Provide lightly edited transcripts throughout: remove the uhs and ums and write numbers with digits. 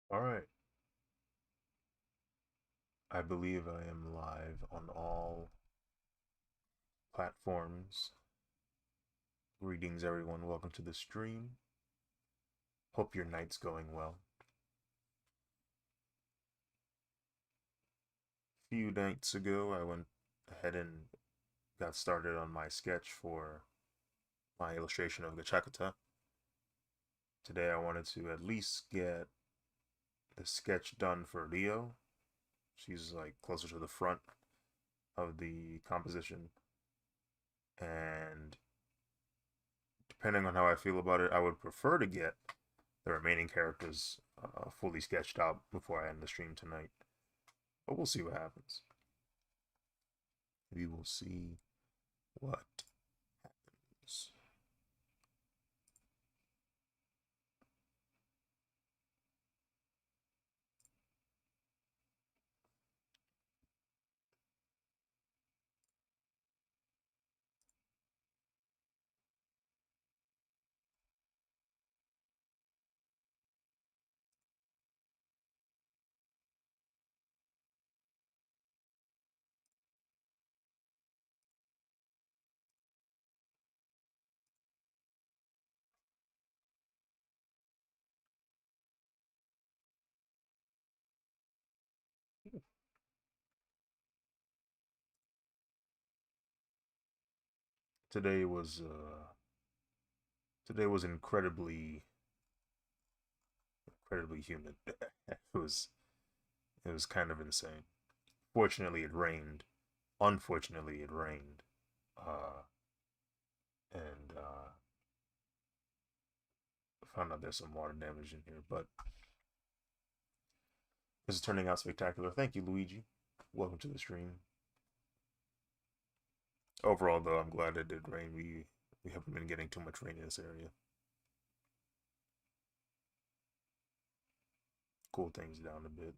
All right. I believe I am live on all platforms. Greetings, everyone. Welcome to the stream. Hope your night's going well. A few nights ago, I went ahead and got started on my sketch for my illustration of Gachiakuta. Today, I wanted to at least get the sketch done for Leo. She's like closer to the front of the composition, and depending on how I feel about it, I would prefer to get the remaining characters fully sketched out before I end the stream tonight. But we'll see what happens. We will see what happens. Today was uh, today was incredibly humid. It was kind of insane. Fortunately, it rained. Unfortunately, it rained, uh, and found out there's some water damage in here. But this is turning out spectacular. Thank you, Luigi. Welcome to the stream. Overall, though, I'm glad it did rain. We haven't been getting too much rain in this area. Cool things down a bit.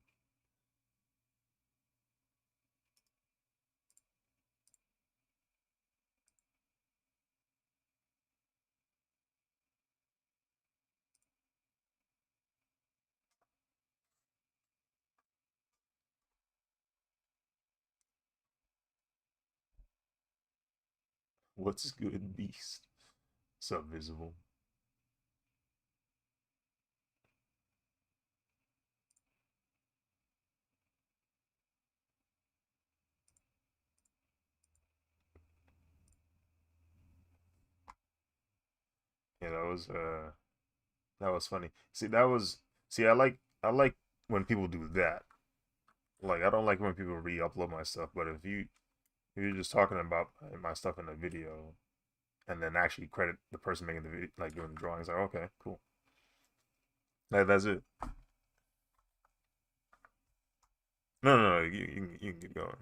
What's good, beast? Sub visible. Yeah, that was funny. See, I like when people do that. Like I don't like when people re-upload my stuff, but if you're just talking about my stuff in a video and then actually credit the person making the video, like doing the drawings, like okay, cool. That's it. No, you can keep going.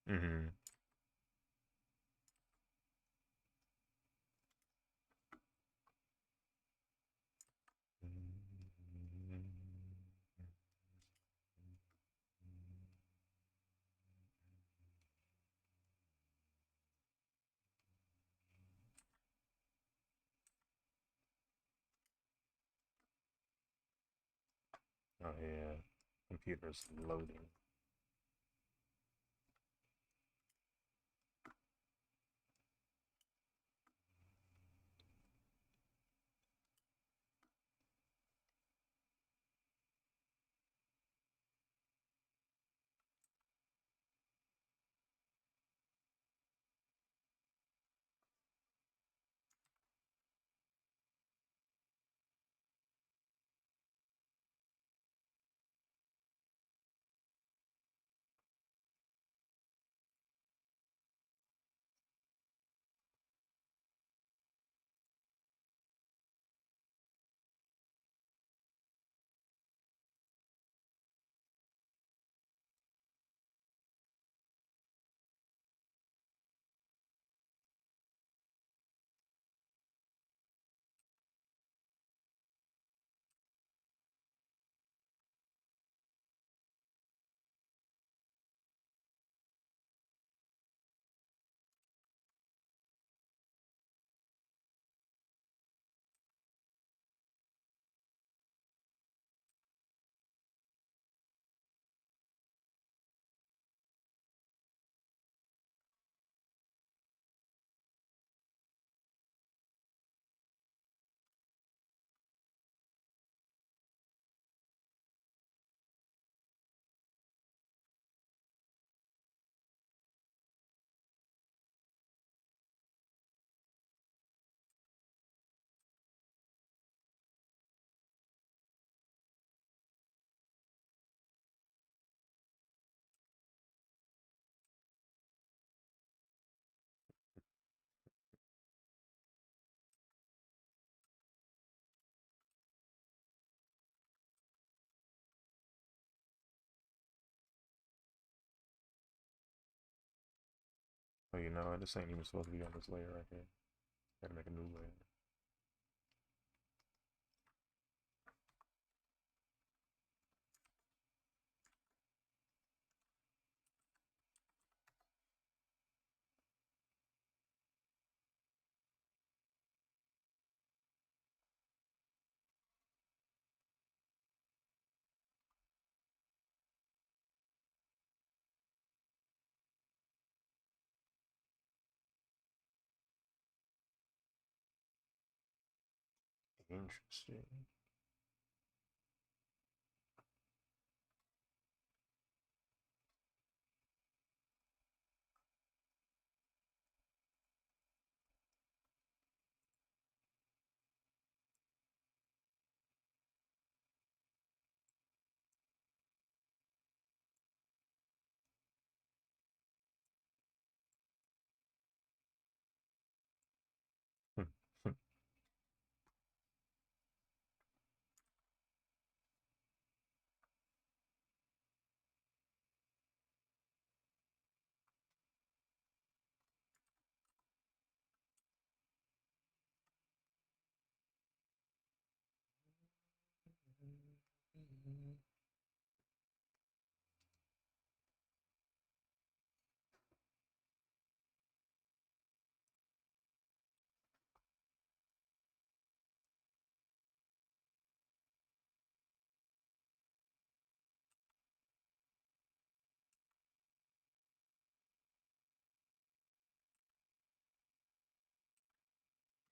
Hmm. Oh yeah, computer's loading. Oh, you know, this ain't even supposed to be on this layer right here. Gotta make a new layer. Interesting.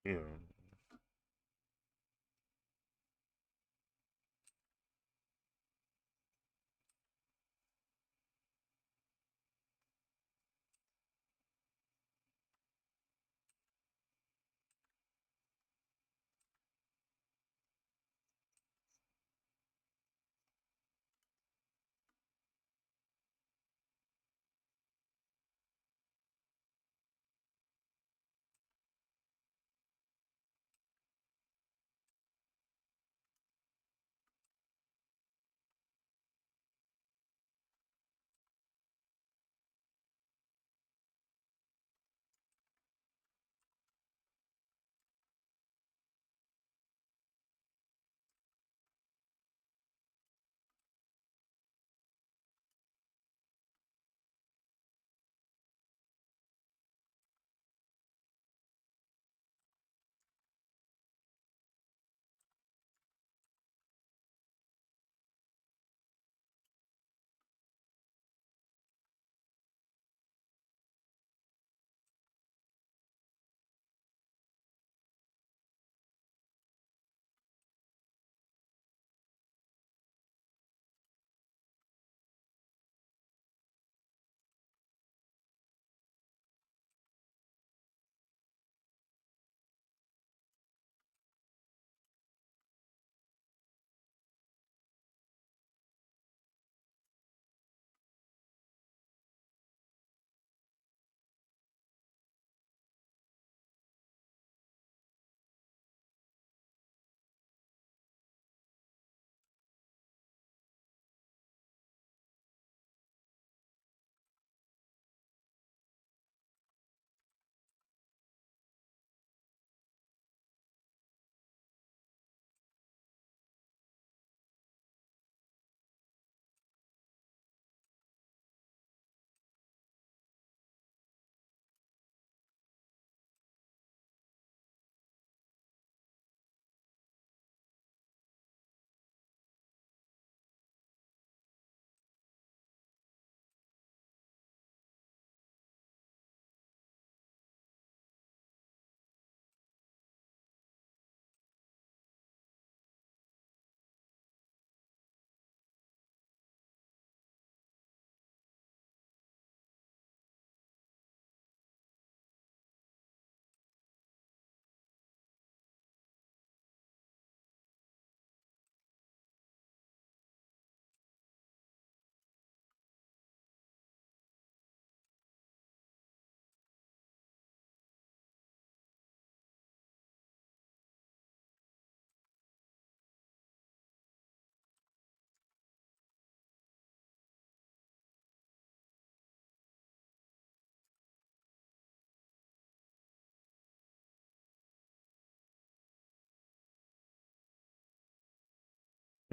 Yeah.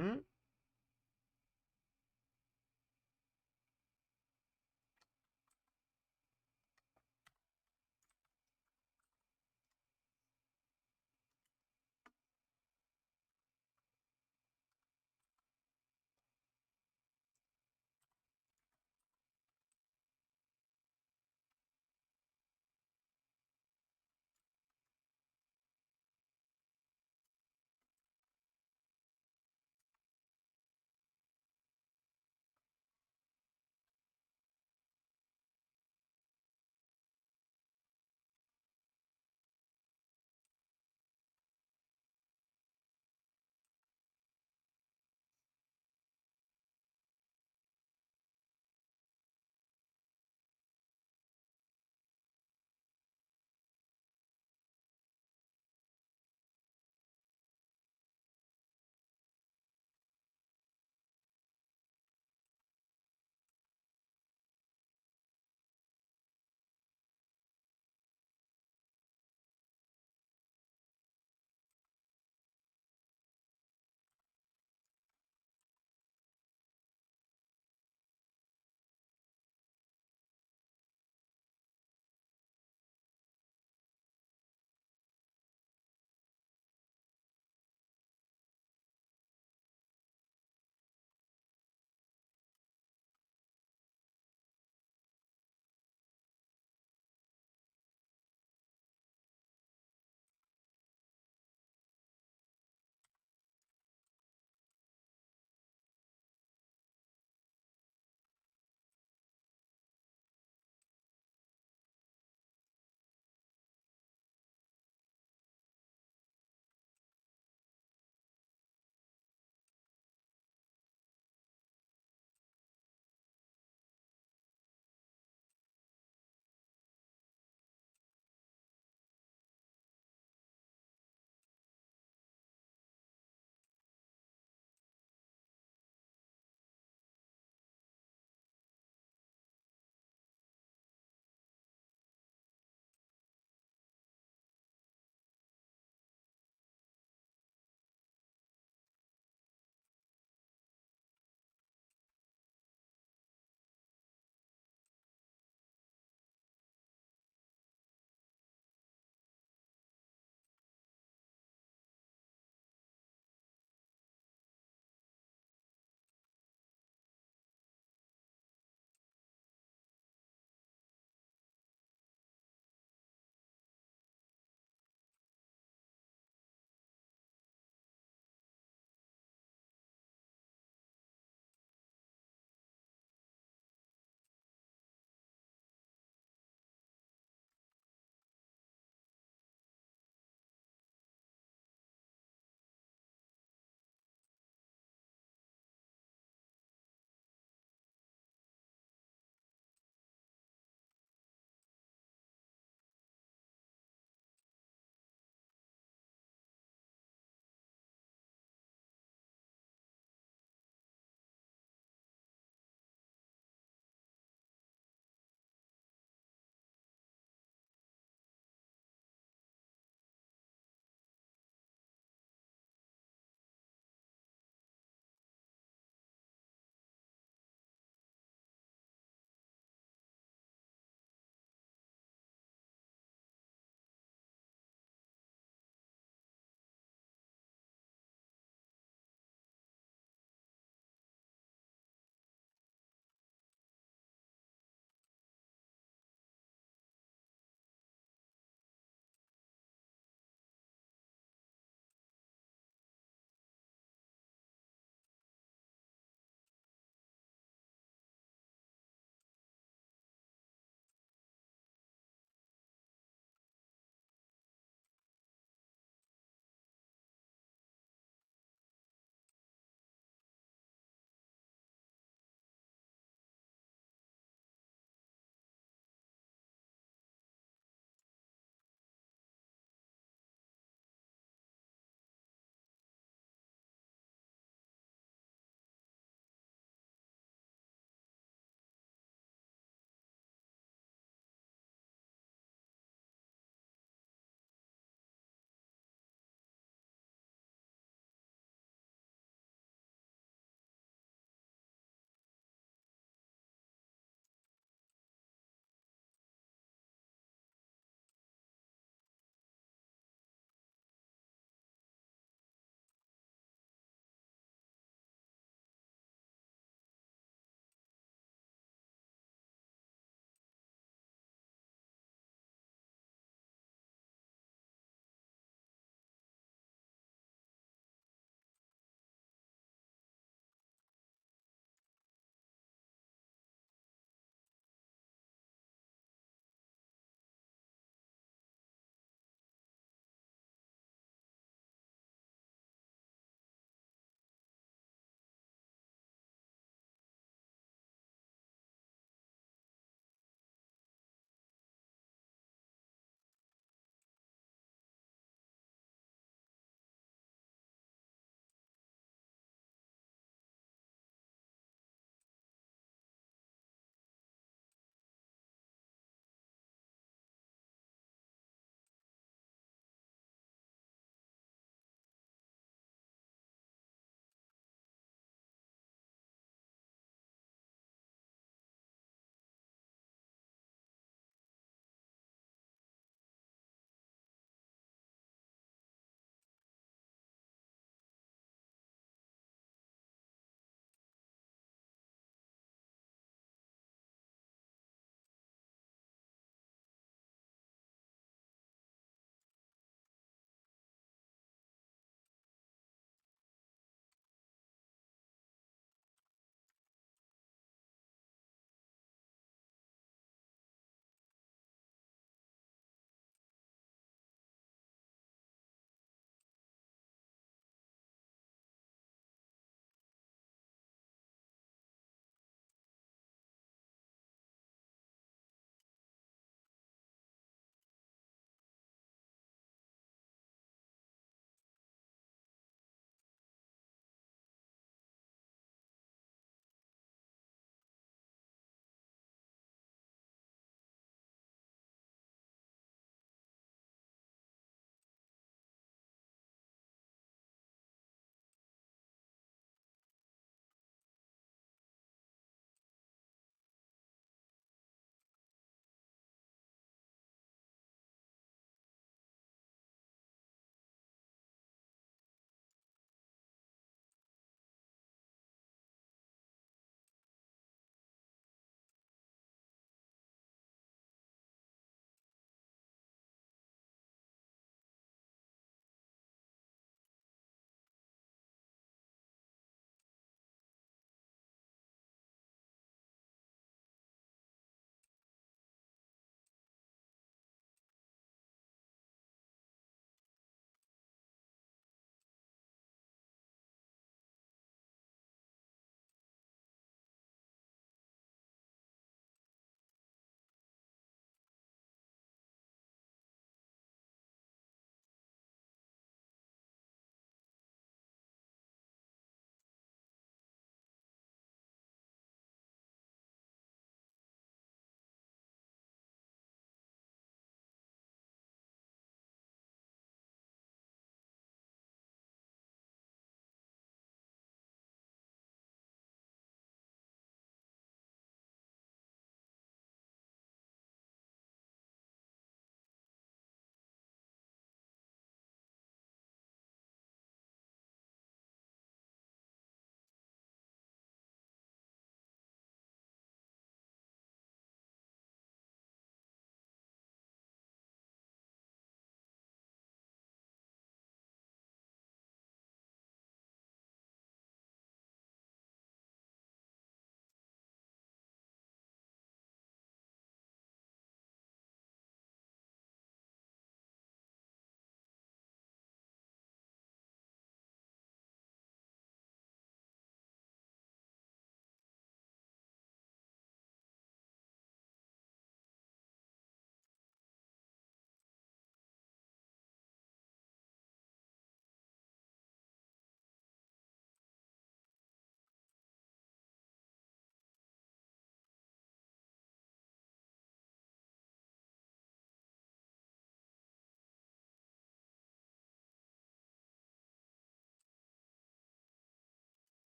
Hmm?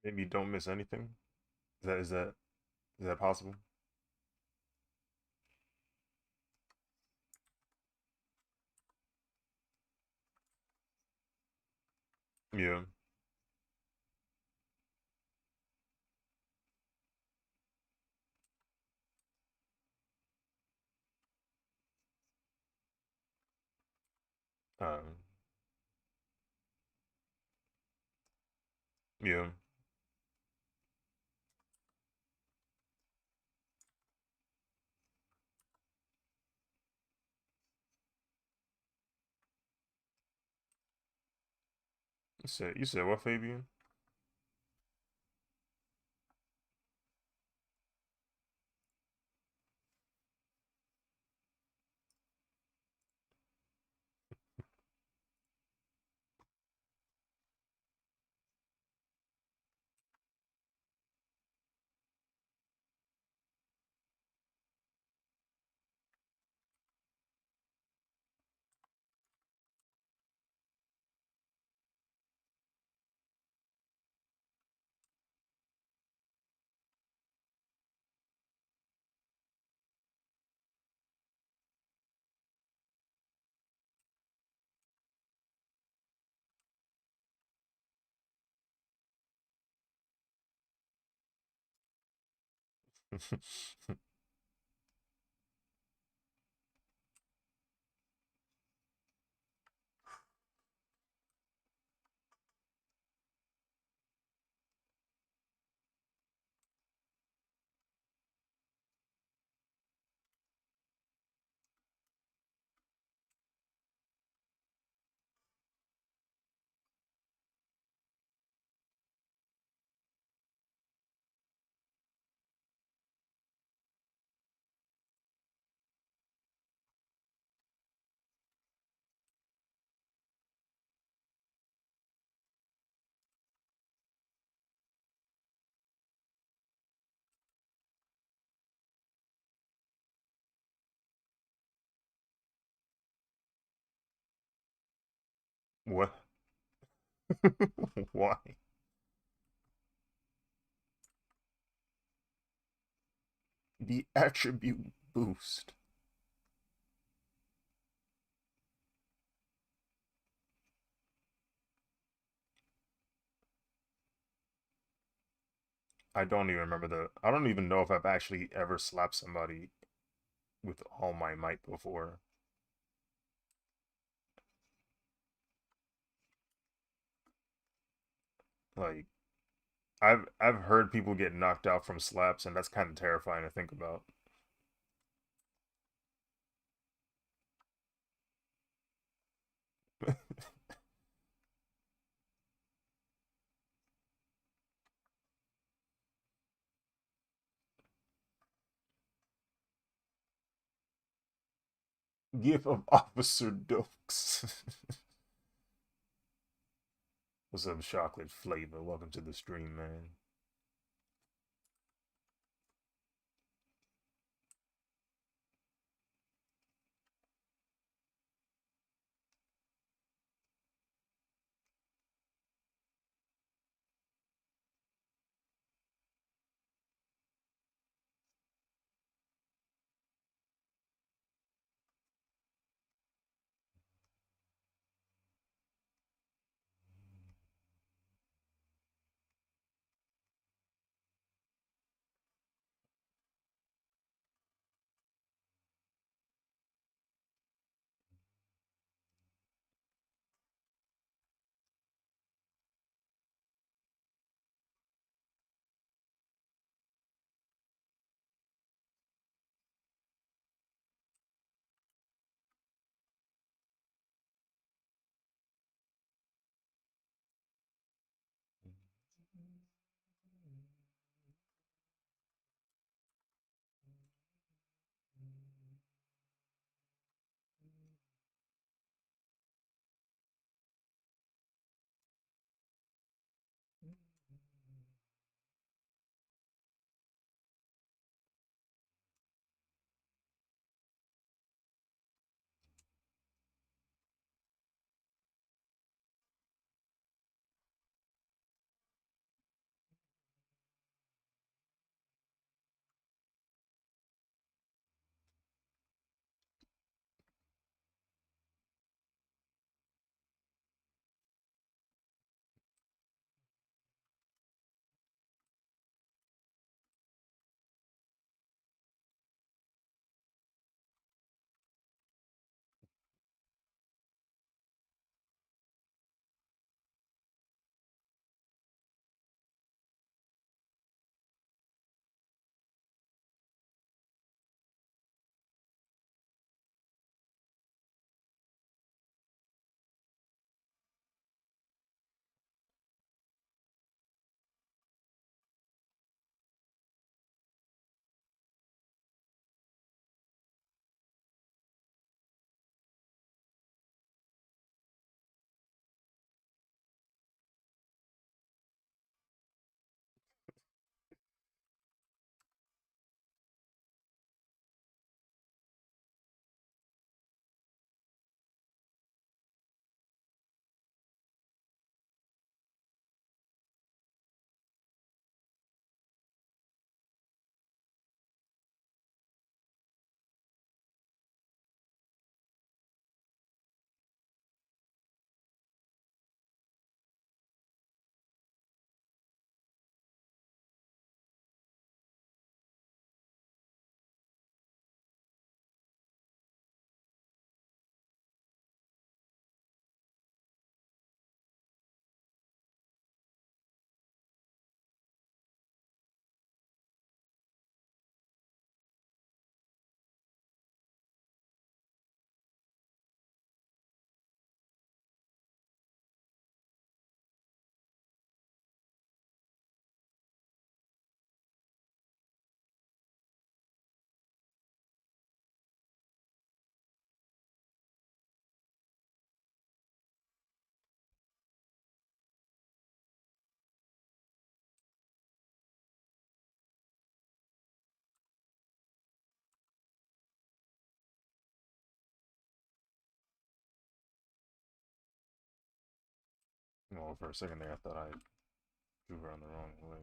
Maybe don't miss anything. Is that possible? Yeah. Um, yeah. You said what, Fabian? What? Why? The attribute boost. I don't even remember I don't even know if I've actually ever slapped somebody with all my might before. Like I've heard people get knocked out from slaps, and that's kind of terrifying to think about. Gift of Officer Dokes. What's up, chocolate flavor? Welcome to the stream, man. Well, for a second there, I thought I drew her on the wrong way.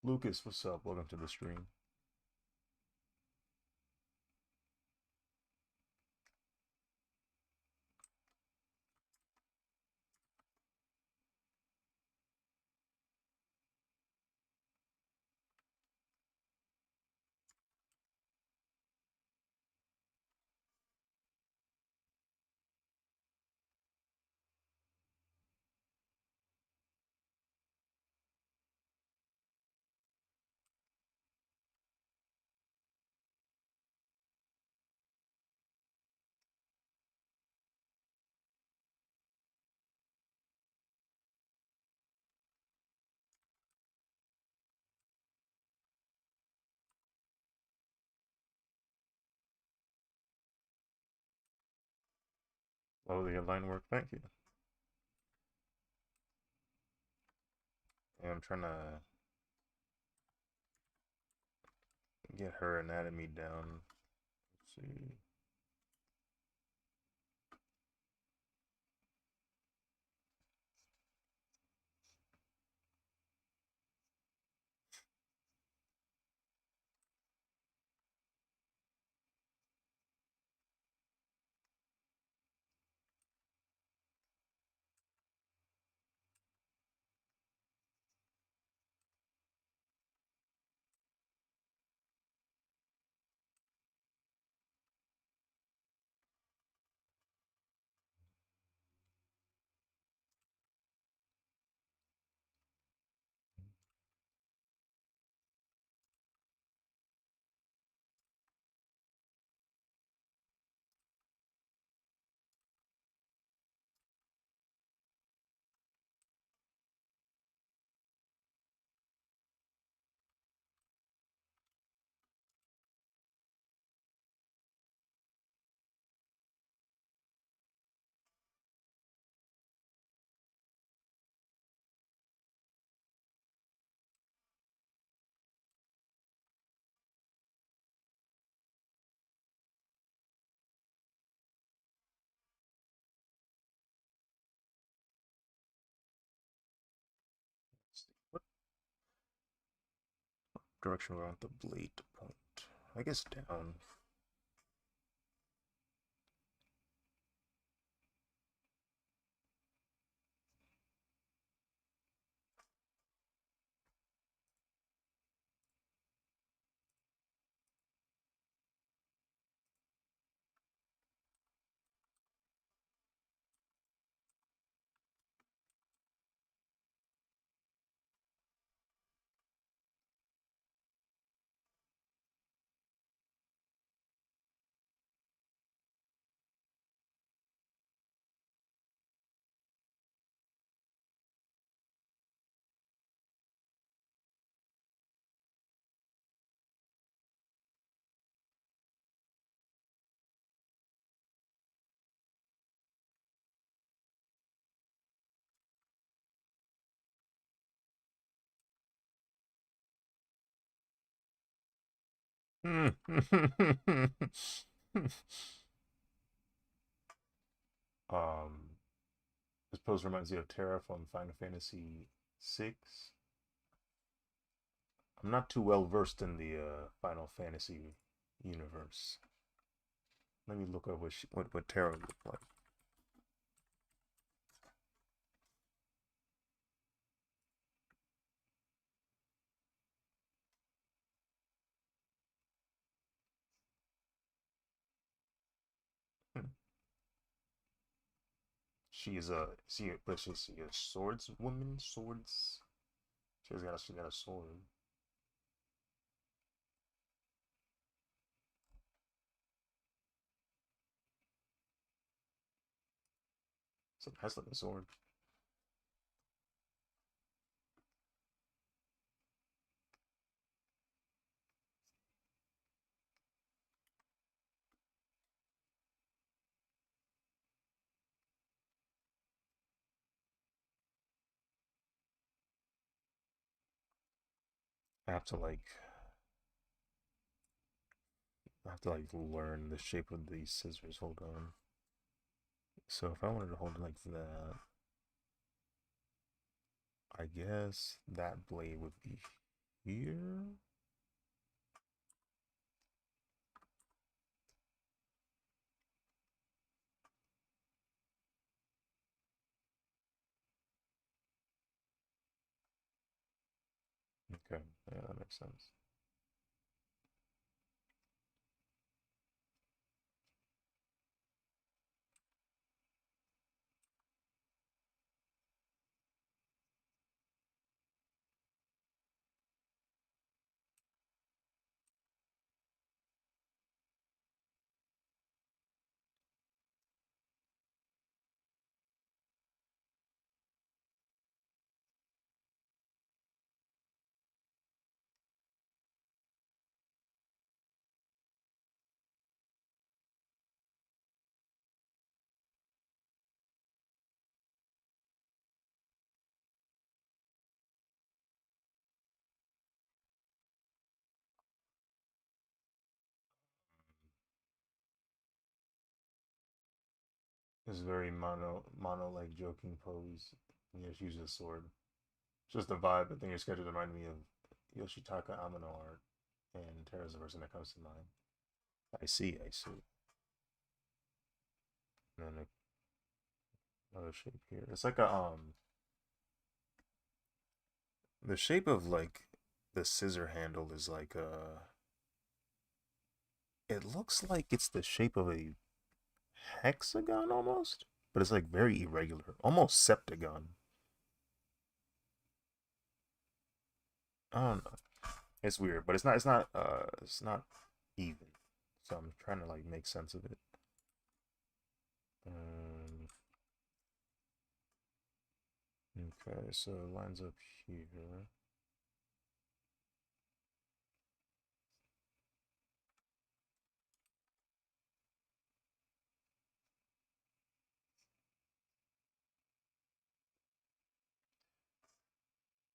Lucas, what's up? Welcome to the stream. Oh, the line work. Thank you. Yeah, I'm trying to get her anatomy down. Let's see. What direction we want the blade to point? I guess down. This pose reminds you of Terra from Final Fantasy VI. I'm not too well versed in the Final Fantasy universe. Let me look up what Terra looked like. She is a she, but she's a swordswoman. Swords. She got a sword. It's a nice looking sword. I have to like I have to like learn the shape of these scissors. Hold on. So if I wanted to hold it like that, I guess that blade would be here. Okay, yeah, that makes sense. It's very mono like joking pose. And you just use a sword. It's just a vibe. I think your sketches remind me of Yoshitaka Amano art, and Terra's the person that comes to mind. I see, I see. And then another shape here. It's like a the shape of like the scissor handle is like it looks like it's the shape of a hexagon almost, but it's like very irregular, almost septagon. I don't know. It's weird, but it's not even. So I'm trying to like make sense of it. Um, okay, so it lines up here.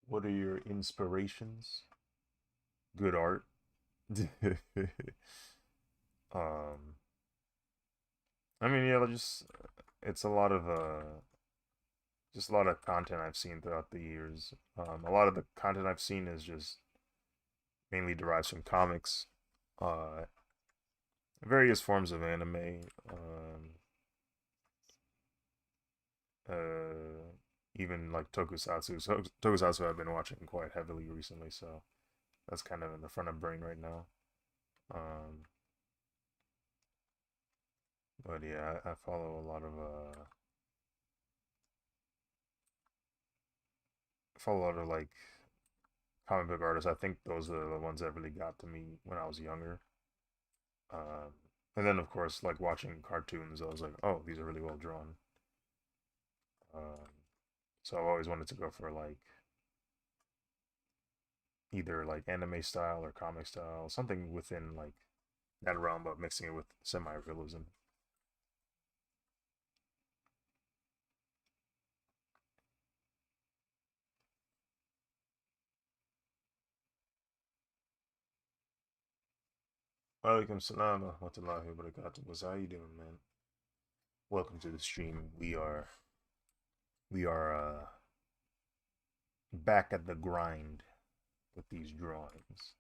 What are your inspirations? Good art. um, I mean, yeah, just it's a lot of just a lot of content I've seen throughout the years. A lot of the content I've seen is just mainly derives from comics, uh, various forms of anime, even like tokusatsu. So tokusatsu I've been watching quite heavily recently, so that's kind of in the front of brain right now. Um, but yeah, I follow a lot of like comic book artists. I think those are the ones that really got to me when I was younger. Um, and then of course, like watching cartoons, I was like, oh, these are really well drawn. Um, so I've always wanted to go for like either like anime style or comic style, something within like that realm, but mixing it with semi-realism. Walaikum salam wa rahmatullahi wa barakatuh. What's how you doing, man? Welcome to the stream. We are back at the grind with these drawings.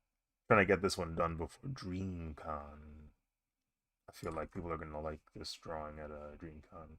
Trying to get this one done before DreamCon. I feel like people are gonna like this drawing at DreamCon.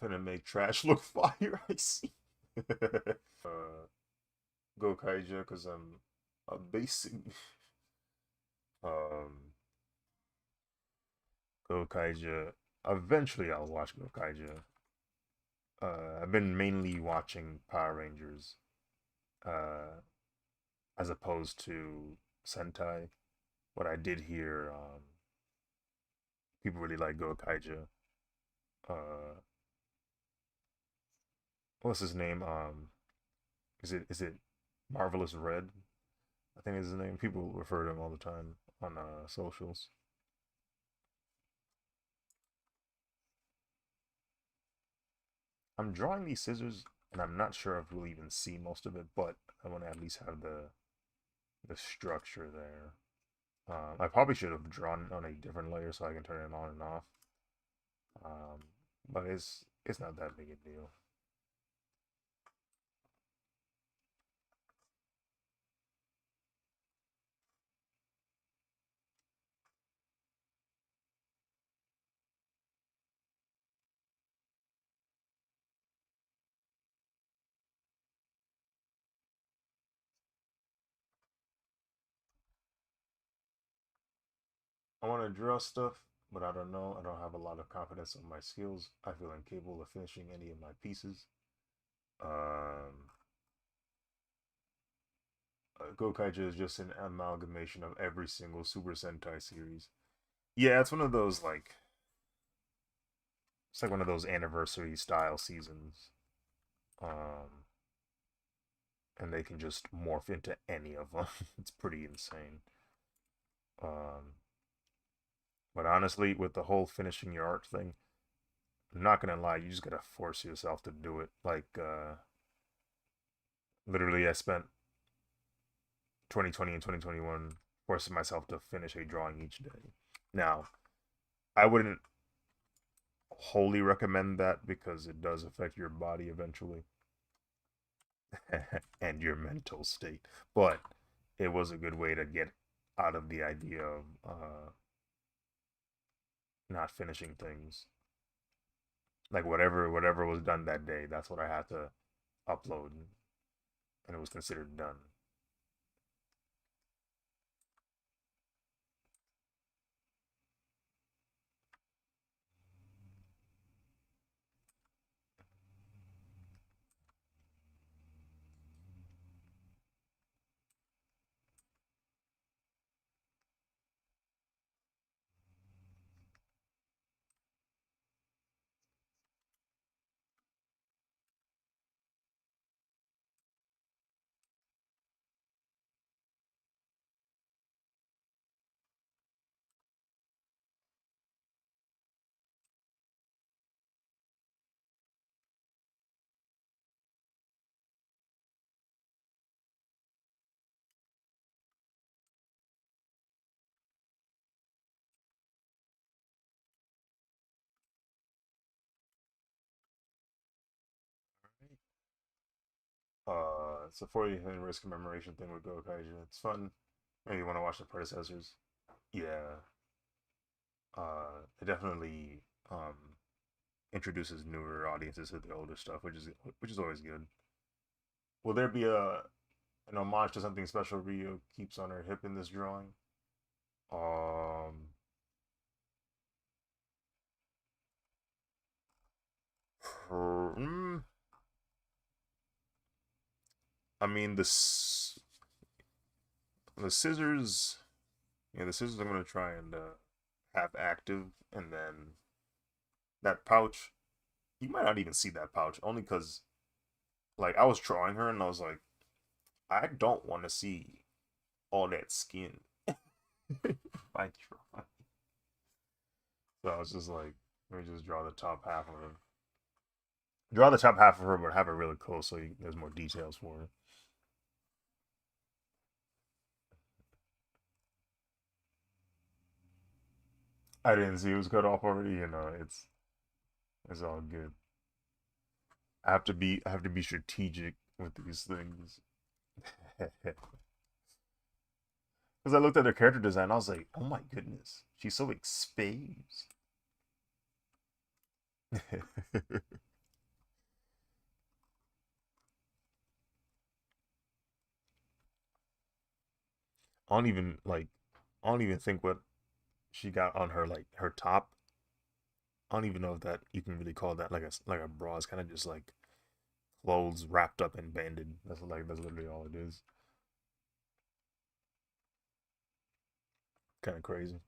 Finna make trash look fire, I see. Go Kaija, because I'm a basic. Um, Go Kaija. Eventually, I'll watch Go Kaija. I've been mainly watching Power Rangers, uh, as opposed to Sentai. What I did hear, people really like Go Kaija. Uh, what's his name? Is it Marvelous Red? I think is his name. People refer to him all the time on socials. I'm drawing these scissors, and I'm not sure if we'll even see most of it, but I want to at least have the structure there. I probably should have drawn it on a different layer so I can turn it on and off. But it's not that big a deal. I want to draw stuff, but I don't know. I don't have a lot of confidence in my skills. I feel incapable of finishing any of my pieces. Um, Gokaiger is just an amalgamation of every single Super Sentai series. Yeah, it's one of those like it's like one of those anniversary style seasons. Um, and they can just morph into any of them. It's pretty insane. Um, but honestly, with the whole finishing your art thing, I'm not gonna lie, you just gotta force yourself to do it. Like, literally, I spent 2020 and 2021 forcing myself to finish a drawing each day. Now, I wouldn't wholly recommend that because it does affect your body eventually and your mental state. But it was a good way to get out of the idea of not finishing things. Like whatever was done that day, that's what I had to upload, and it was considered done. It's a 40th anniversary commemoration thing with Go Kaiju. It's fun. Maybe you want to watch the predecessors. Yeah, it definitely introduces newer audiences to the older stuff, which is always good. Will there be an homage to something special Rio keeps on her hip in this drawing? Um, hmm, I mean the scissors. Yeah, the scissors I'm gonna try and have active, and then that pouch. You might not even see that pouch, only because like I was drawing her, and I was like, I don't want to see all that skin. I draw. So I was just like, let me just draw the top half of her. Draw the top half of her, but have it really close so there's more details for her. I didn't see it was cut off already. It's all good. I have to be strategic with these things. Because I looked at her character design, I was like, oh my goodness, she's so exposed. I don't even like I don't even think what she got on her like her top. I don't even know if that you can really call that like a bra. It's kind of just like clothes wrapped up and banded. That's literally all it is. Kind of crazy.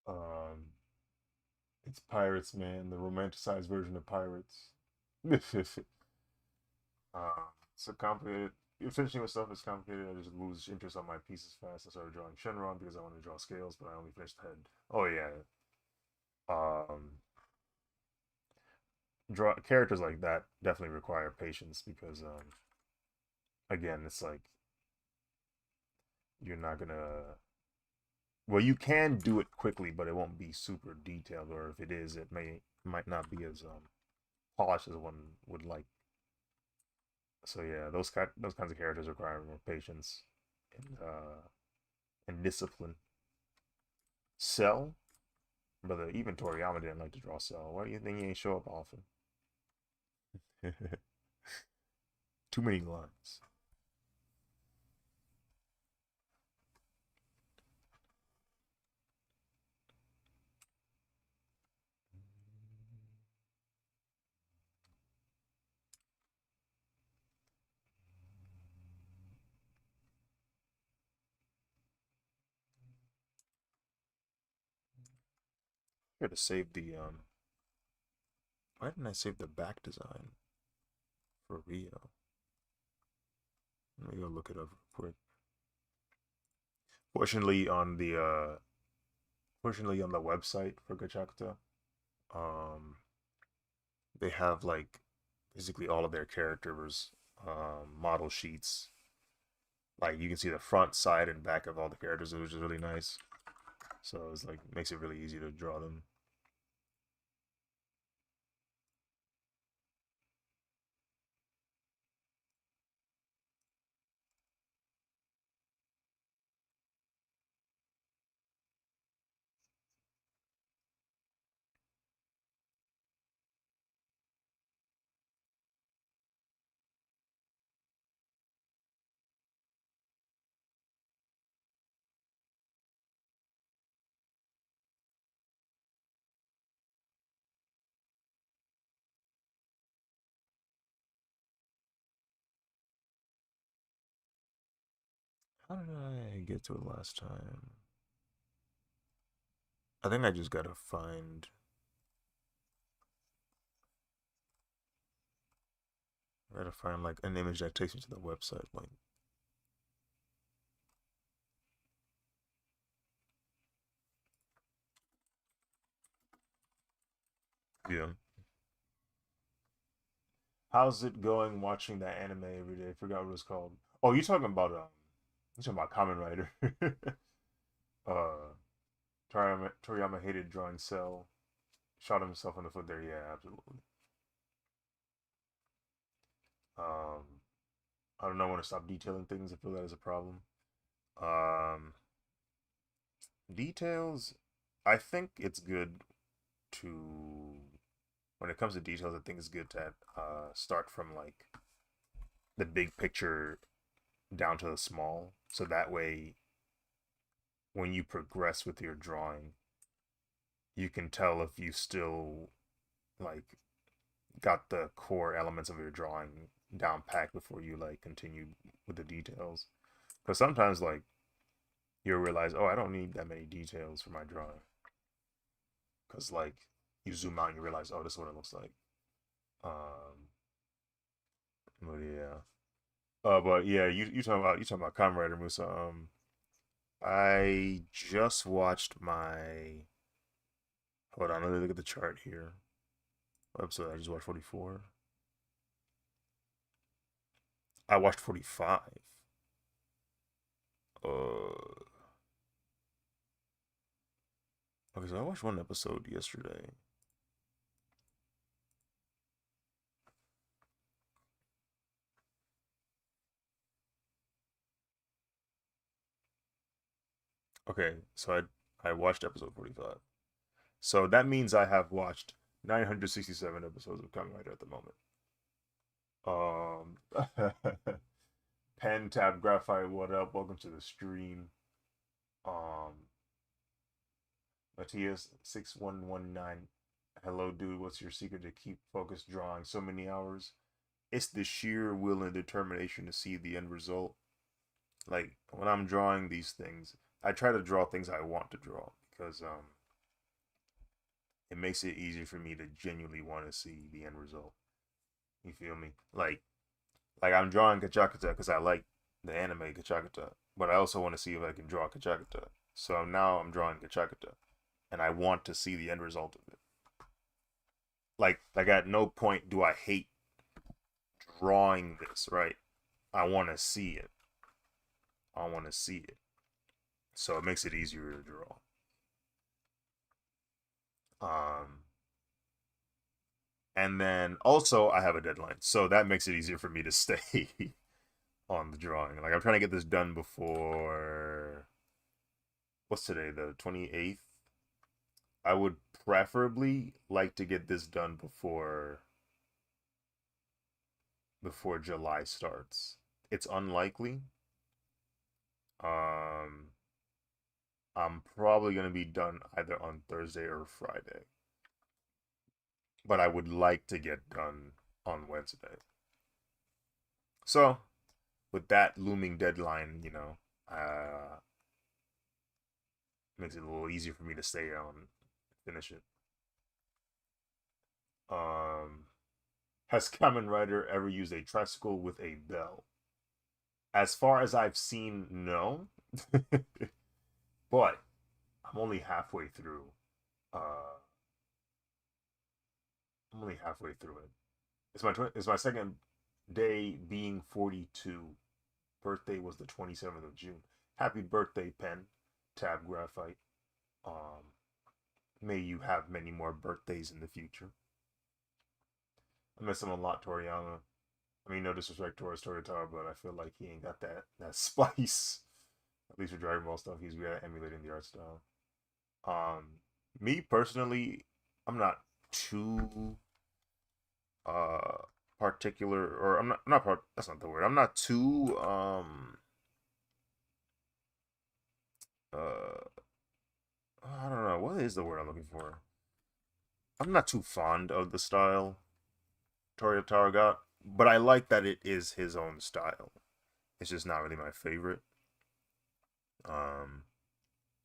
Um, it's Pirates, man. The romanticized version of Pirates. It's a complicated. Finishing with stuff is complicated. I just lose interest on my pieces fast. I started drawing Shenron because I wanted to draw scales, but I only finished the head. Oh yeah. Um, draw characters like that definitely require patience because again, it's like you're not gonna. Well, you can do it quickly, but it won't be super detailed, or if it is, it might not be as polished as one would like. So yeah, those kinds of characters require more patience and discipline. Cell, brother, even Toriyama didn't like to draw Cell. Why do you think he ain't show up often? Too many lines. Here to save the why didn't I save the back design for Rio? Let me go look it up real quick. Fortunately on the fortunately on the website for Gachiakuta, um they have like basically all of their characters model sheets. Like you can see the front, side, and back of all the characters, which is really nice. So it's like makes it really easy to draw them. How did I get to it last time? I think I just gotta find. I gotta find like an image that takes me to the website link. Yeah. How's it going watching that anime every day? I forgot what it's called. Oh, you talking about Kamen Rider. uh Toriyama hated drawing Cell. Shot himself in the foot there. Yeah, absolutely. Um I don't know when to stop detailing things. I feel that is a problem. Um Details, I think it's good to when it comes to details, I think it's good to start from like the big picture down to the small. So that way, when you progress with your drawing, you can tell if you still like got the core elements of your drawing down packed before you like continue with the details. Because sometimes like you'll realize, oh, I don't need that many details for my drawing. Because like you zoom out and you realize, oh, this is what it looks like. But yeah. But yeah, you talking about Kamen Rider Musa. I just watched my Hold on, let me look at the chart here. What episode I just watched? 44. I watched 45. Uh, okay, so I watched one episode yesterday. Okay, so I watched episode 45. So that means I have watched 967 episodes of Kamen Rider at the moment. Pen Tab Graphite, what up? Welcome to the stream. Um, Matthias 6119. Hello, dude. What's your secret to keep focused drawing so many hours? It's the sheer will and determination to see the end result. Like when I'm drawing these things, I try to draw things I want to draw because it makes it easier for me to genuinely want to see the end result. You feel me? Like I'm drawing Gachiakuta because I like the anime Gachiakuta, but I also want to see if I can draw Gachiakuta. So now I'm drawing Gachiakuta, and I want to see the end result of it. Like at no point do I hate drawing this, right? I want to see it. I want to see it. So it makes it easier to draw. Um, and then also I have a deadline, so that makes it easier for me to stay on the drawing. Like I'm trying to get this done before what's today, the 28th. I would preferably like to get this done before July starts. It's unlikely. Um I'm probably going to be done either on Thursday or Friday. But I would like to get done on Wednesday. So, with that looming deadline, makes it a little easier for me to stay on, finish it. Um, has Kamen Rider ever used a tricycle with a bell? As far as I've seen, no. But I'm only halfway through. Uh, I'm only halfway through it. It's my second day being 42. Birthday was the 27th of June. Happy birthday, Pen Tab Graphite. Um, May you have many more birthdays in the future. I miss him a lot, Toriyama. I mean, no disrespect towards Toyotar, but I feel like he ain't got that spice. At least for Dragon Ball stuff, he's good at emulating the art style. Me personally, I'm not too uh particular, or I'm not part. That's not the word. I'm not too uh I don't know what is the word I'm looking for. I'm not too fond of the style Toyotaro got, but I like that it is his own style. It's just not really my favorite. Um,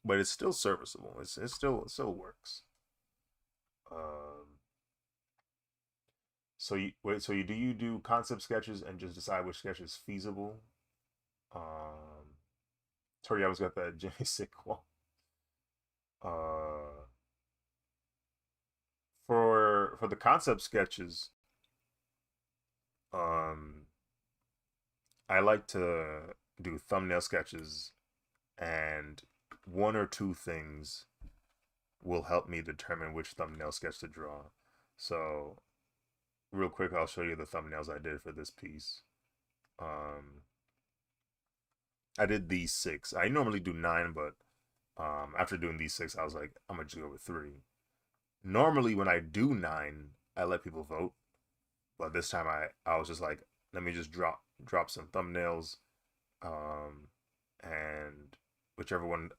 but it's still serviceable. It still works. Um, so you wait. So you do concept sketches and just decide which sketch is feasible? Um, Toriyama's got that Jimmy Sick one. Uh, for the concept sketches, um, I like to do thumbnail sketches, and one or two things will help me determine which thumbnail sketch to draw. So, real quick, I'll show you the thumbnails I did for this piece. Um, I did these six. I normally do nine, but after doing these six, I was like, I'm gonna just go with three. Normally, when I do nine, I let people vote, but this time I was just like, let me just drop some thumbnails, um, and whichever one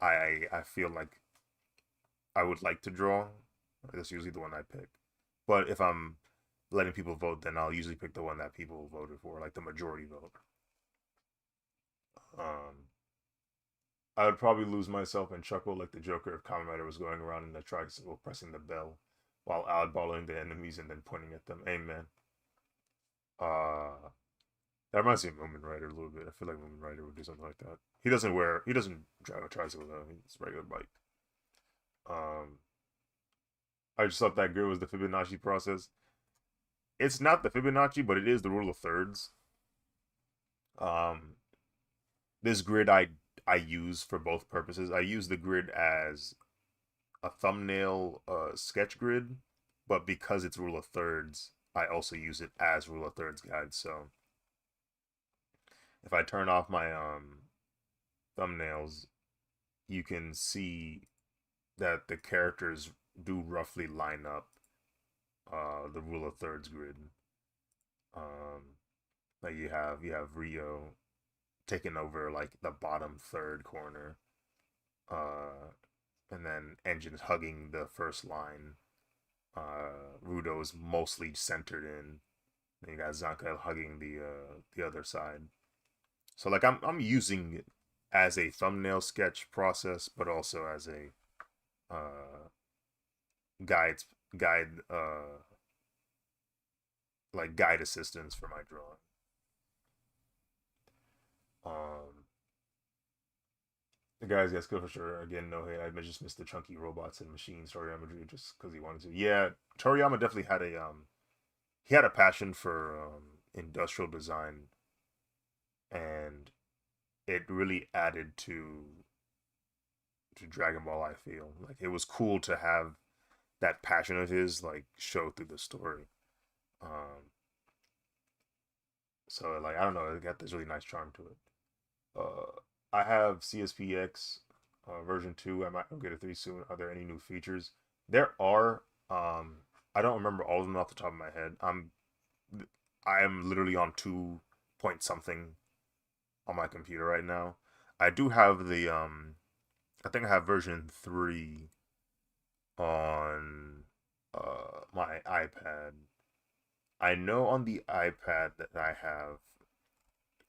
I feel like I would like to draw, that's usually the one I pick. But if I'm letting people vote, then I'll usually pick the one that people voted for, like the majority vote. Um, I would probably lose myself and chuckle like the Joker if Kamen Rider was going around in a tricycle pressing the bell while eyeballing the enemies and then pointing at them. Amen. Uh, that reminds me of Moomin Rider a little bit. I feel like Moomin Rider would do something like that. He doesn't drive a tricycle though. It's a regular bike. Um, I just thought that grid was the Fibonacci process. It's not the Fibonacci, but it is the rule of thirds. Um, this grid I use for both purposes. I use the grid as a thumbnail sketch grid, but because it's rule of thirds, I also use it as rule of thirds guide. So if I turn off my thumbnails, you can see that the characters do roughly line up the rule of thirds grid. Um, like you have Rio taking over like the bottom third corner, uh, and then Engine's hugging the first line. Rudo's mostly centered in. Then you got Zanka hugging the other side. So like I'm using it as a thumbnail sketch process, but also as a uh, guide guide like guide assistance for my drawing. Um, the guys got skill for sure. Again, no hate. I just missed the chunky robots and machines. Toriyama drew just because he wanted to. Yeah, Toriyama definitely had a he had a passion for industrial design, and it really added to Dragon Ball. I feel like it was cool to have that passion of his like show through the story. Um, so like I don't know, it got this really nice charm to it. I have CSPX version 2. I might get a 3 soon. Are there any new features? There are. I don't remember all of them off the top of my head. I am literally on 2 point something on my computer right now. I do have the I think I have version 3 on my iPad. I know on the iPad that I have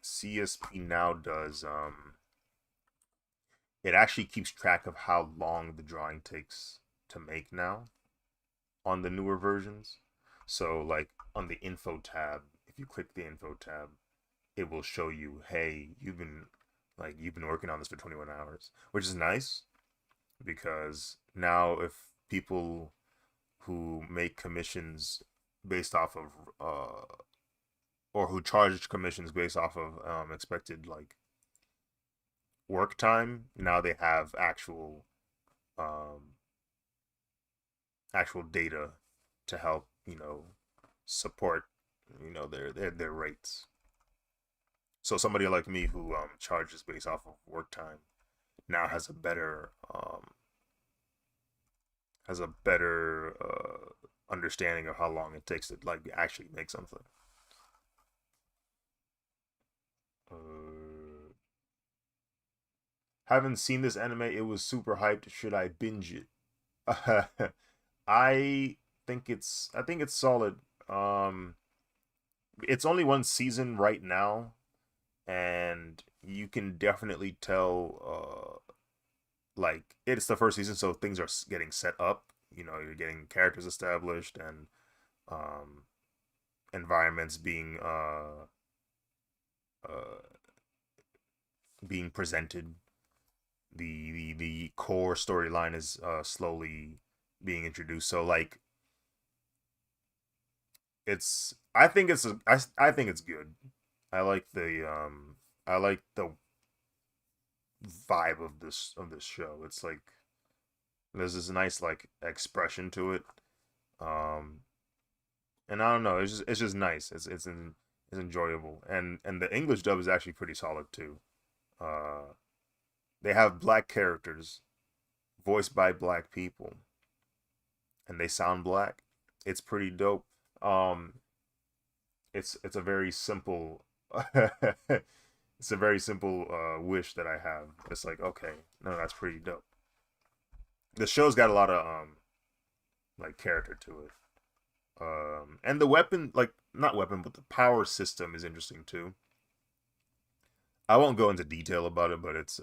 CSP now does it actually keeps track of how long the drawing takes to make now on the newer versions. So like on the info tab, if you click the info tab, it will show you, hey, you've been working on this for 21 hours, which is nice because now if people who make commissions based off of or who charge commissions based off of expected like work time, now they have um, actual data to help support their rates. So somebody like me who charges based off of work time now has a better understanding of how long it takes to like actually make something. Uh, haven't seen this anime. It was super hyped. Should I binge it? I think it's solid. Um, it's only one season right now, and you can definitely tell. Like it's the first season, so things are getting set up. You're getting characters established and um, environments uh, being presented. The core storyline is slowly being introduced. So like it's I think it's good. I like the vibe of this show. It's like there's this nice like expression to it. Um and I don't know, it's just nice. It's enjoyable. And the English dub is actually pretty solid too. Uh they have black characters voiced by black people and they sound black. It's pretty dope. Um it's a very simple it's a very simple wish that I have. It's like, okay, no, that's pretty dope. The show's got a lot of like character to it. And the weapon, like not weapon, but the power system is interesting too. I won't go into detail about it, but it's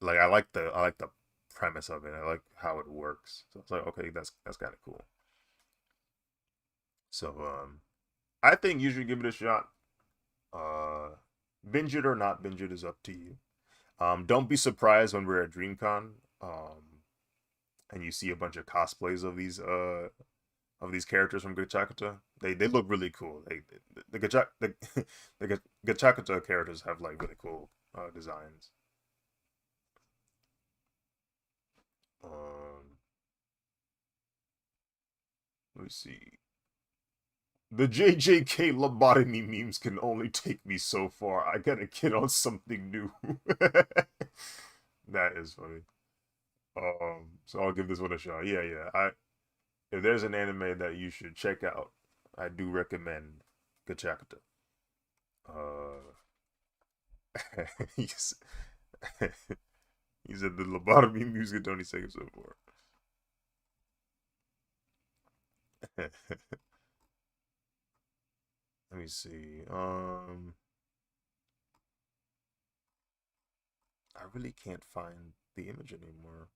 like I like the premise of it. I like how it works. So it's like, okay, that's kind of cool. So I think you should give it a shot. Uh, binge it or not binge it is up to you. Don't be surprised when we're at DreamCon. and you see a bunch of cosplays of these characters from Gachakuta, they look really cool. The the Gachakuta characters have like really cool designs. Um, let me see. The JJK lobotomy memes can only take me so far. I gotta get on something new. That is funny. So I'll give this one a shot. Yeah, yeah. If there's an anime that you should check out, I do recommend Gachakuta. Uh, he's, he said the lobotomy music can only take him so far. Let me see. I really can't find the image anymore.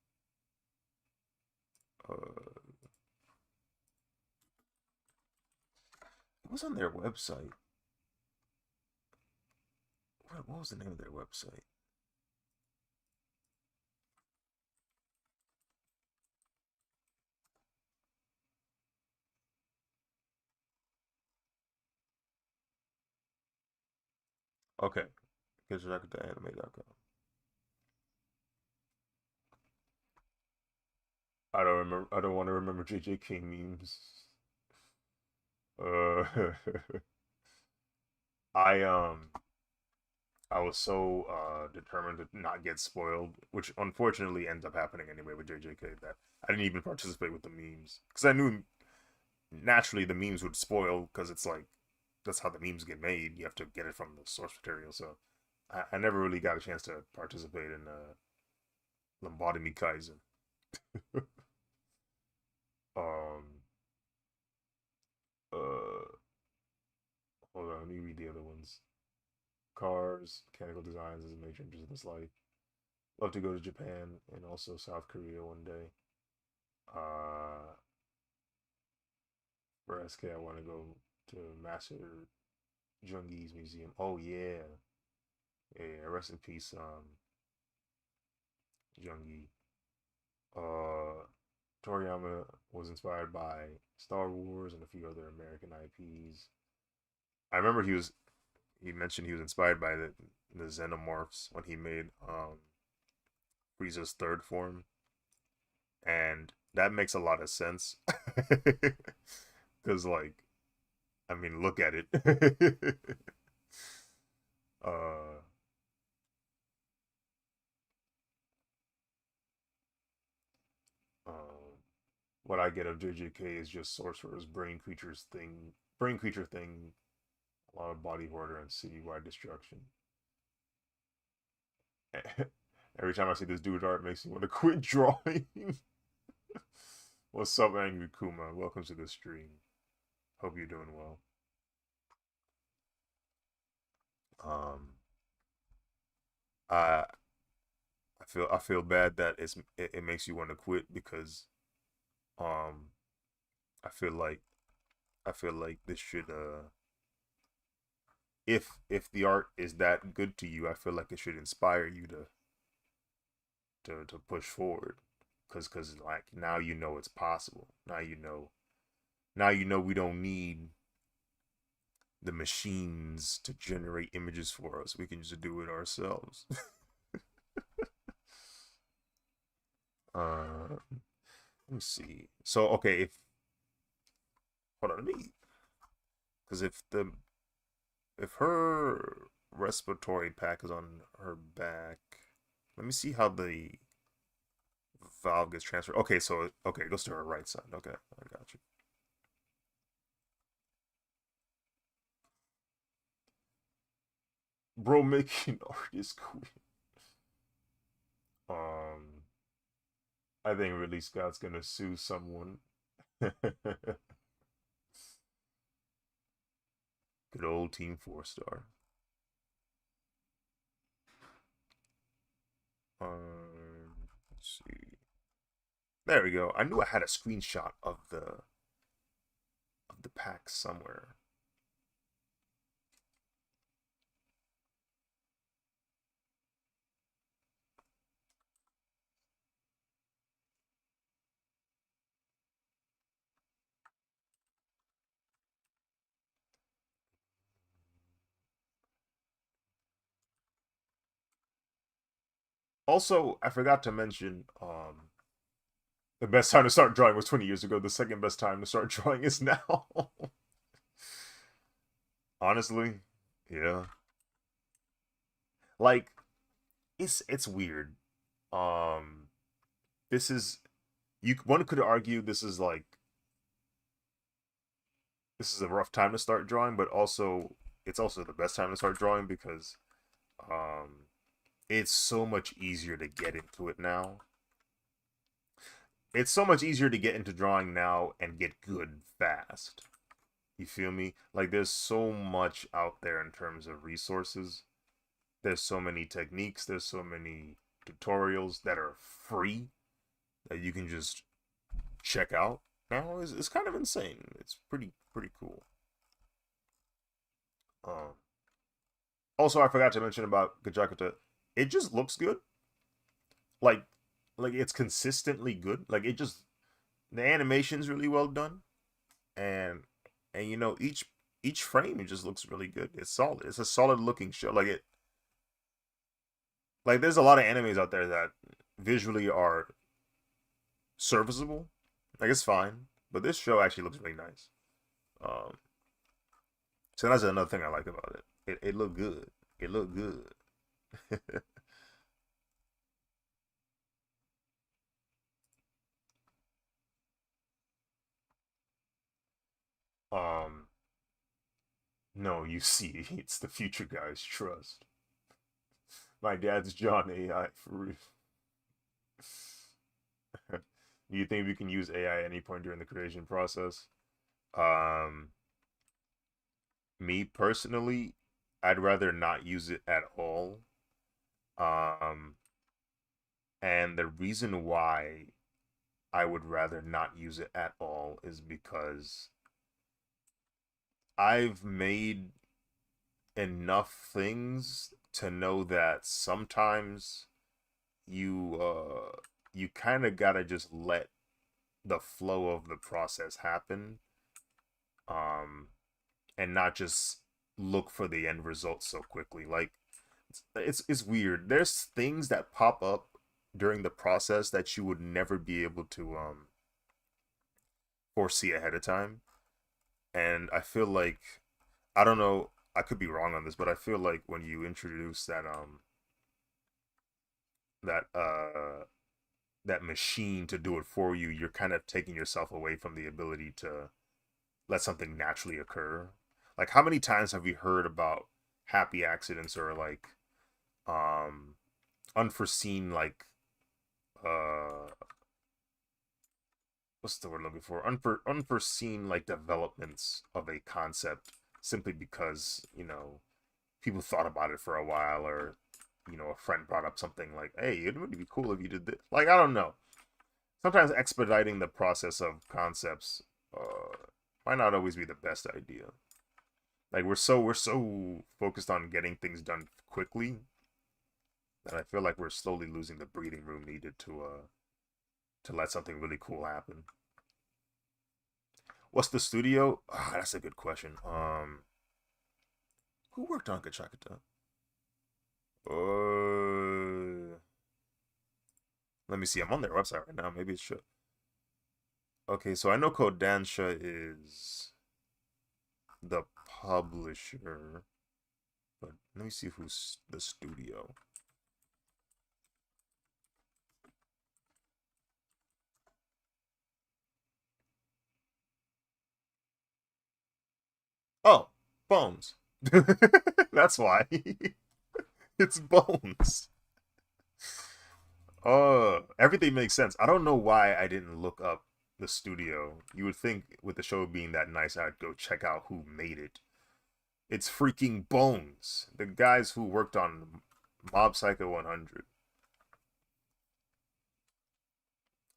Uh, it was on their website. What was the name of their website? Okay, Gachakuta.anime.com. I don't remember. I don't want to remember JJK memes. Uh, I I was so determined to not get spoiled, which unfortunately ends up happening anyway with JJK, that I didn't even participate with the memes because I knew naturally the memes would spoil because it's like that's how the memes get made. You have to get it from the source material, so I never really got a chance to participate in Lobotomy Kaizen. um, uh, hold on, let me read the other ones. Cars, mechanical designs is a major interest in this life. Love to go to Japan and also South Korea one day. Uh, for SK, I want to go to Master Jungi's museum. Oh yeah, yeah. Rest in peace, Jungi. Toriyama was inspired by Star Wars and a few other American IPs. I remember he mentioned he was inspired by the xenomorphs when he made Frieza's third form, and that makes a lot of sense because like I mean look at it. uh um what I get of JJK is just Sorcerer's brain creature thing, a lot of body horror and citywide destruction. Every time I see this dude art, it makes me want to quit drawing. What's up, Angry Kuma? Welcome to the stream. Hope you're doing well. Um, I I feel bad that it makes you want to quit because um I feel like this should if the art is that good to you, I feel like it should inspire you to push forward because like now you know it's possible. Now you know we don't need the machines to generate images for us. We can just do it ourselves. Let me see. So okay, if hold on, let me because if her respiratory pack is on her back, let me see how the valve gets transferred. Okay, so okay, it goes to her right side. Okay, I got you. Bro, making art is cool. Um, I think Ridley Scott's gonna sue someone. Good old Team Four Star. Let's see. There we go. I knew I had a screenshot of the pack somewhere. Also, I forgot to mention, the best time to start drawing was 20 years ago. The second best time to start drawing is now. Honestly, yeah. Like, it's weird. Um, this is you. One could argue this is a rough time to start drawing, but also it's also the best time to start drawing because um, it's so much easier to get into it now. It's so much easier to get into drawing now and get good fast. You feel me? Like there's so much out there in terms of resources. There's so many techniques, there's so many tutorials that are free that you can just check out. Now it's kind of insane. It's pretty cool. Um Also I forgot to mention about Gachiakuta. It just looks good. Like it's consistently good. Like it just the animation's really well done and each frame it just looks really good. It's solid. It's a solid looking show. Like there's a lot of animes out there that visually are serviceable. Like it's fine, but this show actually looks really nice. Um, so that's another thing I like about it. It looked good. It looked good. um, no, you see, it's the future guys. Trust. My dad's John AI for real. Do you think we can use AI at any point during the creation process? Um, Me personally, I'd rather not use it at all. Um, and the reason why I would rather not use it at all is because I've made enough things to know that sometimes you kind of gotta just let the flow of the process happen, um, and not just look for the end result so quickly. Like it's weird. There's things that pop up during the process that you would never be able to foresee ahead of time. And I feel like I don't know, I could be wrong on this, but I feel like when you introduce that that machine to do it for you, you're kind of taking yourself away from the ability to let something naturally occur. Like how many times have we heard about happy accidents or like um unforeseen uh what's the word I'm looking for? Unforeseen like developments of a concept simply because, people thought about it for a while or a friend brought up something like, "Hey, it would be cool if you did this." Like I don't know. Sometimes expediting the process of concepts might not always be the best idea. Like we're so focused on getting things done quickly that I feel like we're slowly losing the breathing room needed to let something really cool happen. What's the studio? Ah, that's a good question. Who worked on Gachiakuta? Uh, Let me see. I'm on their website right now. Maybe it should. Okay, so I know Kodansha is the publisher, but let me see who's the studio. Oh, Bones. That's why. It's Bones. Everything makes sense. I don't know why I didn't look up the studio. You would think with the show being that nice, I'd go check out who made it. It's freaking Bones, the guys who worked on Mob Psycho 100,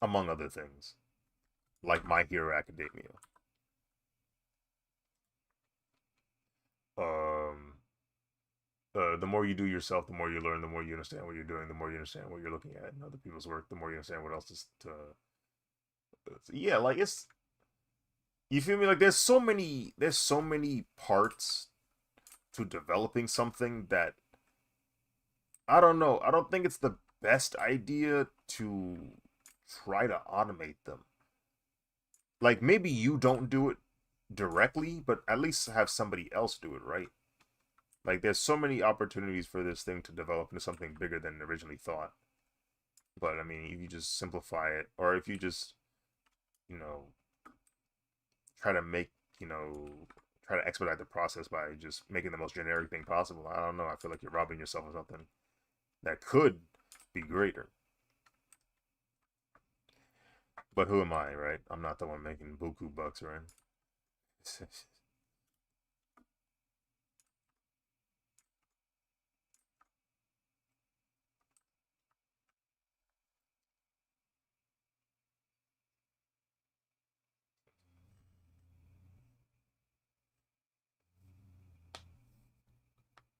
among other things, like My Hero Academia. Um, the more you do yourself, the more you learn, the more you understand what you're doing, the more you understand what you're looking at in other people's work, the more you understand what else is to. Yeah, like it's you feel me? Like there's so many parts to developing something that I don't know. I don't think it's the best idea to try to automate them. Like maybe you don't do it directly, but at least have somebody else do it, right? Like there's so many opportunities for this thing to develop into something bigger than originally thought. But I mean, if you just simplify it, or if you just, you know, try to make, you know, try to expedite the process by just making the most generic thing possible. I don't know. I feel like you're robbing yourself of something that could be greater. But who am I, right? I'm not the one making buku bucks, right?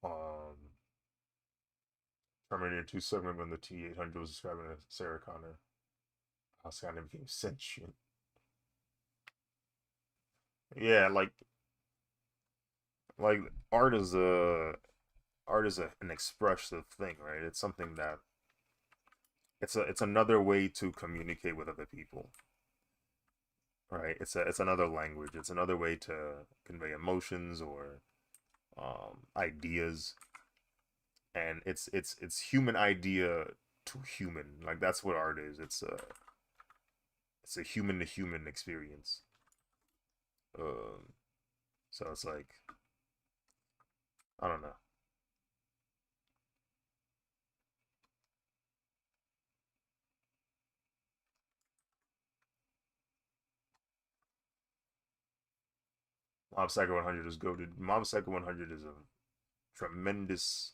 um, Terminator 2 segment when the T-800 was describing Sarah Connor. How Skynet became sentient. Yeah, like art is a an expressive thing, right? It's something that it's another way to communicate with other people, right? It's another language. It's another way to convey emotions or ideas, and it's human idea to human. Like that's what art is. It's a human to human experience. Um, so it's like I don't know. Mob Psycho 100 is goaded. Mob Psycho 100 is a tremendously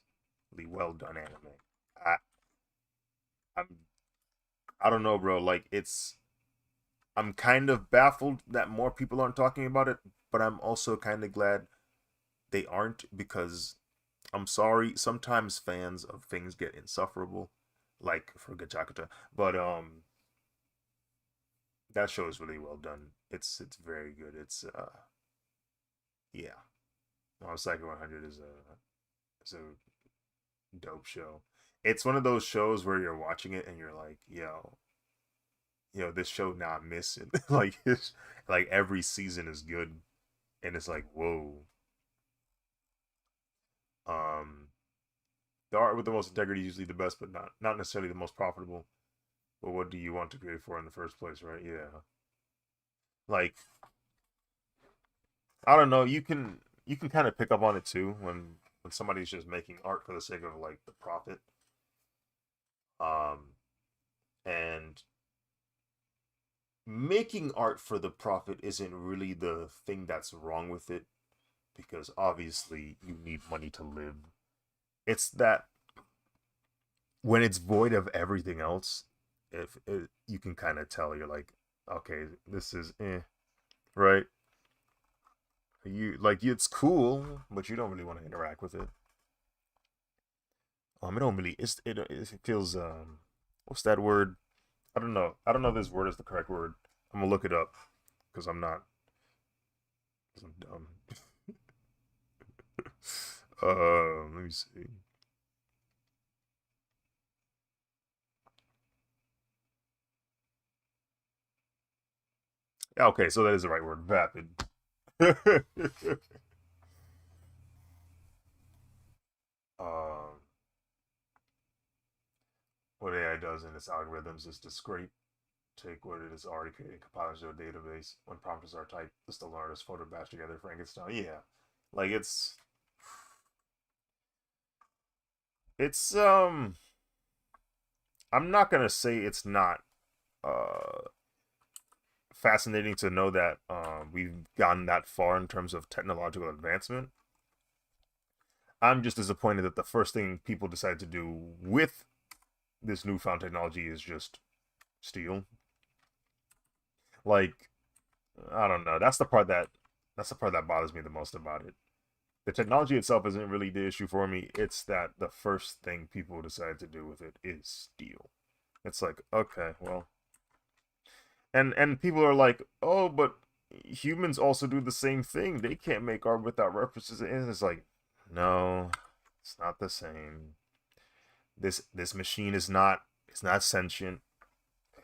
well done anime. I I'm I don't know, bro. Like I'm kind of baffled that more people aren't talking about it, but I'm also kind of glad they aren't because I'm sorry, sometimes fans of things get insufferable, like for Gachiakuta. But that show is really well done. It's very good. It's yeah. Psycho 100 is a dope show. It's one of those shows where you're watching it and you're like, yo, this show not missing. Like it's like every season is good, and it's like, whoa. Um, the art with the most integrity is usually the best, but not necessarily the most profitable. But what do you want to create for in the first place, right? Yeah. Like I don't know. You can kind of pick up on it too when somebody's just making art for the sake of like the profit. Um, and making art for the profit isn't really the thing that's wrong with it because obviously you need money to live. It's that when it's void of everything else, if it, you can kind of tell you're like, okay, this is right? You like it's cool, but you don't really want to interact with it. It don't really. It feels what's that word? I don't know. I don't know if this word is the correct word. I'm gonna look it up because I'm not. 'Cause I'm dumb. Let me see. Yeah, okay, so that is the right word. Vapid. um, what AI does in its algorithms is to scrape, take what it has already created, compile it to a database. When prompts are typed, the still artist photo batch together Frankenstein. Yeah, like it's. I'm not gonna say it's not uh fascinating to know that we've gotten that far in terms of technological advancement. I'm just disappointed that the first thing people decide to do with this newfound technology is just steal. Like, I don't know. That's the part that bothers me the most about it. The technology itself isn't really the issue for me. It's that the first thing people decide to do with it is steal. It's like, okay, well, and people are like, oh, but humans also do the same thing. They can't make art without references. And it's like, no, it's not the same. This machine is not, it's not sentient.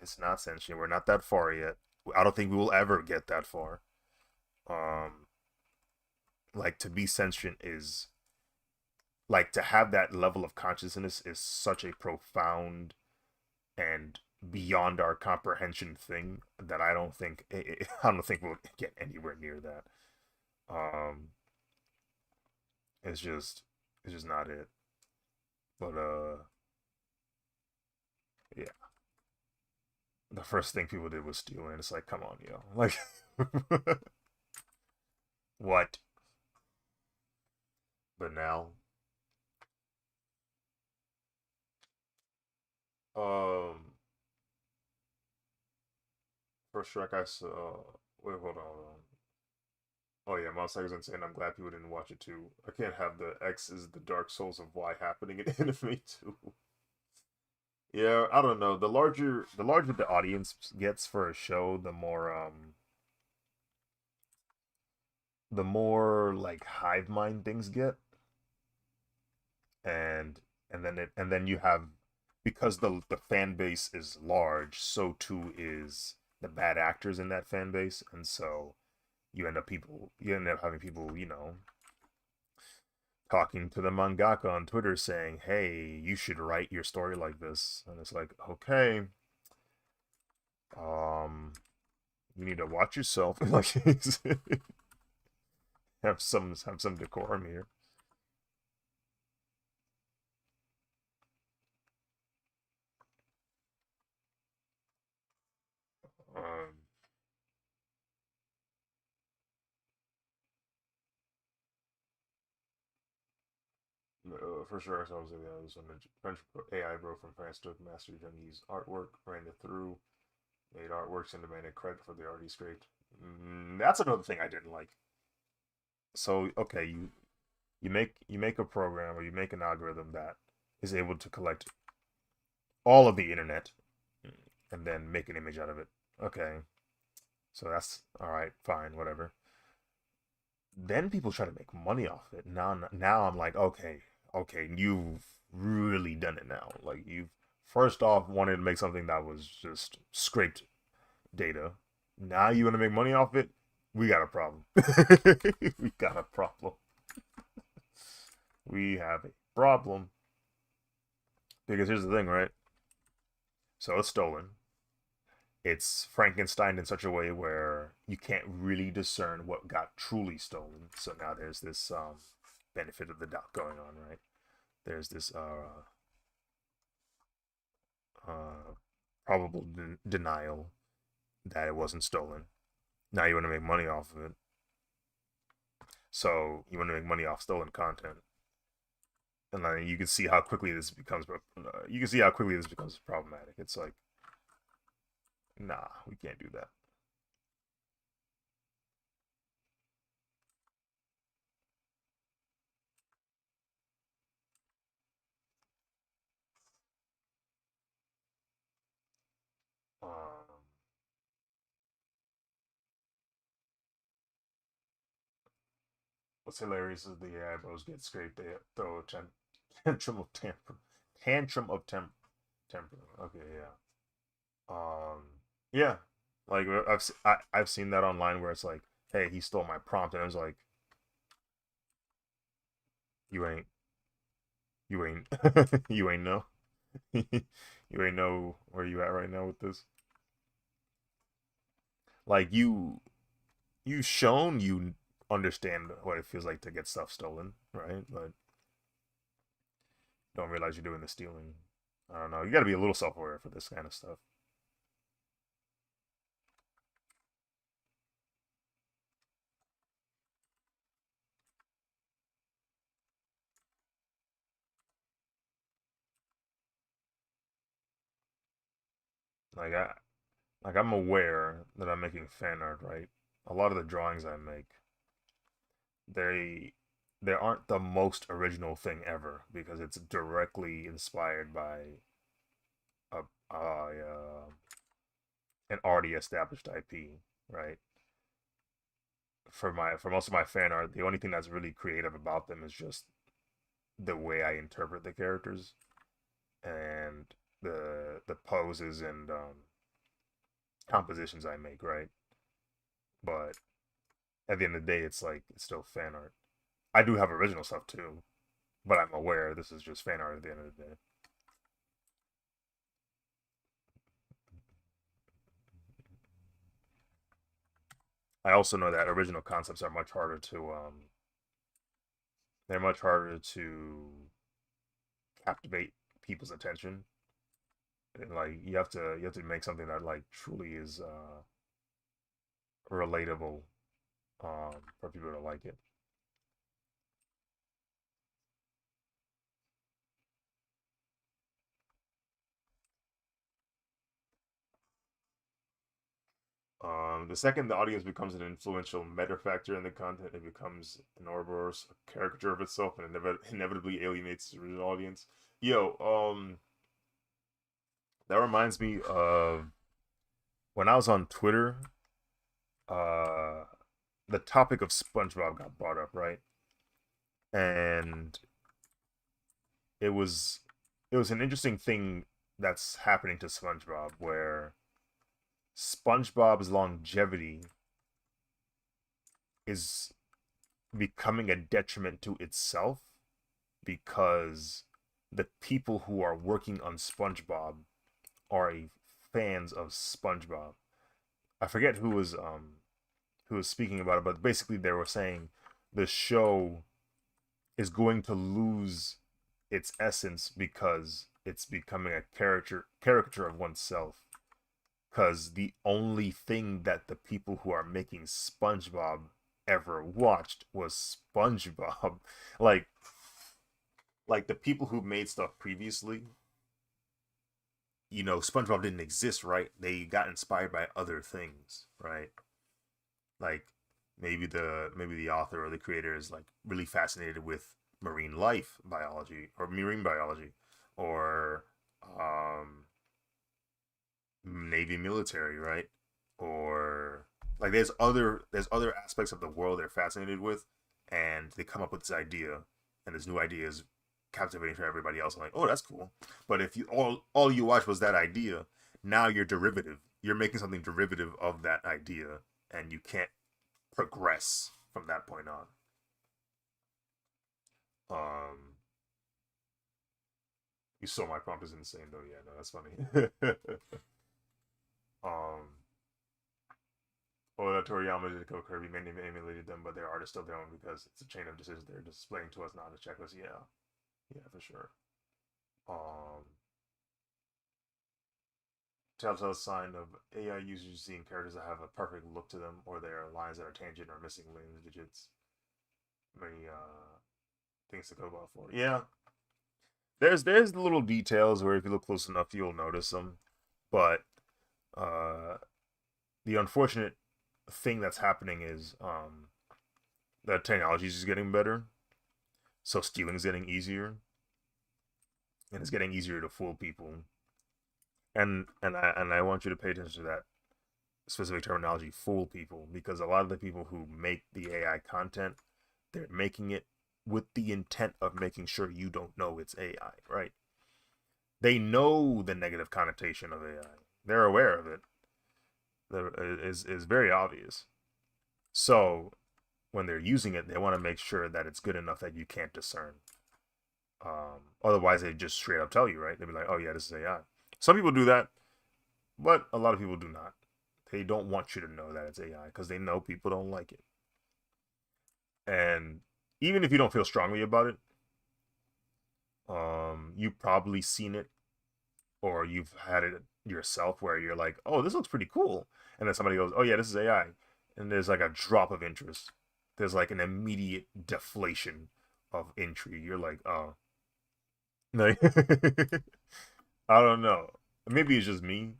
It's not sentient. We're not that far yet. I don't think we will ever get that far. Um, like to be sentient is like to have that level of consciousness is such a profound and beyond our comprehension thing that I don't think we'll get anywhere near that. Um, it's just it's just not it. But yeah, the first thing people did was steal, and it's like, come on, yo, like, what? But now, um, first track I saw. Wait, hold on, hold on. Oh yeah, Mouse was insane. I'm glad people didn't watch it too. I can't have the X is the Dark Souls of Y happening in anime too. Yeah, I don't know. The larger the audience gets for a show, the more like hive mind things get, and and then you have, because the fan base is large, so too is the bad actors in that fan base, and so you end up having people, talking to the mangaka on Twitter saying, "Hey, you should write your story like this," and it's like, okay, um, you need to watch yourself, like have some decorum here. Um, for sure, so I was this one. The French AI bro from France took master Chinese artwork, ran it through, made artworks, and demanded credit for the art he scraped. That's another thing I didn't like. So okay, you make a program or you make an algorithm that is able to collect all of the internet and then make an image out of it. Okay, so that's all right, fine, whatever. Then people try to make money off it. Now I'm like, okay, okay, you've really done it now. Like you've first off wanted to make something that was just scraped data. Now you want to make money off it? We got a problem. We got a problem. We have a problem. Because here's the thing, right? So it's stolen. It's Frankenstein in such a way where you can't really discern what got truly stolen. So now there's this benefit of the doubt going on, right? There's this uh, probable denial that it wasn't stolen. Now you want to make money off of it. So you want to make money off stolen content, and then you can see how quickly this becomes. You can see how quickly this becomes problematic. It's like, nah, we can't do that. Um, what's hilarious is the AI bros get scraped. They throw a tantrum of tantrum of temper. Okay, yeah. Yeah. Like I've seen that online where it's like, hey, he stole my prompt, and I was like, you ain't you ain't you ain't know you ain't know where you at right now with this. Like you shown you understand what it feels like to get stuff stolen, right? But don't realize you're doing the stealing. I don't know. You got to be a little self-aware for this kind of stuff. Like I'm aware that I'm making fan art, right? A lot of the drawings I make, they they aren't the most original thing ever because it's directly inspired by an already established IP, right? For most of my fan art, the only thing that's really creative about them is just the way I interpret the characters. and the poses and compositions I make, right? But at the end of the day, it's like it's still fan art. I do have original stuff too, but I'm aware this is just fan art at the end of the day. I also know that original concepts are much harder to they're much harder to captivate people's attention. And like you have to make something that like truly is relatable for people to like it. The second the audience becomes an influential meta factor in the content, it becomes an Ouroboros, a caricature of itself, and inevitably alienates the original audience. Yo, that reminds me of when I was on Twitter. Uh, the topic of SpongeBob got brought up, right? And it was it was an interesting thing that's happening to SpongeBob, where SpongeBob's longevity is becoming a detriment to itself because the people who are working on SpongeBob are fans of SpongeBob. I forget who was speaking about it, but basically they were saying the show is going to lose its essence because it's becoming a caricature of oneself. Because the only thing that the people who are making SpongeBob ever watched was SpongeBob. like like the people who made stuff previously, SpongeBob didn't exist, right? They got inspired by other things, right? Like maybe the author or the creator is like really fascinated with marine life biology or marine biology or um Navy military, right? Or like there's other aspects of the world they're fascinated with, and they come up with this idea, and this new idea is captivating for everybody else. I'm like, oh, that's cool. But if you all you watch was that idea, now you're derivative. You're making something derivative of that idea, and you can't progress from that point on. Um, you saw my prompt is insane though. Yeah, no, that's funny. um, Oda Toriyama did Go Kirby many emulated them, but their art is still their own because it's a chain of decisions they're displaying to us, not a checklist. Yeah, yeah, for sure. Um, Telltale sign of AI users seeing characters that have a perfect look to them, or there are lines that are tangent or missing lines, digits. Many things to go about for. Yeah, there's little details where if you look close enough, you'll notice them. But uh, the unfortunate thing that's happening is that technology is just getting better, so stealing is getting easier, and it's getting easier to fool people. And I want you to pay attention to that specific terminology, fool people, because a lot of the people who make the AI content, they're making it with the intent of making sure you don't know it's AI, right? They know the negative connotation of AI. They're aware of it. Is very obvious. So when they're using it, they want to make sure that it's good enough that you can't discern. Otherwise, they just straight up tell you, right? They'd be like, "Oh yeah, this is AI." Some people do that, but a lot of people do not. They don't want you to know that it's AI because they know people don't like it. And even if you don't feel strongly about it, you've probably seen it or you've had it yourself where you're like, "Oh, this looks pretty cool," and then somebody goes, "Oh yeah, this is AI," and there's like a drop of interest. There's like an immediate deflation of intrigue. You're like, "Oh, like, I don't know. Maybe it's just me.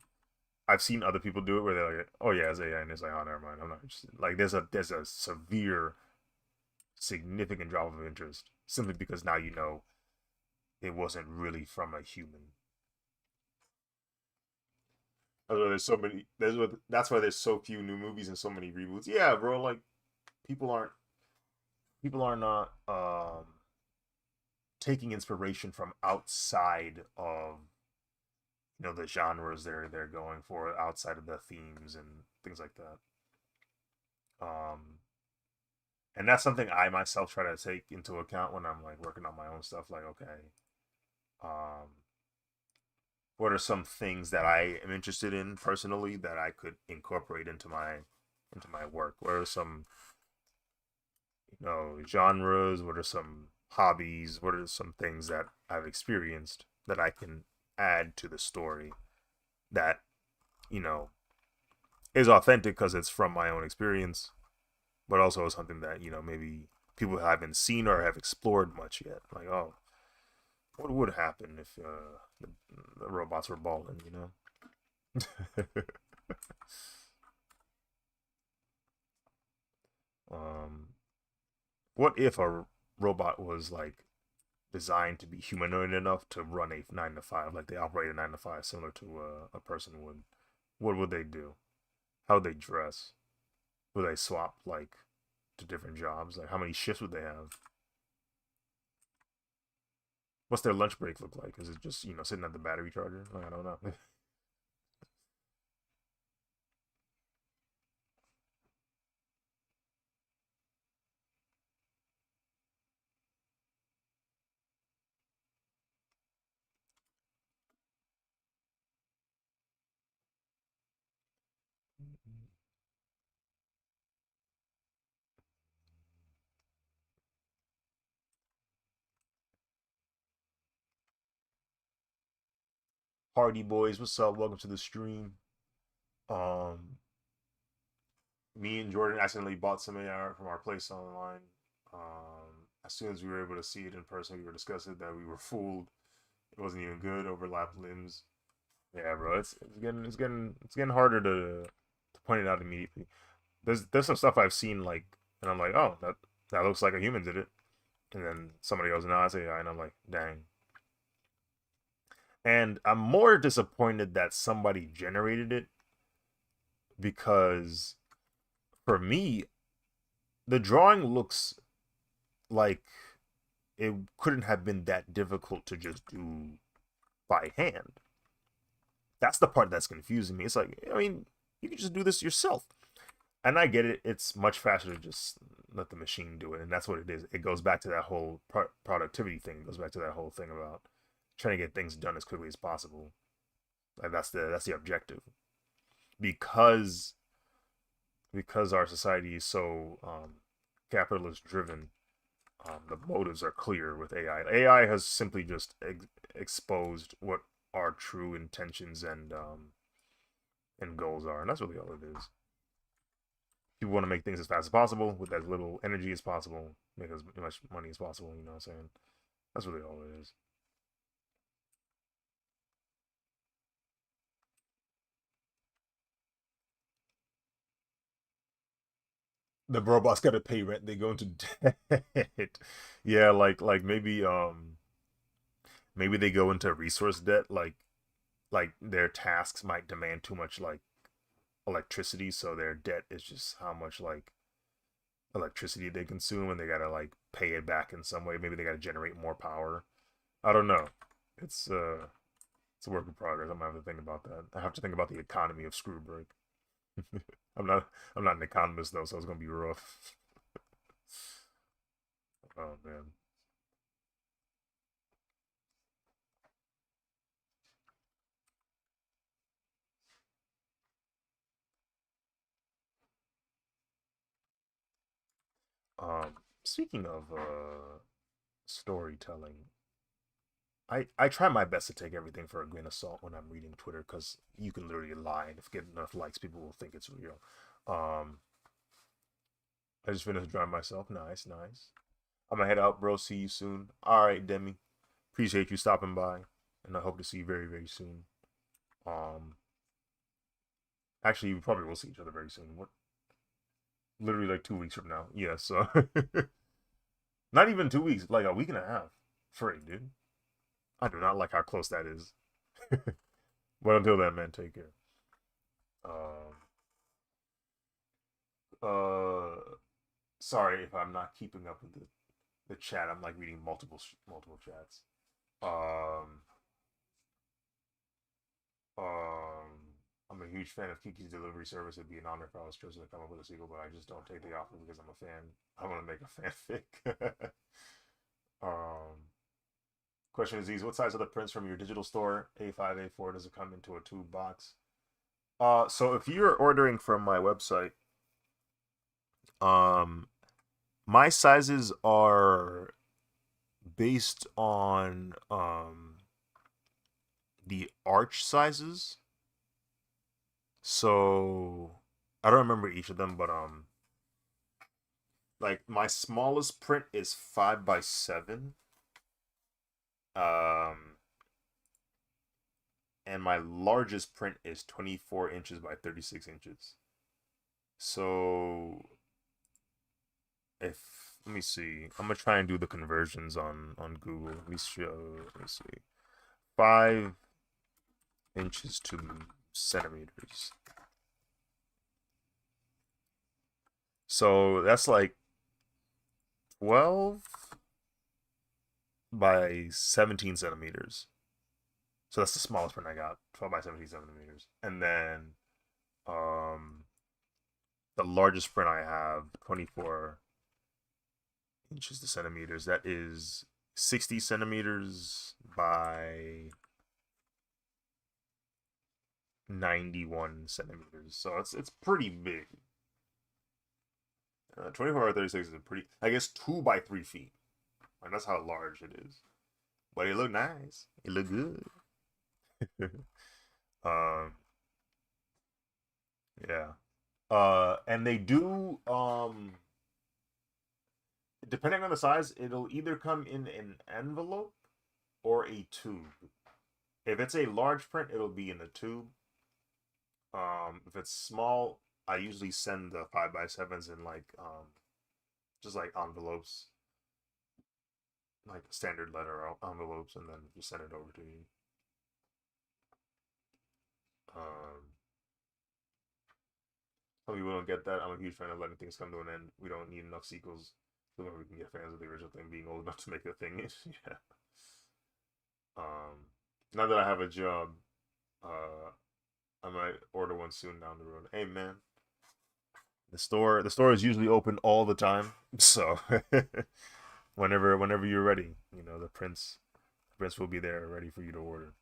I've seen other people do it where they're like, "Oh yeah, it's AI," and it's like, "Oh, never mind. I'm not interested." Like, there's a severe, significant drop of interest simply because now you know it wasn't really from a human. That's why there's so many. That's why there's so few new movies and so many reboots. Yeah, bro. Like people aren't people are not taking inspiration from outside of the genres they're going for, outside of the themes and things like that. And that's something I myself try to take into account when I'm like working on my own stuff. Like, okay, um, what are some things that I am interested in personally that I could incorporate into my work? What are some genres? What are some hobbies? What are some things that I've experienced that I can add to the story that you know is authentic because it's from my own experience, but also something that maybe people haven't seen or have explored much yet. Like, oh, what would happen if the robots were balling? um, what if a robot was like designed to be humanoid enough to run a 9 to 5, like they operate a 9 to 5, similar to a person would? What would they do? How would they dress? Would they swap like to different jobs? Like, how many shifts would they have? What's their lunch break look like? Is it just sitting at the battery charger? Like, I don't know. Hardy boys, what's up? Welcome to the stream. Um, Me and Jordan accidentally bought some AR from our place online. As soon as we were able to see it in person, we were disgusted that we were fooled. It wasn't even good. Overlapped limbs. Yeah, bro, it's getting harder to point it out immediately. There's some stuff I've seen like, and I'm like, oh, that looks like a human did it, and then somebody goes, no, it's AI, and I'm like, dang. And I'm more disappointed that somebody generated it because for me, the drawing looks like it couldn't have been that difficult to just do by hand. That's the part that's confusing me. It's like, I mean, you can just do this yourself. And I get it. It's much faster to just let the machine do it. And that's what it is. It goes back to that whole productivity thing. It goes back to that whole thing about trying to get things done as quickly as possible. Like that's the objective. Because our society is so capitalist driven, the motives are clear with AI. AI has simply just exposed what our true intentions and goals are, and that's really all it is. People want to make things as fast as possible with as little energy as possible, make as much money as possible. You know what I'm saying? That's really all it is. The robots got to pay rent. They go into debt. Yeah, like maybe they go into resource debt. Like their tasks might demand too much like electricity, so their debt is just how much like electricity they consume, and they gotta like pay it back in some way. Maybe they gotta generate more power. I don't know. It's uh it's a work in progress. I'm gonna have to think about that. I have to think about the economy of screw break. I'm not I'm not an economist though, so it's gonna be rough. Oh man. Um Speaking of storytelling, I try my best to take everything for a grain of salt when I'm reading Twitter because you can literally lie, and if you get enough likes, people will think it's real. Um, I just finished drawing myself. Nice, nice. I'm gonna head out, bro. See you soon. All right, Demi. Appreciate you stopping by, and I hope to see you very, very soon. Um, Actually, we probably will see each other very soon. What? Literally like 2 weeks from now. Yeah. So not even 2 weeks, like a week and a half. Free, dude. I do not like how close that is. But until then, man, take care. Um, uh, Sorry if I'm not keeping up with it. the chat. I'm like reading multiple chats. Um, I'm a huge fan of Kiki's delivery service. It'd be an honor if I was chosen to come up with a sequel, but I just don't take the offer because I'm a fan. I want to make a fanfic. Question is these: what size are the prints from your digital store? A5, A4. Does it come into a tube box? So if you're ordering from my website, um, my sizes are based on the arch sizes. So I don't remember each of them, but like my smallest print is 5 by 7. Um, and my largest print is 24 inches by 36 inches. So if let me see, I'm gonna try and do the conversions on Google. Let me show. Let me see, 5 inches to centimeters. So that's like 12 by 17 centimeters. So that's the smallest print I got, 12 by 17 centimeters. And then the largest print I have, 24 inches to centimeters. That is 60 centimeters by 91 centimeters. So it's pretty big. 24 by 36 is a pretty, I guess, 2 by 3 feet. And that's how large it is. But it looked nice. It looked good. um, yeah. And they do depending on the size, it'll either come in an envelope or a tube. If it's a large print, it'll be in a tube. If it's small, I usually send the 5 by 7s in like just like envelopes, like standard letter envelopes, and then just send it over to you. Um, some people don't get that. I'm a huge fan of letting things come to an end. We don't need enough sequels so that we can get fans of the original thing being old enough to make a thing. Yeah. Um, Now that I have a job, uh, I might order one soon down the road. Hey man, the store is usually open all the time, so whenever you're ready, the prince will be there ready for you to order.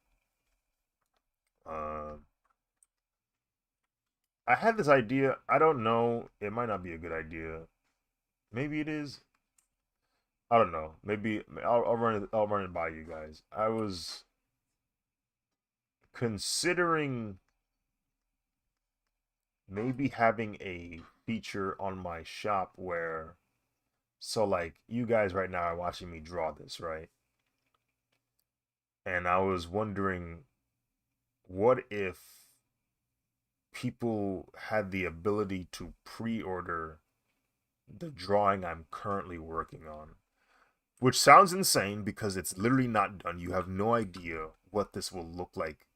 Um, I had this idea. I don't know. It might not be a good idea. Maybe it is. I don't know. Maybe I'll run it. I'll run it by you guys. I was considering maybe having a feature on my shop where, so like you guys right now are watching me draw this, right? And I was wondering, what if people had the ability to pre-order the drawing I'm currently working on? Which sounds insane because it's literally not done. You have no idea what this will look like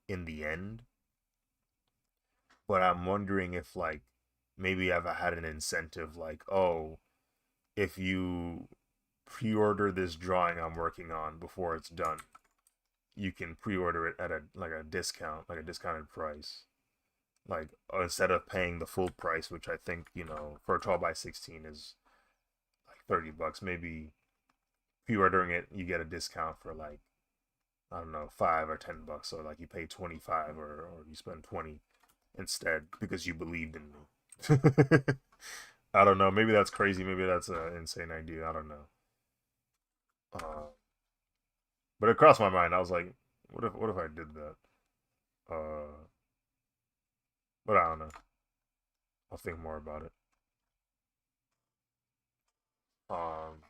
in the end. But I'm wondering if like maybe I've had an incentive like, oh, if you pre-order this drawing I'm working on before it's done, you can pre-order it at a discount, like a discounted price. Like instead of paying the full price, which I think, for a 12 by 16 is like $30, maybe pre-ordering it, you get a discount for like, I don't know, $5 or $10. So like you pay 25 or you spend 20 instead because you believed in me. I don't know. Maybe that's crazy. Maybe that's an insane idea. I don't know. Uh, but it crossed my mind. I was like, what if I did that? Uh, but I don't know. I'll think more about it. Um,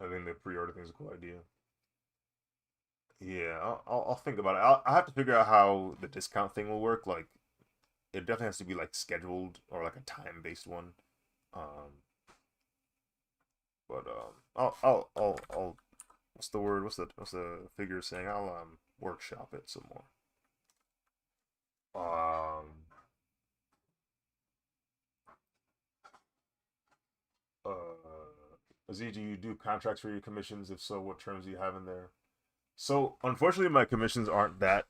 I think the pre-order thing is a cool idea. Yeah, I'll think about it. I'll have to figure out how the discount thing will work. Like, it definitely has to be like scheduled or like a time-based one. Um, but I'll what's the word? What's the figure saying? I'll workshop it some more. Um, uh, Z, do you do contracts for your commissions? If so, what terms do you have in there? So, unfortunately, my commissions aren't that.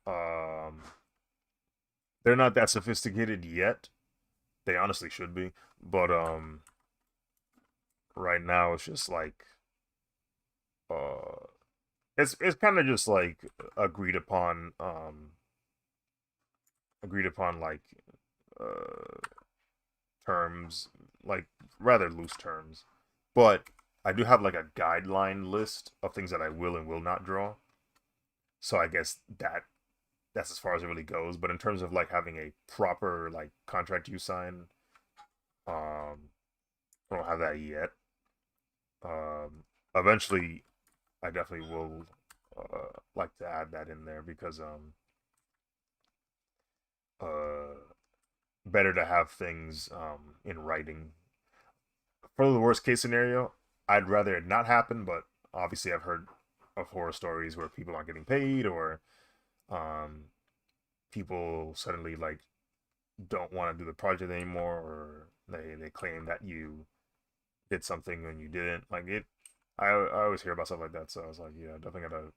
Um, they're not that sophisticated yet. They honestly should be, but right now it's just like uh, it's kind of just like agreed upon, agreed upon like uh terms, like rather loose terms. But I do have like a guideline list of things that I will and will not draw. So I guess that's as far as it really goes. But in terms of like having a proper like contract you sign, I don't have that yet. Um, eventually, I definitely will like to add that in there because uh better to have things in writing. For the worst case scenario, I'd rather it not happen, but obviously I've heard of horror stories where people aren't getting paid or um people suddenly like don't want to do the project anymore, or they claim that you did something when you didn't. Like it, I always hear about stuff like that. So I was like, yeah, definitely gotta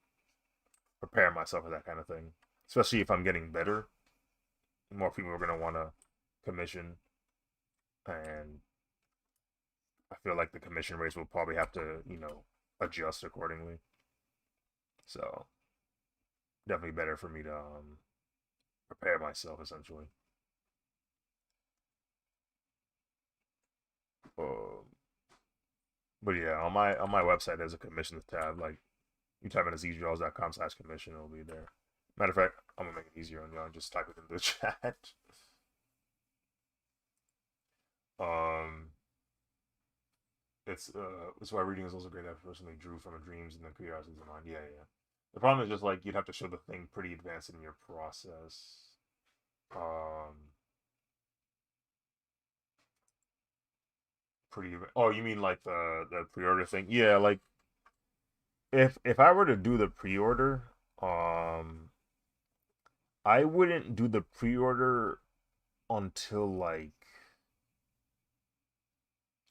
prepare myself for that kind of thing. Especially if I'm getting better, more people are gonna want to commission, and I feel like the commission rates will probably have to, adjust accordingly. So definitely better for me to prepare myself essentially. Um, but yeah, on my website there's a commissions tab. Like you type in zdraws.com/commission, it'll be there. Matter of fact, I'm gonna make it easier on y'all. Just type it in the chat. Um, it's why reading is also great at personally drew from the dreams and the curiosities of mind. Yeah, yeah. The problem is just like you'd have to show the thing pretty advanced in your process. Um, pretty. Oh, you mean like the pre-order thing? Yeah, like if I were to do the pre-order, um, I wouldn't do the pre-order until like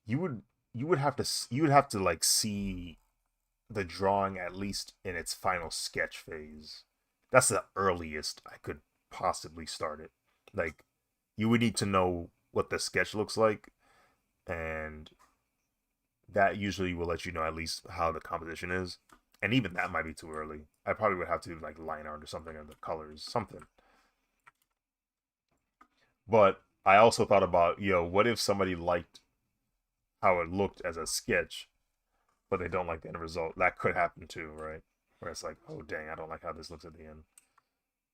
you would you would have to like see the drawing at least in its final sketch phase. That's the earliest I could possibly start it. Like you would need to know what the sketch looks like, and that usually will let you know at least how the composition is. And even that might be too early. I probably would have to like line art or something, or the colors, something. But I also thought about, what if somebody liked how it looked as a sketch, but they don't like the end result? That could happen too, right? Where it's like, oh dang, I don't like how this looks at the end.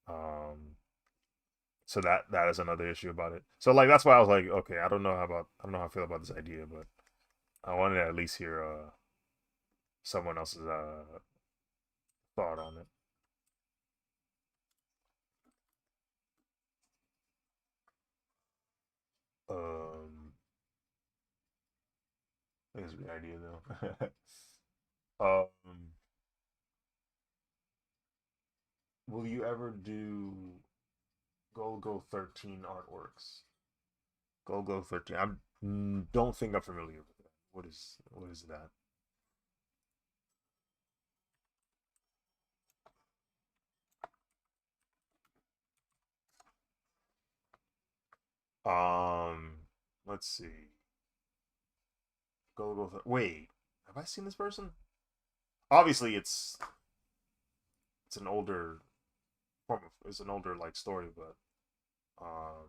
Um, so that is another issue about it. So like that's why I was like, okay, I don't know how I feel about this idea, but I wanted to at least hear someone else's thought on it. Um, I think it's a good idea though. Will you ever do Go 13 artworks? Go 13. I don't think I'm familiar with that. What is that? Um, let's see. Wait, have I seen this person? Obviously, it's an older it's an older like story, but um,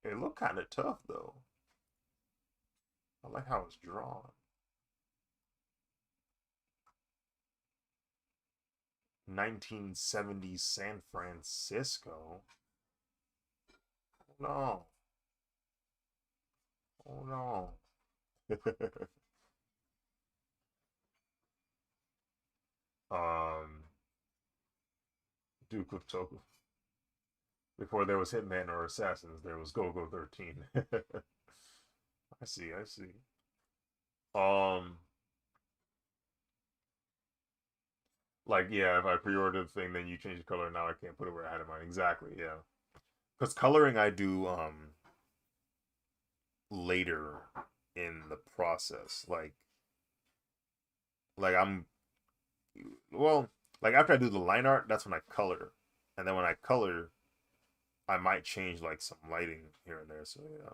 it looked kind of tough though. I like how it's drawn. 1970s San Francisco. Oh no. Oh no. um, Duke of Tokyo. Before there was Hitman or Assassins, there was Go 13. I see, I see. Um, like yeah, if I pre-ordered the thing, then you change the color. Now I can't put it where I had it in mind. Exactly, yeah. Because coloring, I do. later in the process. Like I'm well, like after I do the line art, that's when I color, and then when I color, I might change like some lighting here and there. So yeah,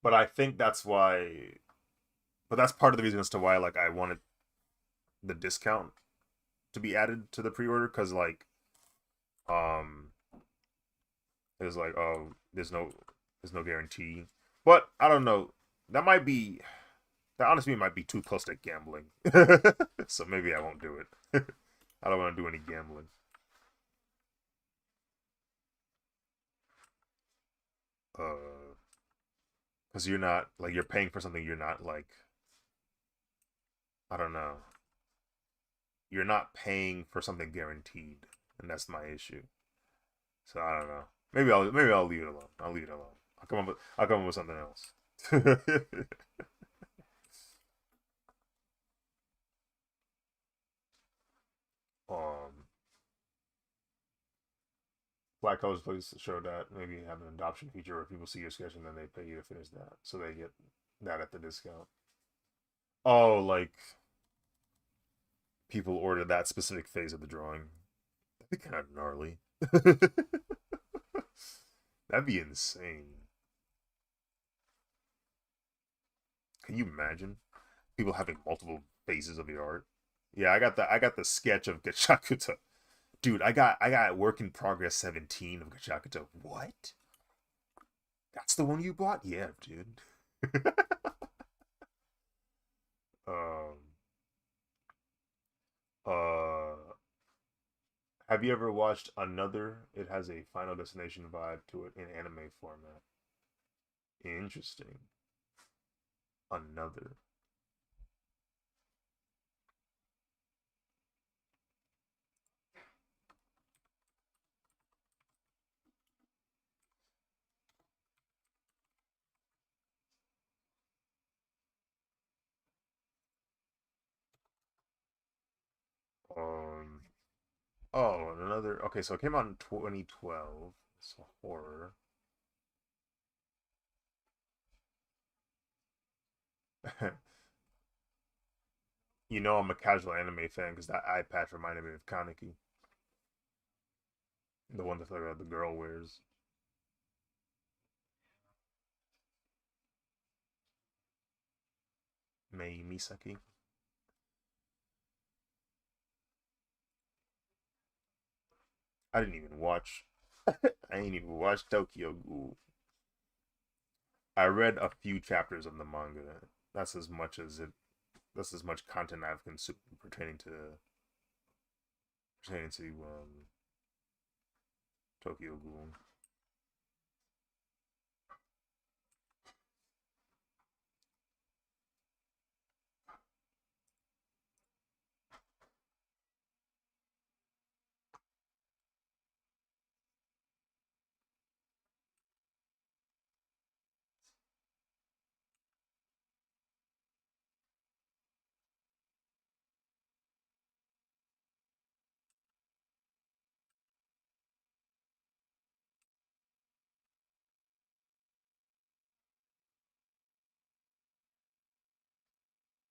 but I think that's why. But that's part of the reason as to why like I wanted the discount to be added to the pre-order because um it's like oh there's no guarantee. But I don't know. That might be that honestly might be too close to gambling. So maybe I won't do it. I don't want to do any gambling. Uh, because you're not like you're paying for something you're not like I don't know. You're not paying for something guaranteed, and that's my issue. So I don't know. Maybe I'll leave it alone. I'll leave it alone. I'll come up with something else. um, Black Colors Place showed that maybe have an adoption feature where people see your sketch and then they pay you to finish that, so they get that at the discount. Oh, like people order that specific phase of the drawing. That'd be kind of gnarly. That'd be insane. Can you imagine people having multiple phases of your art? Yeah, I got the sketch of Gachiakuta. Dude, I got work in progress 17 of Gachiakuta. What? That's the one you bought? Yeah, dude. um uh have you ever watched Another? It has a Final Destination vibe to it in anime format. Interesting. Another. Um oh, another. Okay, so it came out in 2012. It's a horror. You know I'm a casual anime fan because that eye patch reminded me of Kaneki, the one that the girl wears. Mei Misaki. I didn't even watch. I ain't even watched Tokyo Ghoul. I read a few chapters of the manga. That's as much as it. That's as much content I've consumed pertaining to Tokyo Ghoul.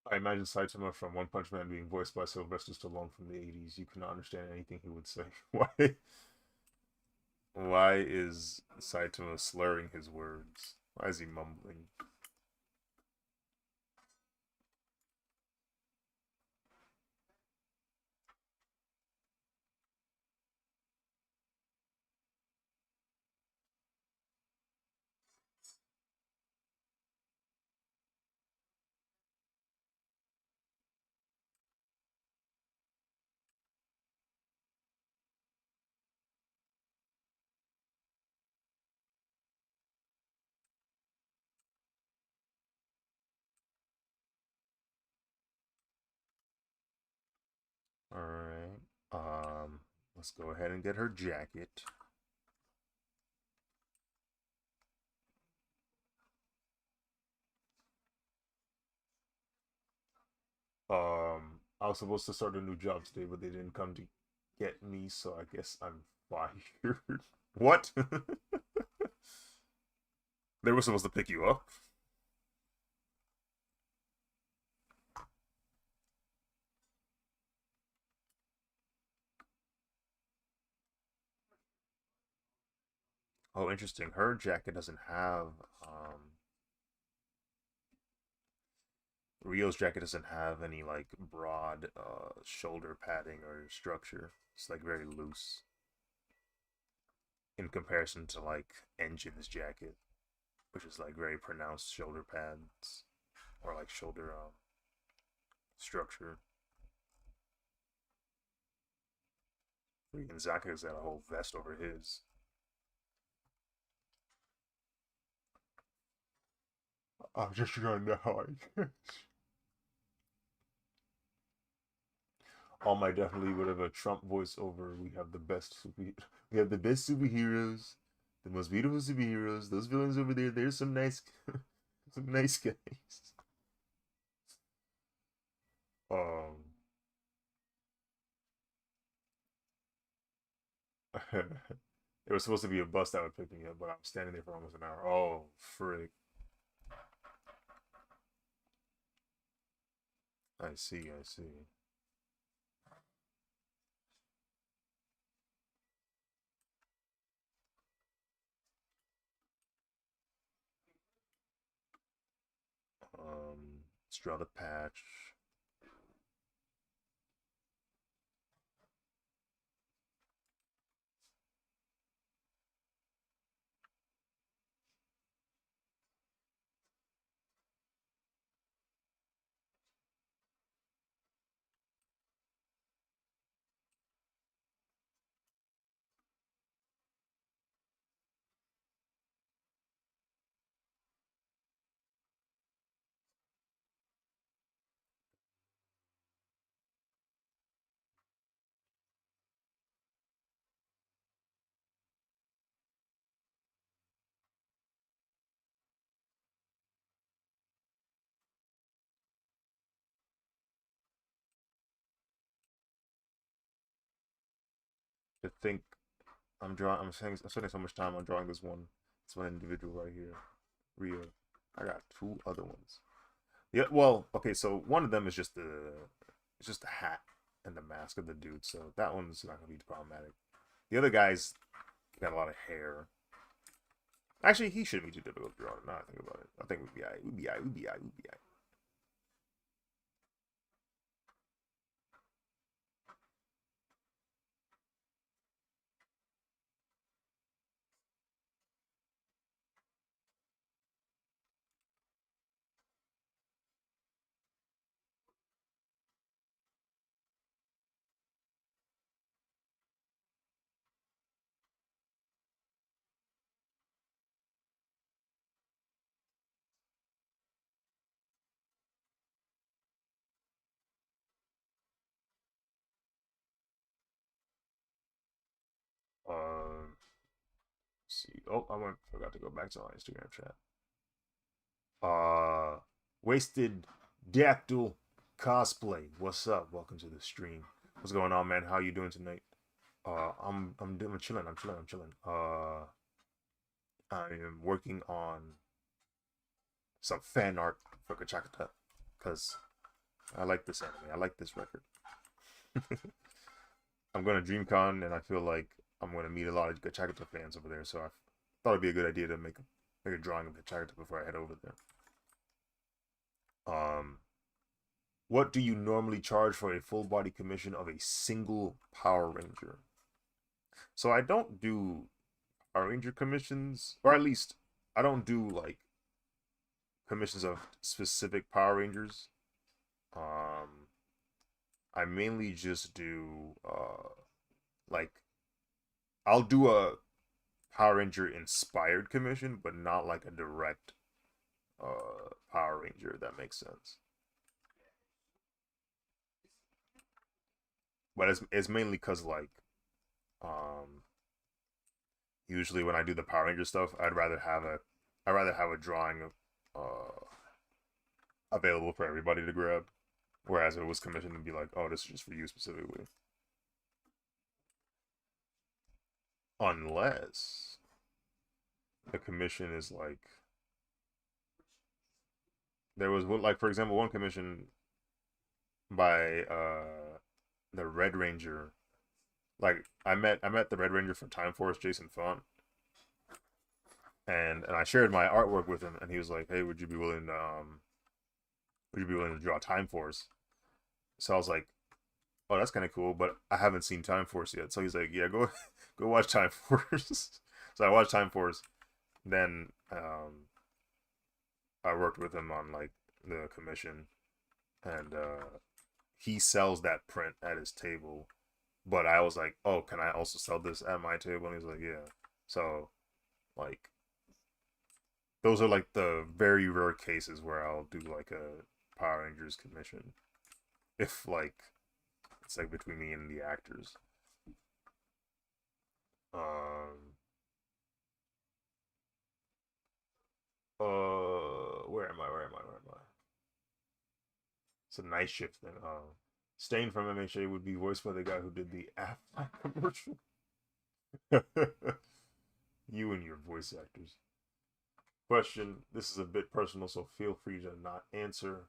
I imagine Saitama from One Punch Man being voiced by Sylvester Stallone from the 80s. You cannot understand anything he would say. Why is Saitama slurring his words? Why is he mumbling? Alright. Let's go ahead and get her jacket. I was supposed to start a new job today, but they didn't come to get me, so I guess I'm fired. What? They were supposed to pick you up. Oh, interesting. Her jacket doesn't have Rio's jacket doesn't have any like broad shoulder padding or structure. It's like very loose in comparison to like Engine's jacket, which is like very pronounced shoulder pads or like shoulder structure. Freaking Zaka's got a whole vest over his. I'm just trying to know how I All my definitely would have a Trump voiceover. We have the best superheroes, the most beautiful superheroes. Those villains over there, there's some nice some nice guys. Um it was supposed to be a bus that would pick me up, but I was standing there for almost an hour. Oh, frick. I see, I see. Let's draw the patch. To think I'm spending so much time on drawing this one individual right here. Rio. I got two other ones. Yeah, well, okay, so one of them is just the hat and the mask of the dude, so that one's not gonna be problematic. The other guy's got a lot of hair. Actually, he shouldn't be too difficult to draw. Now I think about it, I think we'd be alright. We'd be alright. We'd be alright. We'd be alright. See. Oh, forgot to go back to our Instagram chat. Uh, Wasted Dactyl Cosplay. What's up? Welcome to the stream. What's going on, man? How you doing tonight? I'm chilling. I'm chilling. I'm chilling. I am working on some fan art for Gachiakuta because I like this anime. I like this record. I'm going to DreamCon and I feel like I'm going to meet a lot of Gachiakuta fans over there, so I thought it'd be a good idea to make a drawing of Gachiakuta before I head over there. Um, what do you normally charge for a full body commission of a single Power Ranger? So I don't do Power Ranger commissions, or at least I don't do like commissions of specific Power Rangers. Um, I mainly just do like I'll do a Power Ranger inspired commission, but not like a direct Power Ranger. If that makes sense. But it's mainly because like um usually when I do the Power Ranger stuff, I'd rather have a drawing of available for everybody to grab. Whereas if it was commissioned to be like, oh, this is just for you specifically. Unless the commission is like There was like for example one commission by the Red Ranger. Like I met the Red Ranger for Time Force, Jason Font, and I shared my artwork with him, and he was like, "Hey, would you be willing to draw Time Force?" So I was like, "Oh, that's kind of cool," but I haven't seen Time Force yet. So he's like, "Yeah, go go watch Time Force." So I watched Time Force. Then I worked with him on like the commission, and he sells that print at his table. But I was like, "Oh, can I also sell this at my table?" And he's like, "Yeah." So like those are like the very rare cases where I'll do like a Power Rangers commission. If like it's like between me and the actors. Um where am I? Where am I? Where am I? It's a night shift thing. Stain from MHA would be voiced by the guy who did the Aflac commercial. You and your voice actors. Question. This is a bit personal, so feel free to not answer.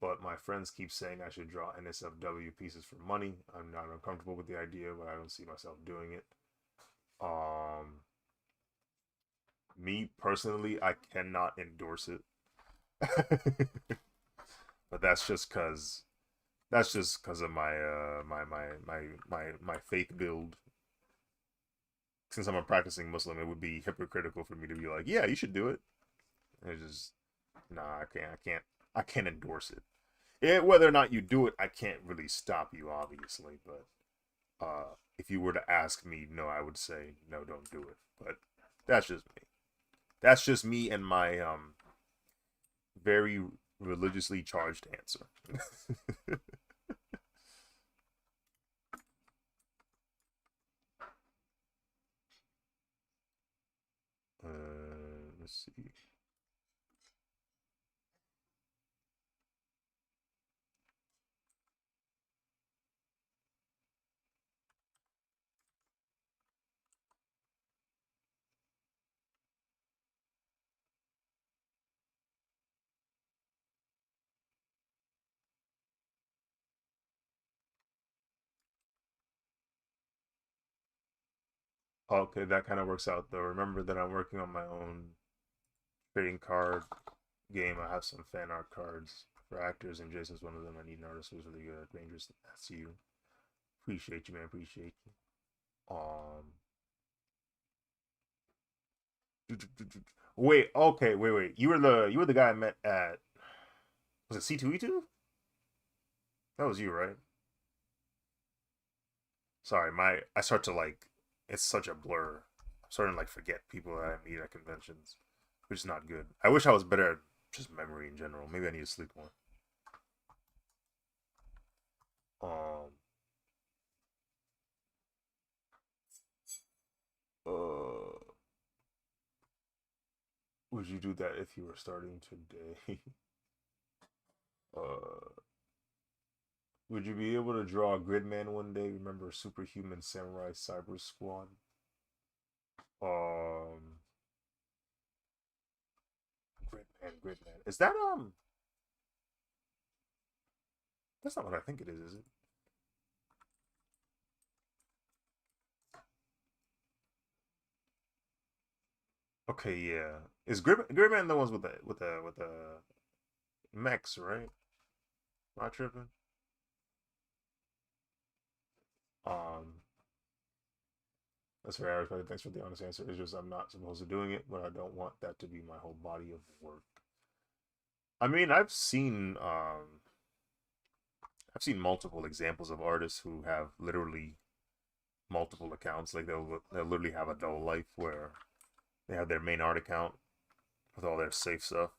But my friends keep saying I should draw NSFW pieces for money. I'm not uncomfortable with the idea, but I don't see myself doing it. Um, Me personally, I cannot endorse it. But that's just cause of my my faith build. Since I'm a practicing Muslim, it would be hypocritical for me to be like, yeah, you should do it. It's just nah, I can't endorse it. Whether or not you do it, I can't really stop you, obviously. But if you were to ask me, no, I would say no, don't do it. But that's just me. That's just me and my very religiously charged answer. Let's see. Okay, that kind of works out though. Remember that I'm working on my own trading card game. I have some fan art cards for actors, and Jason's one of them. I need an artist who's really good at Rangers. That's you. Appreciate you, man. Appreciate you. Um, wait. Okay. Wait. You were the guy I met at. Was it C2E2? That was you, right? Sorry, I start to like. It's such a blur. I'm starting to like forget people that I meet at conventions, which is not good. I wish I was better at just memory in general. Maybe I need to sleep more. Um. Uh. Would you do that if you were starting today? uh. Would you be able to draw a Gridman one day? Remember Superhuman Samurai Cyber Squad? Um. Gridman. Is that That's not what I think it is it? Okay, yeah. Is Gridman the ones with the mechs, right? Am I tripping? Um, that's very average. Thanks for the honest answer. It's just I'm not supposed to doing it, but I don't want that to be my whole body of work. I mean, I've seen multiple examples of artists who have literally multiple accounts. Like they'll literally have a double life where they have their main art account with all their safe stuff,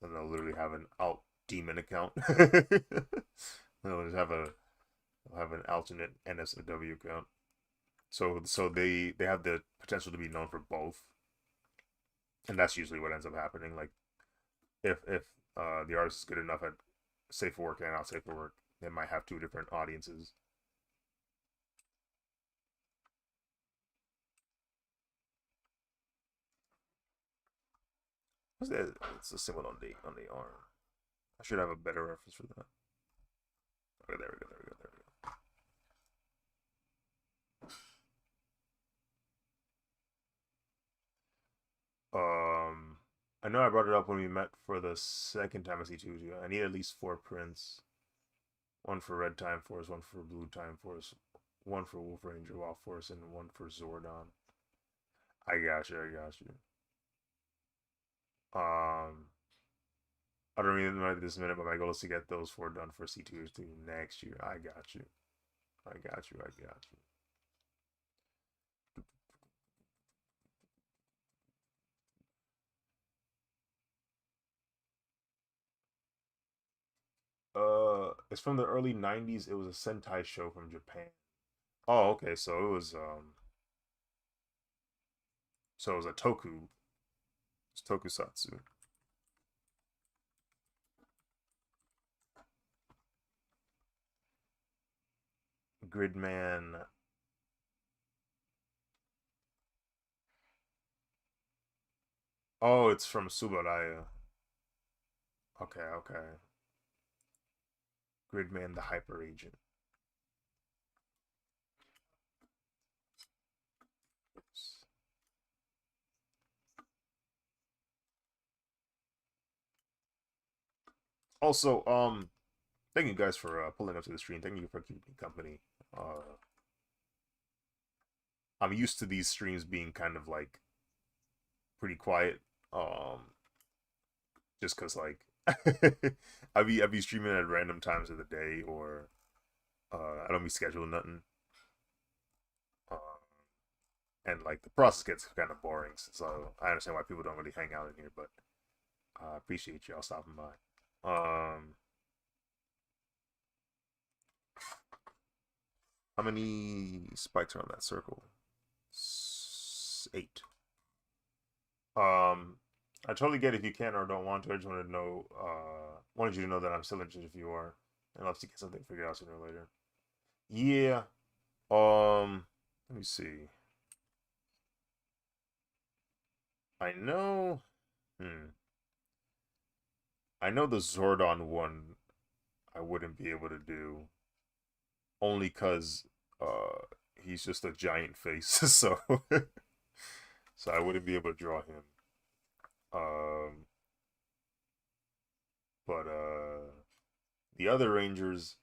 and they'll literally have an alt demon account. they'll just have an alternate NSW account. So they have the potential to be known for both, and that's usually what ends up happening. Like if the artist is good enough at safe for work and not safe for work, they might have two different audiences. What's that? It's a symbol on the arm. I should have a better reference for that. Okay, there we go, there we go, there we go. I know I brought it up when we met for the second time I see two. I need at least 4 prints. One for Red Time Force, one for Blue Time Force, one for Wolf Ranger Wild Force, and one for Zordon. I got you, I got you. I don't really know this minute, but my goal is to get those 4 done for C2H2 next year. I got you. I got you, I got you. It's from the early 90s. It was a Sentai show from Japan. Oh, okay, so it was a it's tokusatsu. Gridman. Oh, it's from Subaraya. Okay, okay. Gridman the Hyper Agent. Oops. Also, thank you guys for pulling up to the stream. Thank you for keeping me company. I'm used to these streams being kind of like pretty quiet. Just cause like I be streaming at random times of the day, or I don't be scheduling nothing. Uh, and like the process gets kind of boring, so I understand why people don't really hang out in here. But I appreciate y'all stopping by. How many spikes are on that circle? 8. I totally get if you can or don't want to. I just wanted to know, wanted you to know that I'm still interested if you are, and love to get something figured out sooner or later. Yeah. Let me see. I know. Hmm. I know the Zordon one. I wouldn't be able to do only because he's just a giant face, so so I wouldn't be able to draw him. Um, but the other Rangers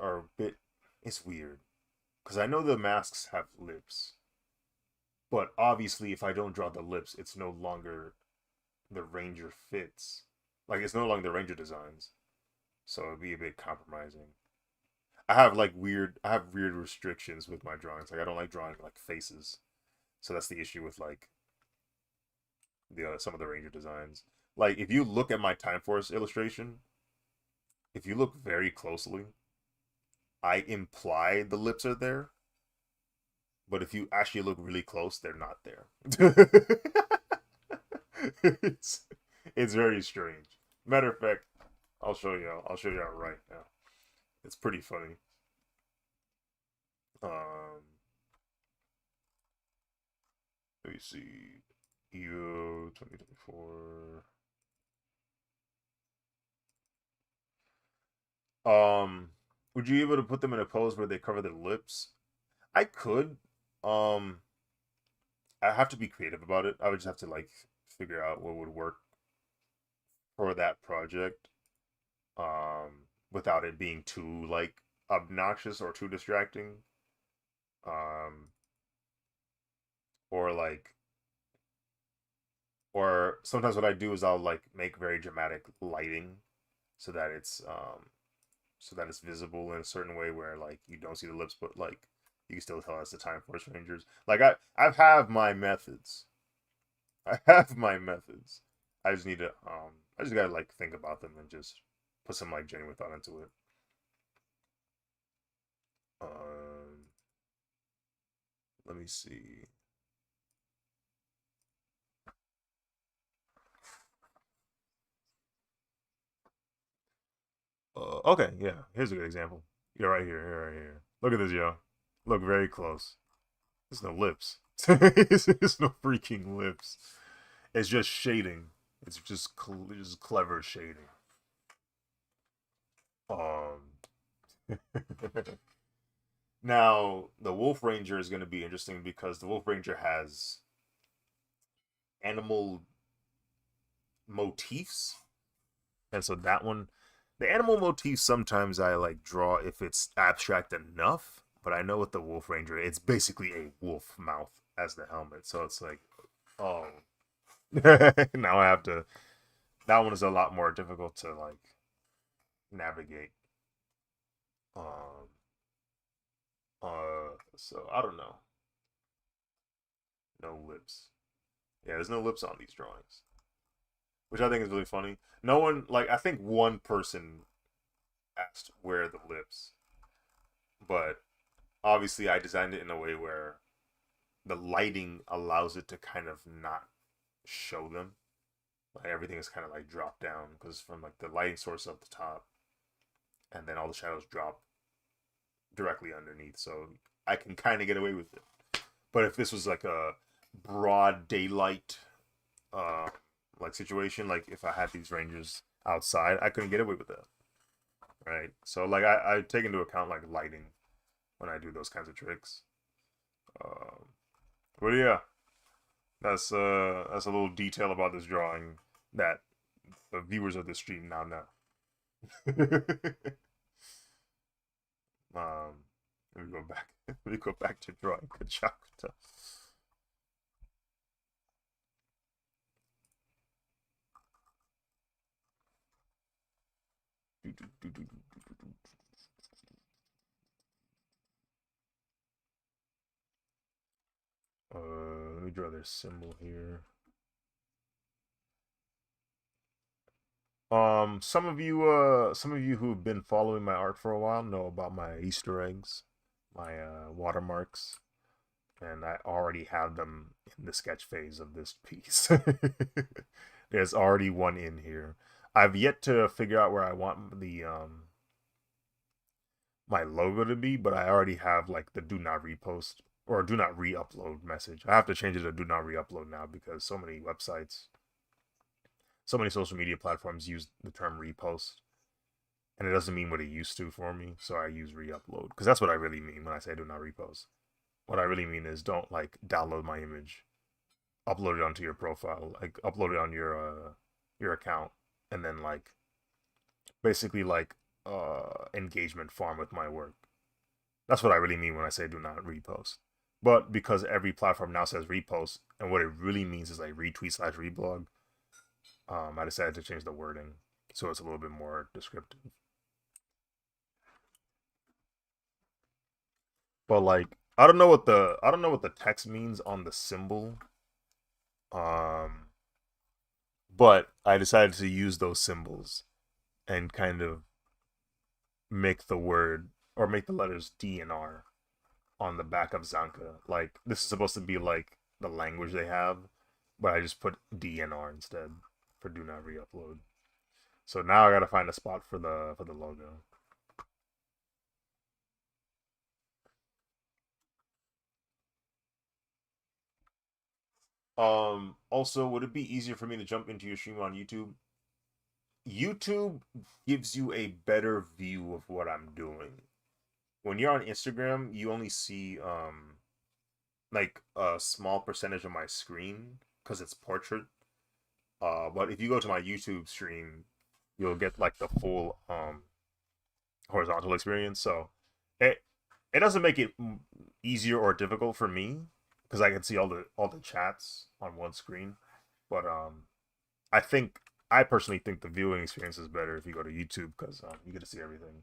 are a bit. It's weird because I know the masks have lips, but obviously if I don't draw the lips, it's no longer the Ranger fits. Like it's no longer the Ranger designs, so it'd be a bit compromising. I have weird restrictions with my drawings. Like I don't like drawing like faces, so that's the issue with like the some of the Ranger designs. Like if you look at my Time Force illustration, if you look very closely, I imply the lips are there, but if you actually look really close, they're not there. it's it's very strange. Matter of fact, I'll show you. I'll show you out right now. It's pretty funny. Um, let me see. EO 2024. Would you be able to put them in a pose where they cover their lips? I could. Um, I have to be creative about it. I would just have to like figure out what would work for that project. Without it being too like obnoxious or too distracting. Um, or like, or sometimes what I do is I'll like make very dramatic lighting so that it's visible in a certain way where like you don't see the lips, but like you can still tell that's the Time Force Rangers. Like I have my methods. I have my methods. I just need to I just gotta like think about them and just put some like genuine thought into it. Um, let me see. Okay, yeah. Here's a good example. You're right here. You're right here. Look at this, yo. Look very close. There's no lips. There's no freaking lips. It's just shading. It's just clever shading. Um, now the Wolf Ranger is going to be interesting because the Wolf Ranger has animal motifs, and so that one, the animal motifs sometimes I like draw if it's abstract enough. But I know with the Wolf Ranger, it's basically a wolf mouth as the helmet, so it's like, oh, now I have to. That one is a lot more difficult to like navigate. Um, so I don't know. No lips. Yeah, there's no lips on these drawings, which I think is really funny. No one like I think one person asked where are the lips, but obviously I designed it in a way where the lighting allows it to kind of not show them. Like everything is kind of like dropped down because from like the lighting source up the top, and then all the shadows drop directly underneath, so I can kind of get away with it. But if this was like a broad daylight uh like situation, like if I had these rangers outside, I couldn't get away with that. Right. So like I take into account like lighting when I do those kinds of tricks. Um but yeah, that's a little detail about this drawing that the viewers of the stream now know. um let me go back. Let me go back to drawing Gachiakuta. Let me draw their symbol here. Some of you who've been following my art for a while know about my Easter eggs, my watermarks, and I already have them in the sketch phase of this piece. There's already one in here. I've yet to figure out where I want the my logo to be, but I already have like the do not repost or do not re-upload message. I have to change it to do not re-upload now because so many websites, so many social media platforms use the term repost, and it doesn't mean what it used to for me. So I use re-upload because that's what I really mean when I say do not repost. What I really mean is don't like download my image, upload it onto your profile, like upload it on your account, and then like basically like engagement farm with my work. That's what I really mean when I say do not repost. But because every platform now says repost, and what it really means is like retweet slash reblog, I decided to change the wording so it's a little bit more descriptive. But like I don't know what the text means on the symbol. Um, but I decided to use those symbols and kind of make the word or make the letters D and R on the back of Zanka. Like this is supposed to be like the language they have, but I just put D and R instead for do not re-upload. So now I gotta find a spot for the logo. Also, would it be easier for me to jump into your stream on YouTube? YouTube gives you a better view of what I'm doing. When you're on Instagram, you only see like a small percentage of my screen because it's portrait. But if you go to my YouTube stream, you'll get like the full horizontal experience. So it it doesn't make it easier or difficult for me because I can see all the chats on one screen. But I think I personally think the viewing experience is better if you go to YouTube because you get to see everything.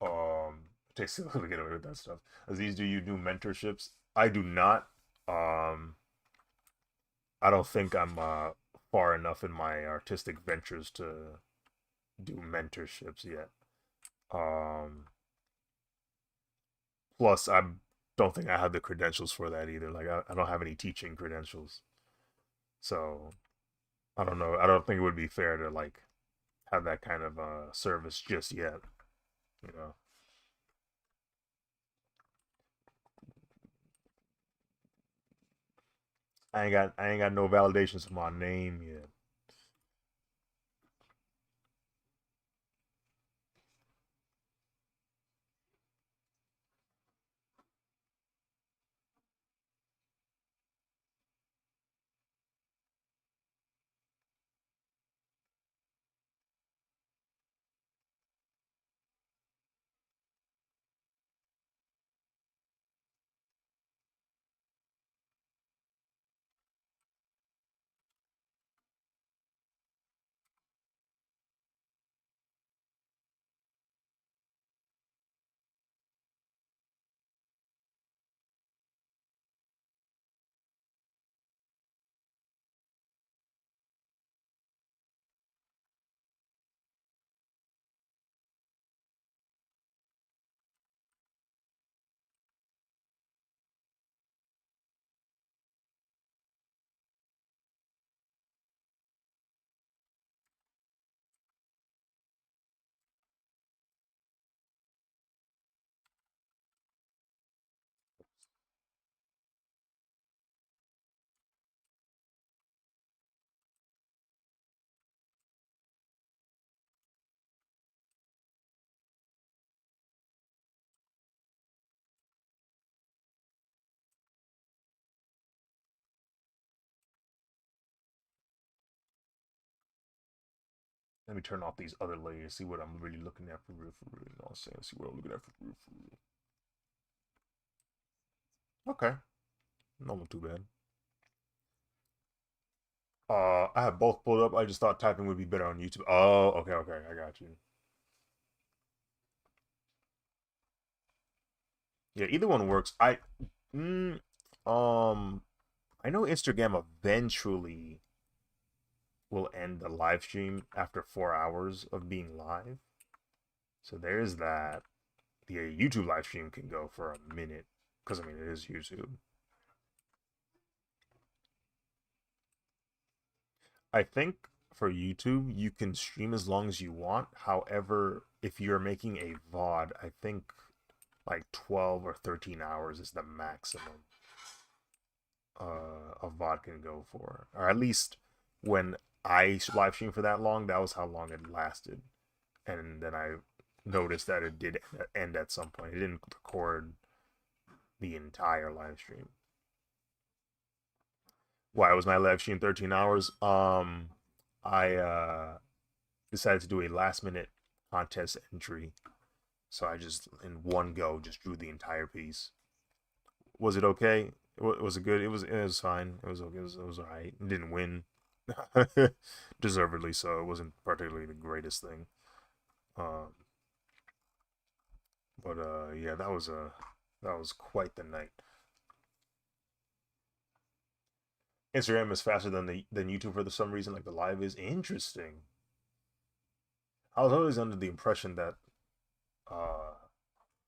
It takes a little to get away with that stuff. Aziz, do you do mentorships? I do not. Um, I don't think I'm far enough in my artistic ventures to do mentorships yet. Um, Plus, I don't think I have the credentials for that either. Like, I don't have any teaching credentials, so I don't know. I don't think it would be fair to like have that kind of service just yet. You know, I ain't got no validations for my name yet. Let me turn off these other layers, see what I'm really looking at for real, for real. You know what I'm saying? See what I'm looking at for real, for real. Okay, not too bad. I have both pulled up. I just thought typing would be better on YouTube. Oh, okay, okay, I got you. Yeah, either one works. Mm, um, I know Instagram eventually will end the live stream after 4 hours of being live. So there's that. The YouTube live stream can go for a minute because I mean it is YouTube. I think for YouTube you can stream as long as you want. However, if you're making a VOD, I think like 12 or 13 hours is the maximum a VOD can go for. Or at least when I live stream for that long, that was how long it lasted. And then I noticed that it did end at some point. It didn't record the entire live stream. Why was my live stream 13 hours? I decided to do a last minute contest entry. So I just in one go just drew the entire piece. Was it okay? Was it good? It was fine. It was alright. Didn't win deservedly, so it wasn't particularly the greatest thing. Um, but yeah, that was quite the night. Instagram is faster than YouTube for some reason. Like the live is interesting. I was always under the impression that uh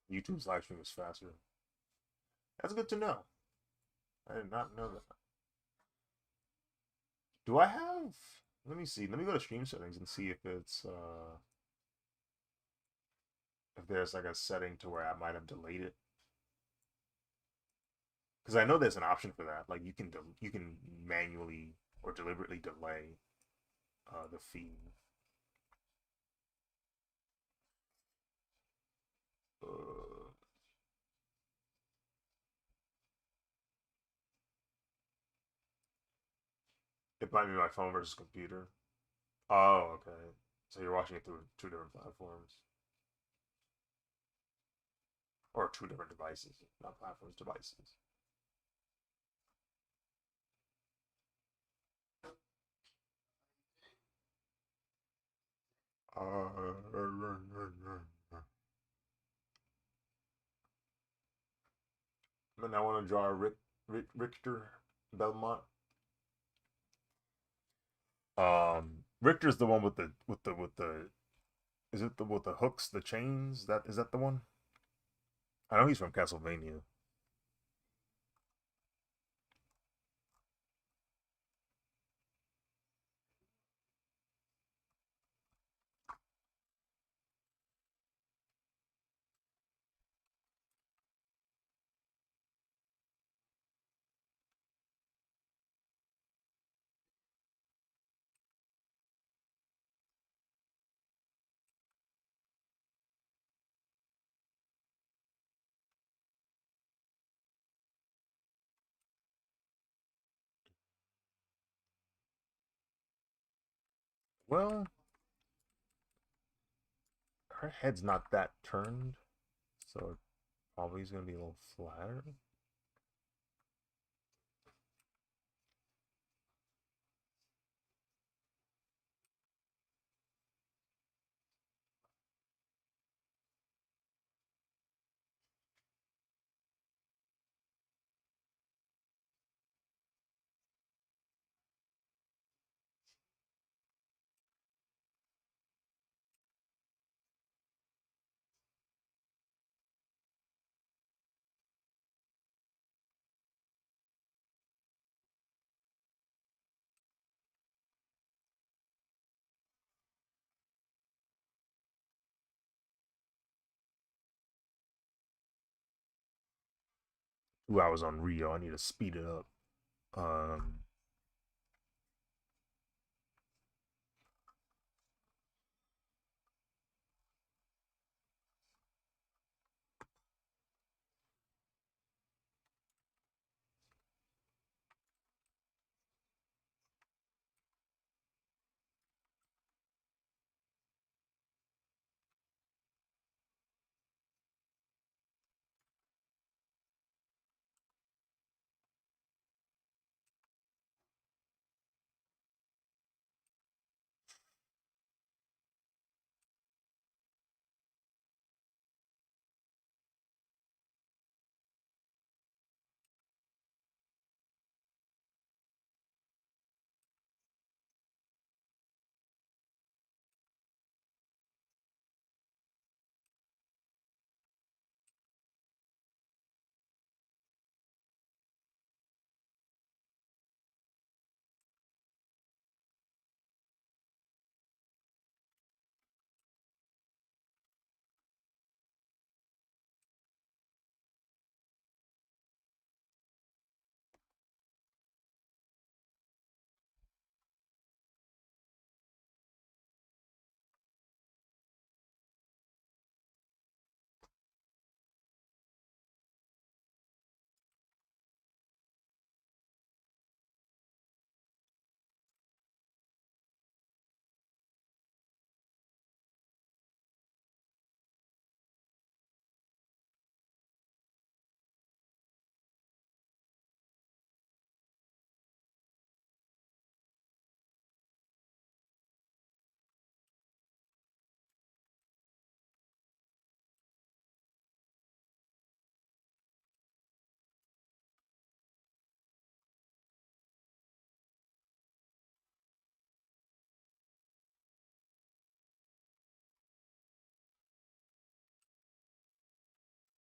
YouTube's live stream was faster. That's good to know. I did not know that. Do I have? Let me see. Let me go to stream settings and see if there's like a setting to where I might have delayed it. Because I know there's an option for that. Like you can manually or deliberately delay the feed. Uh, it might be my phone versus computer. Oh, okay. So you're watching it through two different platforms or two different devices, not platforms, devices. And I want to draw a Richter Belmont. Richter's the one with the is it the with the hooks, the chains? That is that the one? I know he's from Castlevania. Well, her head's not that turned, so it probably is gonna be a little flatter. Ooh, I was on Rio. I need to speed it up. Um,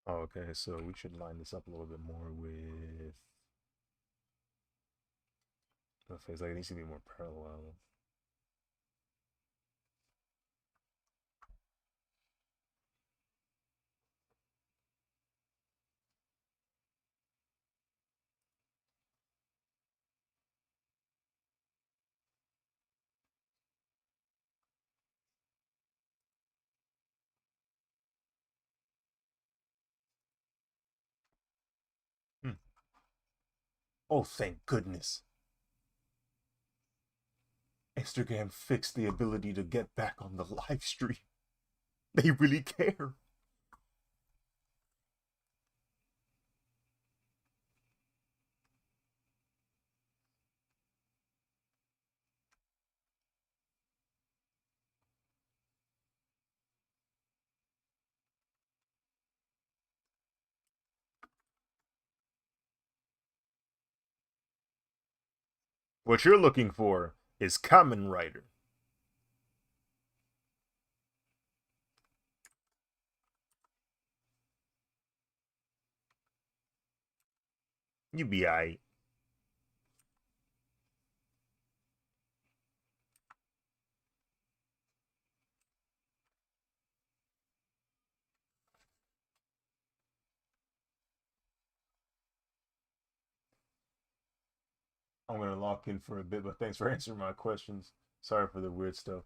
Oh, okay, so we should line this up a little bit more with the face. Like it needs to be more parallel. Hmm. Oh, thank goodness. Instagram fixed the ability to get back on the live stream. They really care. What you're looking for is Kamen Rider. You be I. I'm gonna lock in for a bit, but thanks for answering my questions. Sorry for the weird stuff.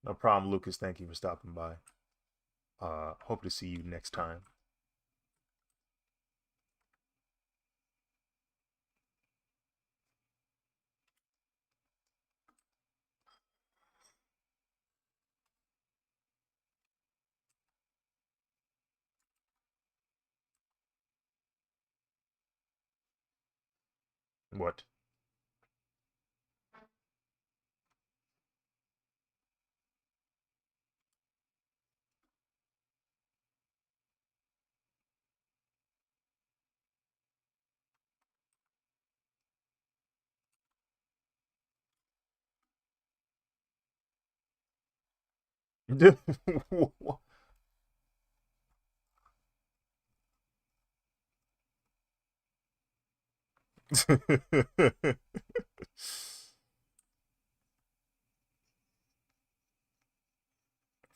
No problem, Lucas. Thank you for stopping by. Hope to see you next time. What?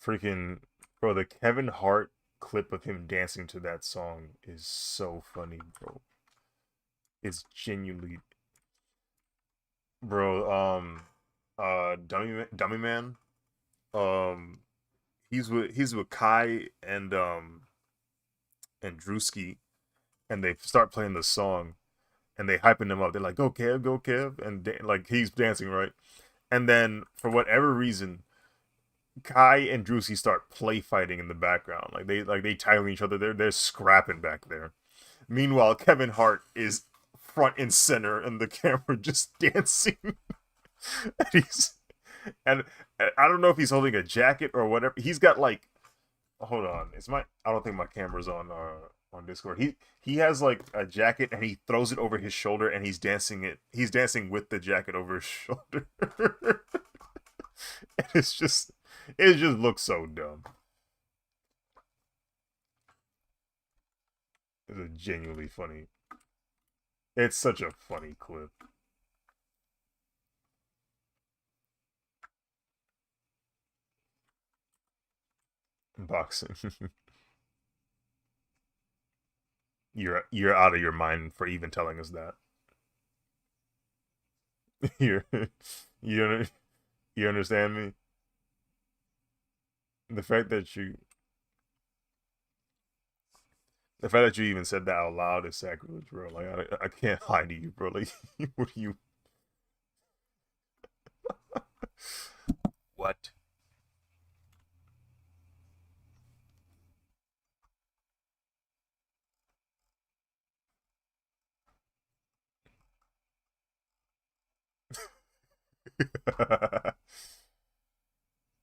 Freaking bro, the Kevin Hart clip of him dancing to that song is so funny, bro. It's genuinely, bro. Dummy Man. Um, he's with Kai and Drewski, and they start playing the song, and they hyping him up. They're like, go Kev," and like he's dancing right, and then for whatever reason, Kai and Drewski start play fighting in the background. Like they tackling each other. They're scrapping back there. Meanwhile, Kevin Hart is front and center in the camera just dancing. and he's and I don't know if he's holding a jacket or whatever. He's got like, hold on, it's my, I don't think my camera's on Discord. He has like a jacket and he throws it over his shoulder and he's dancing with the jacket over his shoulder. And it just looks so dumb. It's a genuinely funny. It's such a funny clip. Boxing. You're out of your mind for even telling us that. You're you you understand me? The fact that you the fact that you even said that out loud is sacrilege, bro. Like I can't lie to you, bro. Like what are you? What?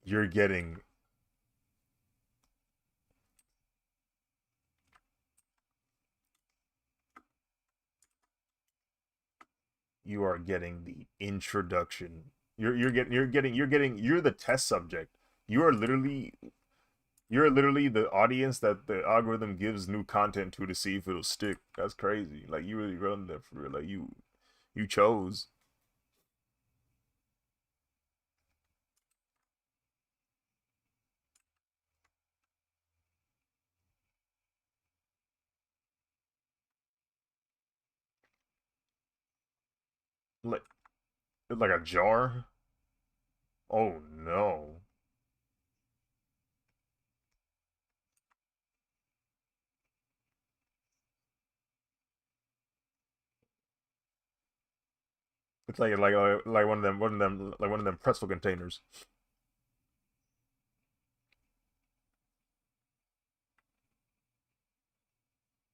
You're getting you are getting the introduction. You're the test subject. You are literally You're literally the audience that the algorithm gives new content to see if it'll stick. That's crazy. Like you really run that for real. Like you chose. Like like a jar. Oh no. It's like one of them pretzel containers.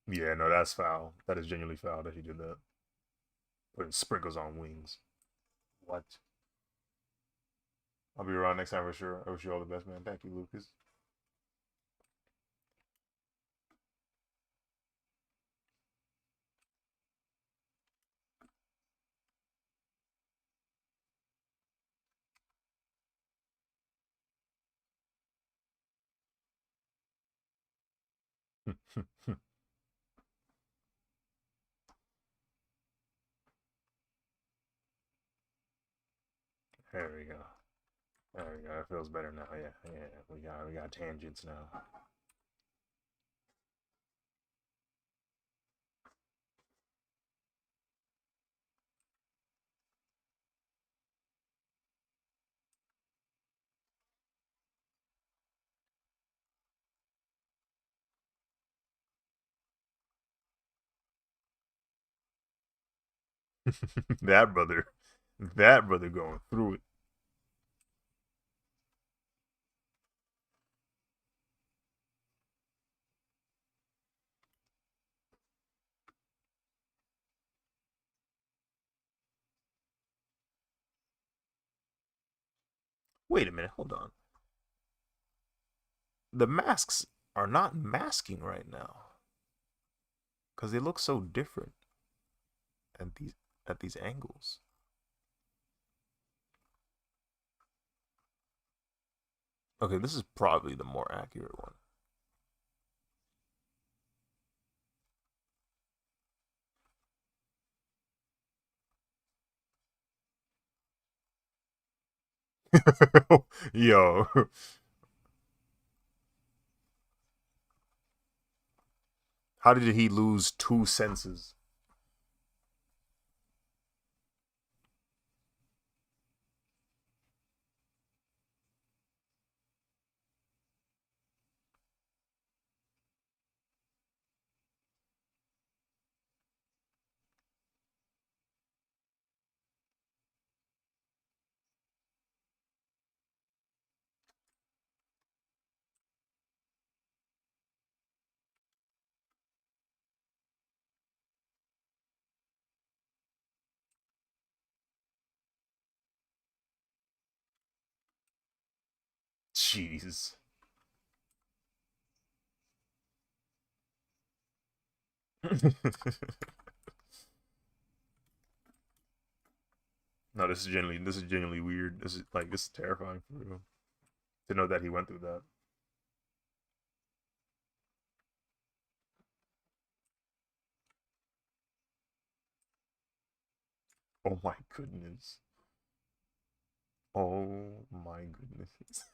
Yeah, no, that's foul. That is genuinely foul that he did that. Putting sprinkles on wings. What? I'll be around next time for sure. I wish you all the best, man. Thank you, Lucas. There we go. There we go. It feels better now. Yeah, yeah. We got tangents now. that brother, that brother going through it. Wait a minute. Hold on. The masks are not masking right now because they look so different at these angles. Okay, this is probably the more accurate one. Yo, how did he lose two senses? Jeez. No, this is genuinely weird. This is terrifying for real. To know that he went through that. Oh my goodness. Oh my goodness.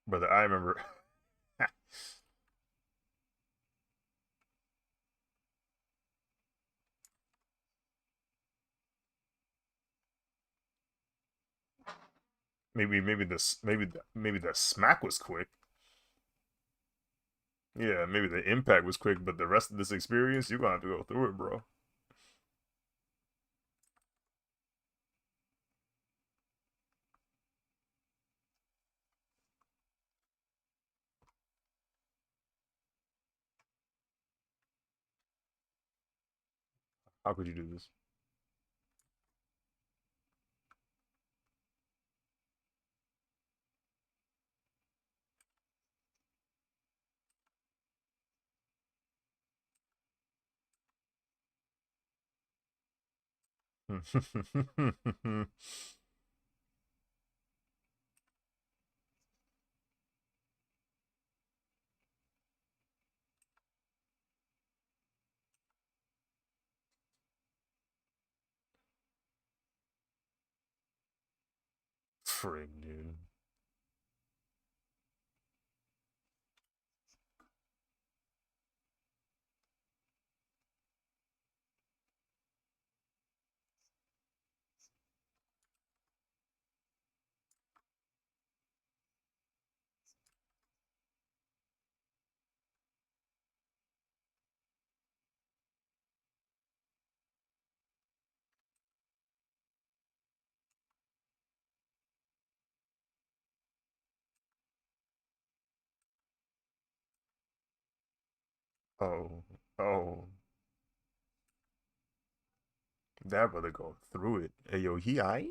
Brother, I remember maybe the smack was quick. Yeah, maybe the impact was quick, but the rest of this experience, you're gonna have to go through it, bro. How could you do this? Frig, dude. Oh, oh, that brother go through it. Hey, yo, he aight?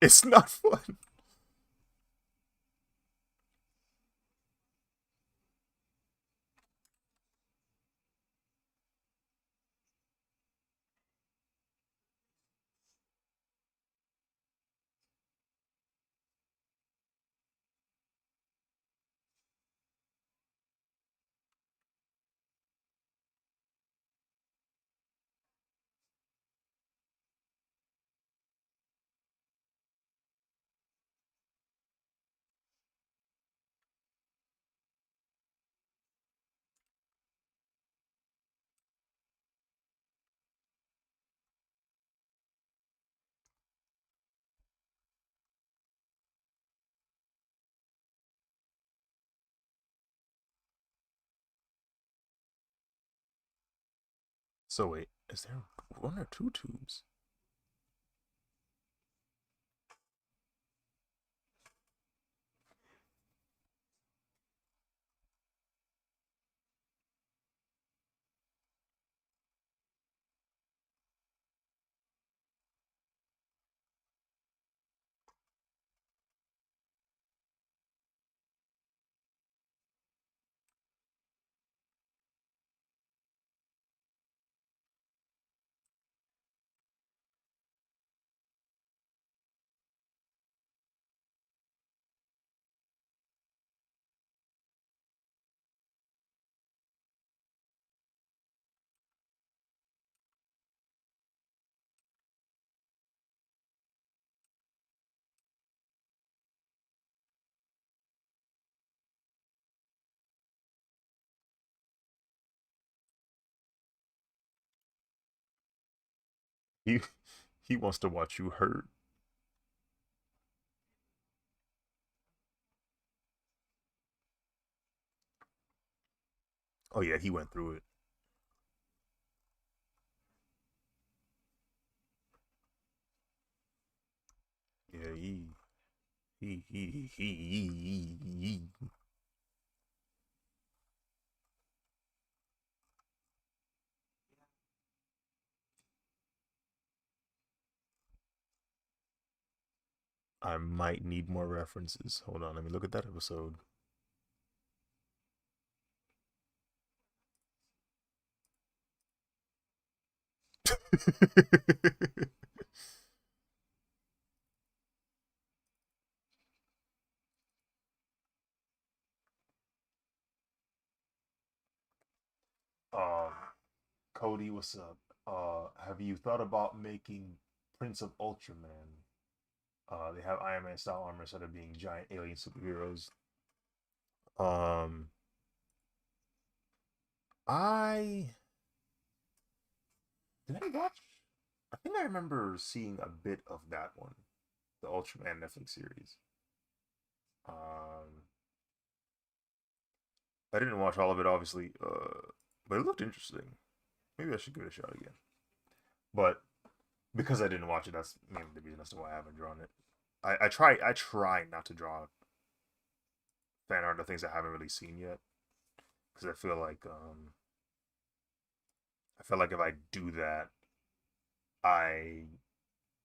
It's not fun. So wait, is there one or two tubes? He he wants to watch you hurt. Oh yeah, he went through it. Yeah, he. I might need more references. Hold on, let me look at that episode. um, Cody, what's up? Have you thought about making Prince of Ultraman? They have Iron Man style armor instead of being giant alien superheroes. Um, I did I watch? I think I remember seeing a bit of that one, the Ultraman Netflix series. Um, I didn't watch all of it, obviously, but it looked interesting. Maybe I should give it a shot again. But because I didn't watch it, that's mainly the reason as to why I haven't drawn it. I try not to draw fan art of things I haven't really seen yet because I feel like if I do that, I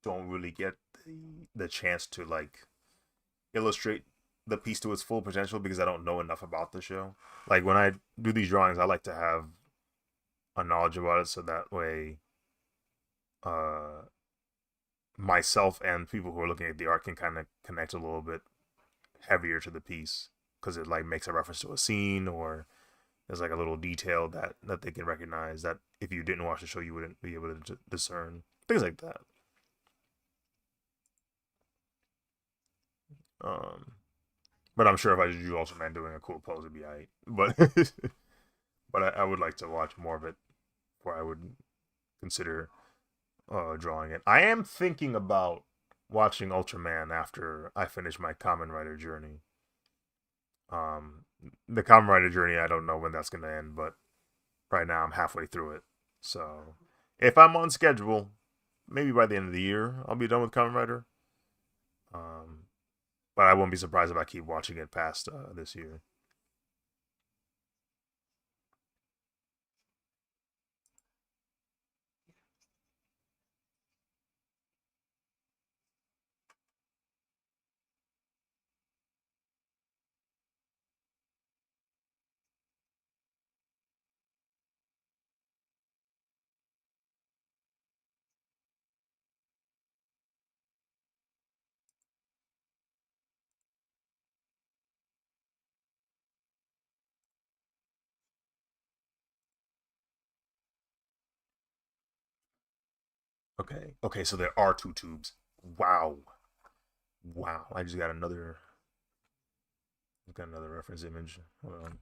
don't really get the chance to like illustrate. the piece to its full potential because I don't know enough about the show. Like when I do these drawings, I like to have a knowledge about it so that way uh myself and people who are looking at the art can kind of connect a little bit heavier to the piece because it like makes a reference to a scene or there's like a little detail that they can recognize that if you didn't watch the show you wouldn't be able to discern things like that. Um, but I'm sure if I just drew Ultraman doing a cool pose, it'd be alright. But but I would like to watch more of it before I would consider drawing it. I am thinking about watching Ultraman after I finish my Kamen Rider journey. Um, the Kamen Rider journey, I don't know when that's gonna end, but right now I'm halfway through it. So if I'm on schedule, maybe by the end of the year I'll be done with Kamen Rider. Um, but I won't be surprised if I keep watching it past this year. Okay, so there are two tubes. Wow, wow! Got another reference image. Hold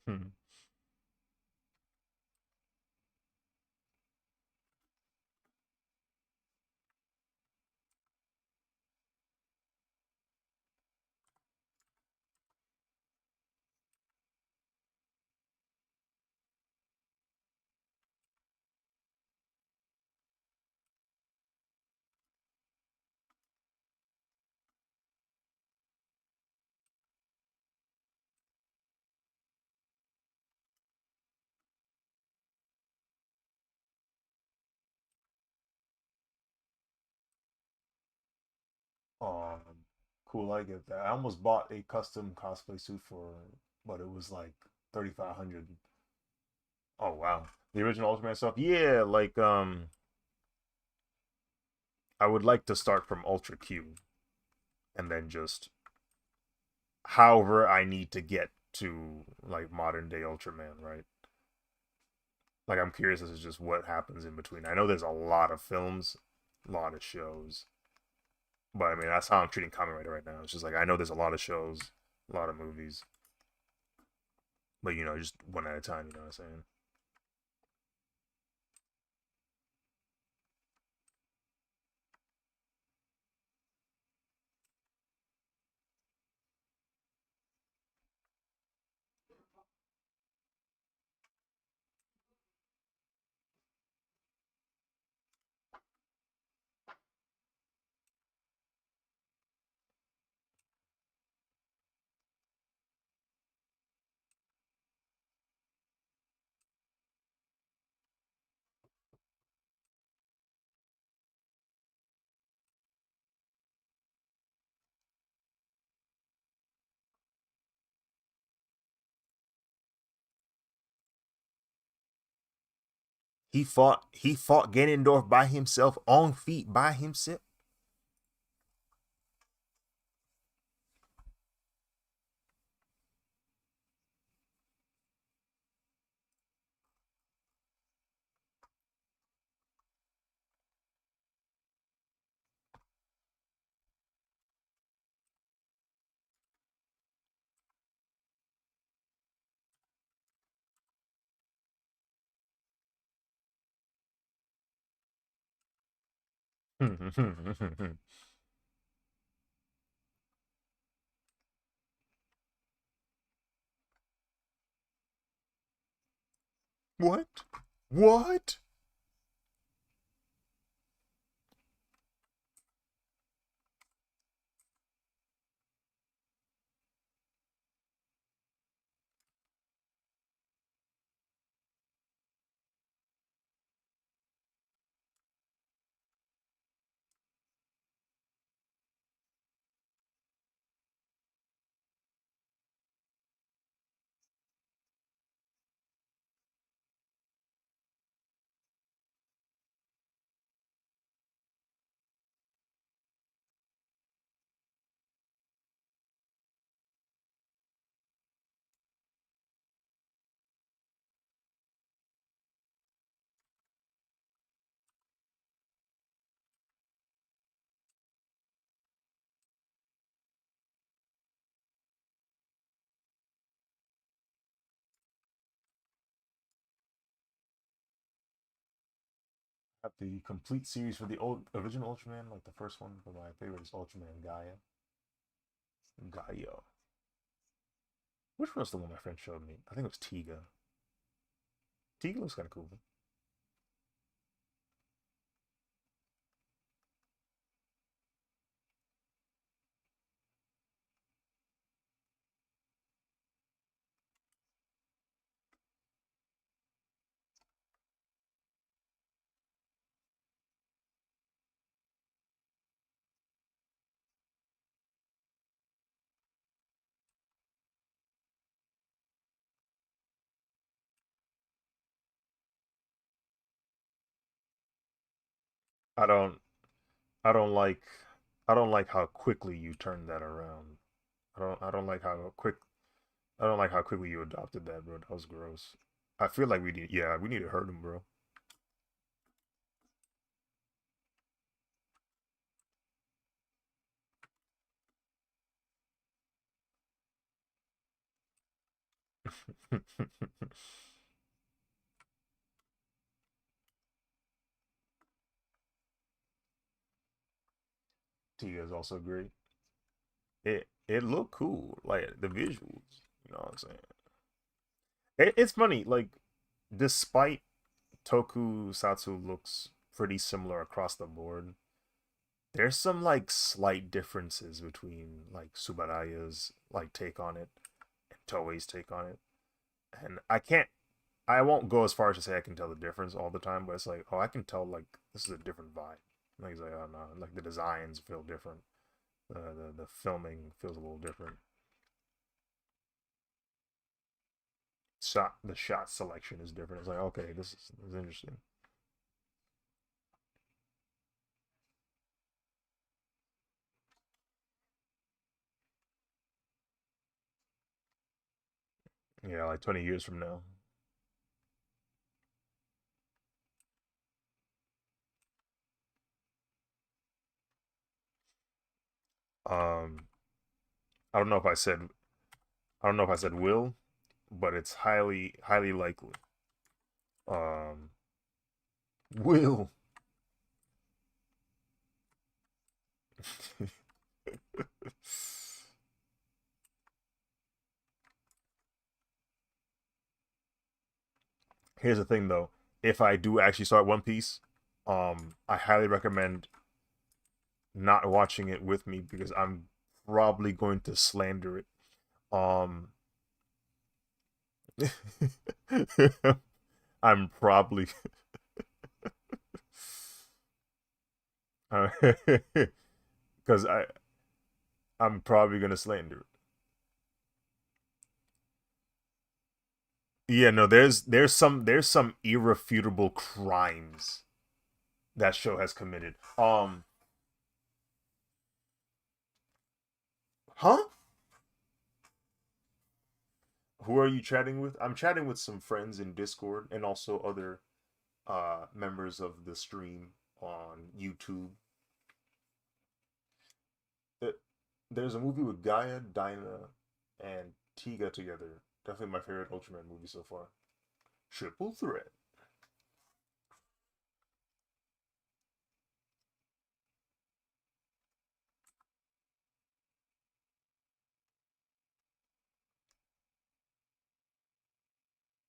on. Um, cool. I get that. I almost bought a custom cosplay suit but it was like 3,500. Oh wow, the original Ultraman stuff. Yeah, like I would like to start from Ultra Q and then just however I need to get to like modern day Ultraman, right? Like I'm curious as to just what happens in between. I know there's a lot of films, a lot of shows, but I mean that's how I'm treating Kamen Rider right now. It's just like I know there's a lot of shows, a lot of movies, but just one at a time. You know what I'm saying? He fought Ganondorf by himself on feet by himself. What? What? Have the complete series for the old original Ultraman, like the first one, but my favorite is Ultraman Gaia. Gaia. Which one was the one my friend showed me? I think it was Tiga. Tiga looks kind of cool. I don't. I don't like. I don't like how quickly you turned that around. I don't like how quick. I don't like how quickly you adopted that, bro. That was gross. I feel like we need. Yeah, we need to hurt him, bro. Tiga is also great. It looked cool, like the visuals. You know what I'm saying? It's funny, like despite Tokusatsu looks pretty similar across the board, there's some like slight differences between like Subaraya's like take on it and Toei's take on it. And I won't go as far as to say I can tell the difference all the time, but it's like, oh, I can tell like this is a different vibe. Like he's like, oh no, like the designs feel different. The filming feels a little different. The shot selection is different. It's like, okay, this is interesting. Yeah, like 20 years from now. Um, I don't know if I said I don't know if I said will, but it's highly likely. Um, will. Here's the thing though, if I do actually start One Piece, I highly recommend not watching it with me because I'm probably going to slander it. Um, I'm probably because I'm probably gonna slander Yeah, no, there's some irrefutable crimes that show has committed. Huh? Who are you chatting with? I'm chatting with some friends in Discord and also other members of the stream on YouTube. Uh, There's a movie with Gaia, Dinah, and Tiga together. Definitely my favorite Ultraman movie so far. Triple threat.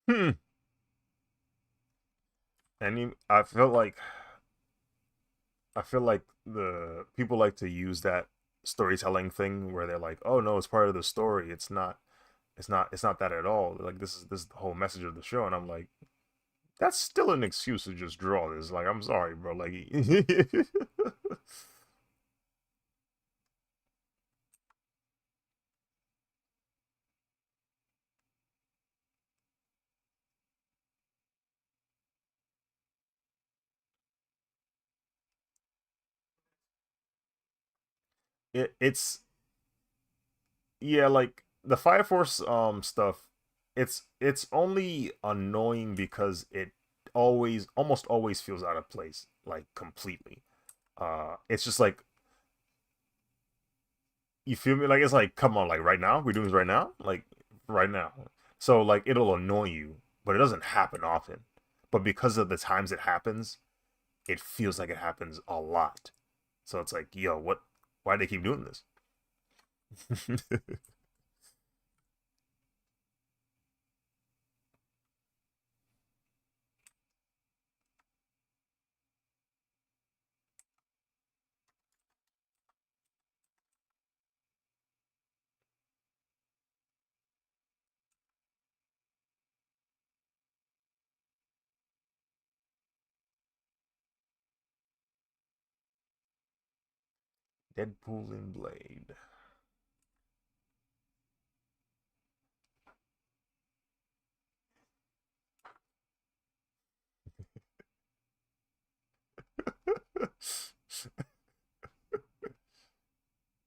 Hmm. I feel like the people like to use that storytelling thing where they're like, "Oh no, it's part of the story. It's not that at all. Like this is the whole message of the show." And I'm like, that's still an excuse to just draw this. Like, I'm sorry, bro. Like, it's yeah, like the Fire Force stuff. It's only annoying because it almost always feels out of place, like completely. It's just like you feel me? Like it's like, come on, like right now? We're doing this right now? Like right now. So like it'll annoy you, but it doesn't happen often. But because of the times it happens, it feels like it happens a lot. So it's like, yo, what why do they keep doing this? Deadpool and Blade.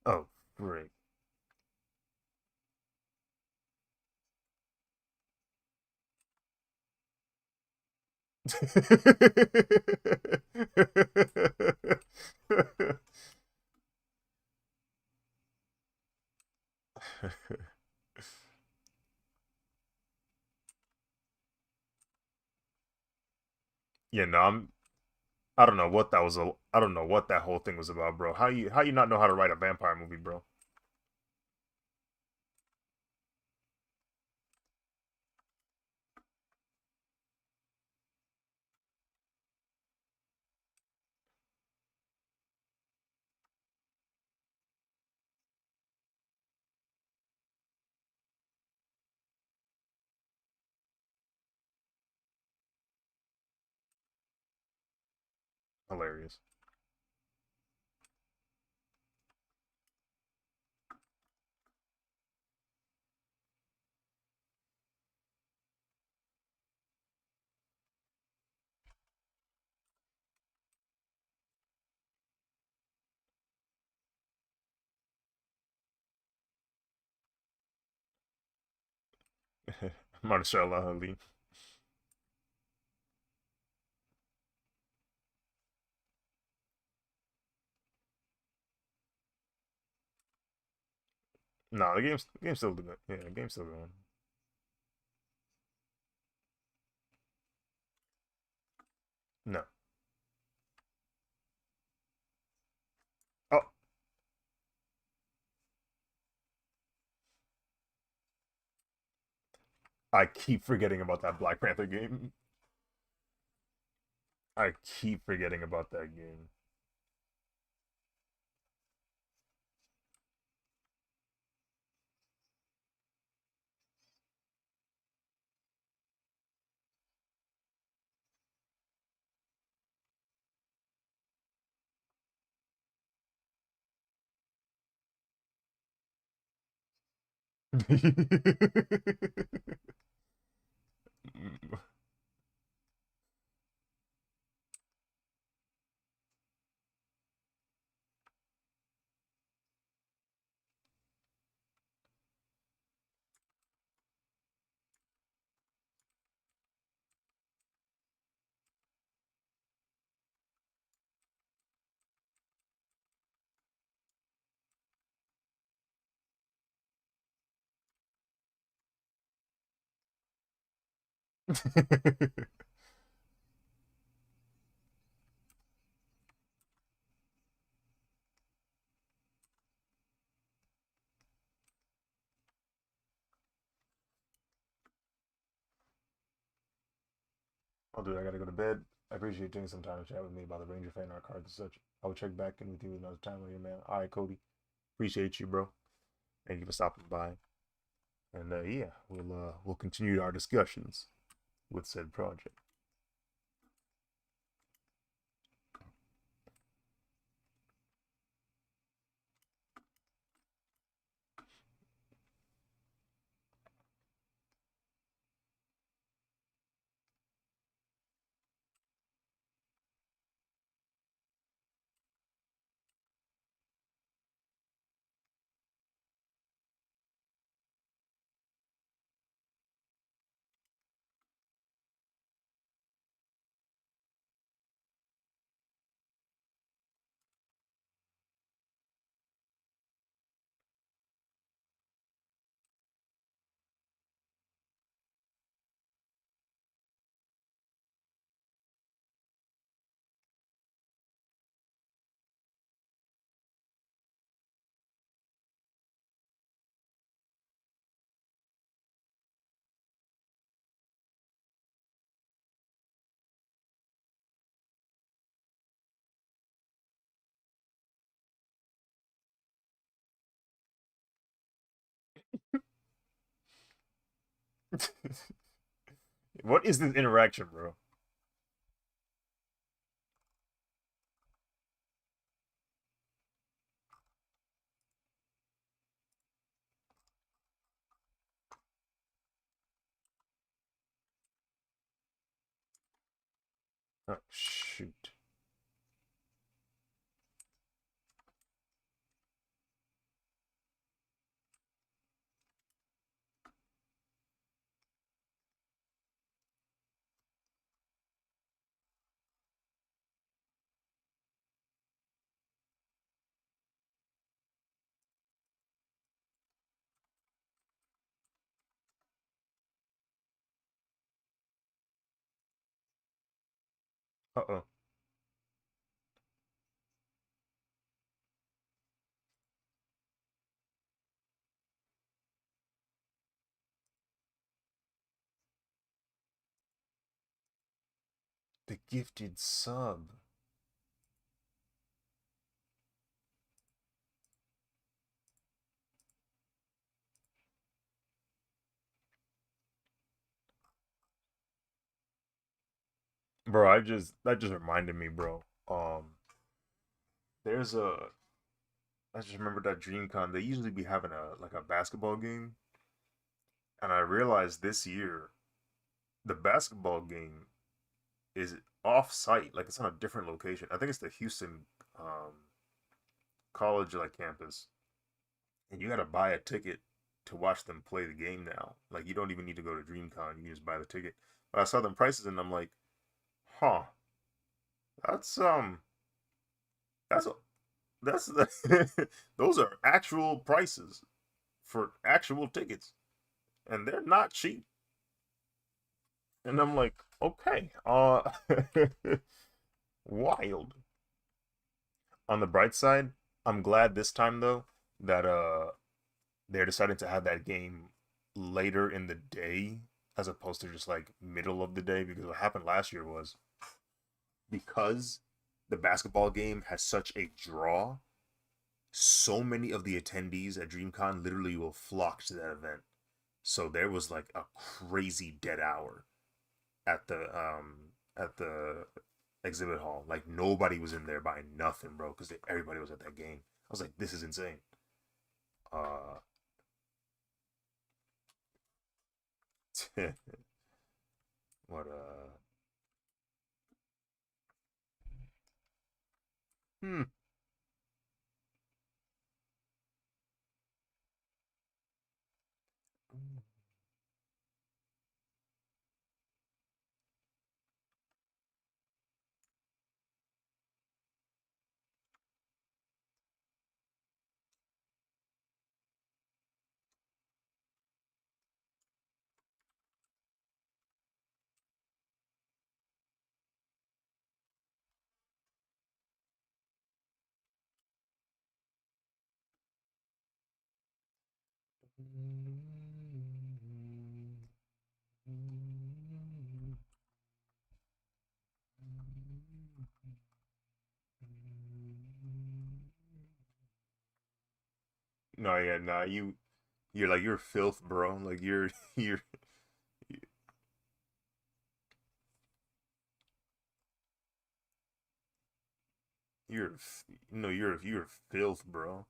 Oh, great. Yeah, no, I don't know what that was. I don't know what that whole thing was about, bro. How you not know how to write a vampire movie, bro? Hilarious. Mashallah Ali. No, the game's still good. Yeah, the game's still going. No. Oh, I keep forgetting about that Black Panther game. I keep forgetting about that game. I'll do it. I gotta go to bed. I appreciate you taking some time to chat with me about the Ranger fan art cards and such. I will check back in with you another time later, man. All right, Cody. Appreciate you, bro. Thank you for stopping by. And yeah, we'll continue our discussions with said project. What is this interaction, bro? Oh shoot. Uh oh. The gifted sub. Bro, I just that just reminded me, bro. There's a I just remember that DreamCon. They usually be having a like a basketball game, and I realized this year the basketball game is off site, like it's on a different location. I think it's the Houston college like campus, and you got to buy a ticket to watch them play the game now. Like you don't even need to go to DreamCon; you can just buy the ticket. But I saw them prices, and I'm like, huh, that's that's that's those are actual prices for actual tickets, and they're not cheap. And I'm like, okay, wild. On the bright side, I'm glad this time though that they're deciding to have that game later in the day as opposed to just like middle of the day, because what happened last year was because the basketball game has such a draw, so many of the attendees at DreamCon literally will flock to that event. So there was like a crazy dead hour at the exhibit hall. Like nobody was in there buying nothing, bro, because everybody was at that game. I was like, this is insane. Uh, What hmm. No, yeah, nah, you're like you're filth, bro. Like you're you're no, you're filth, bro.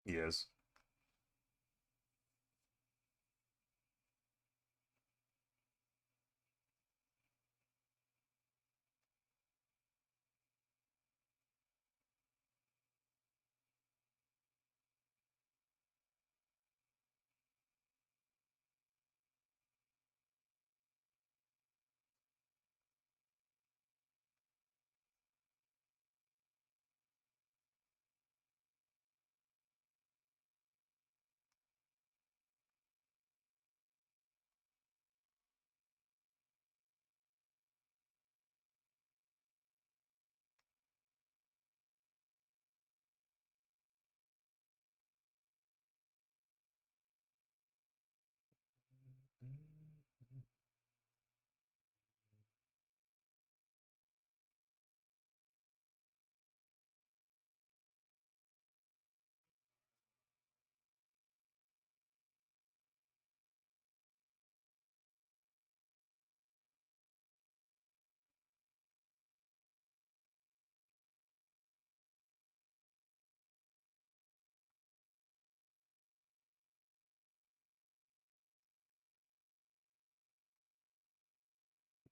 Yes.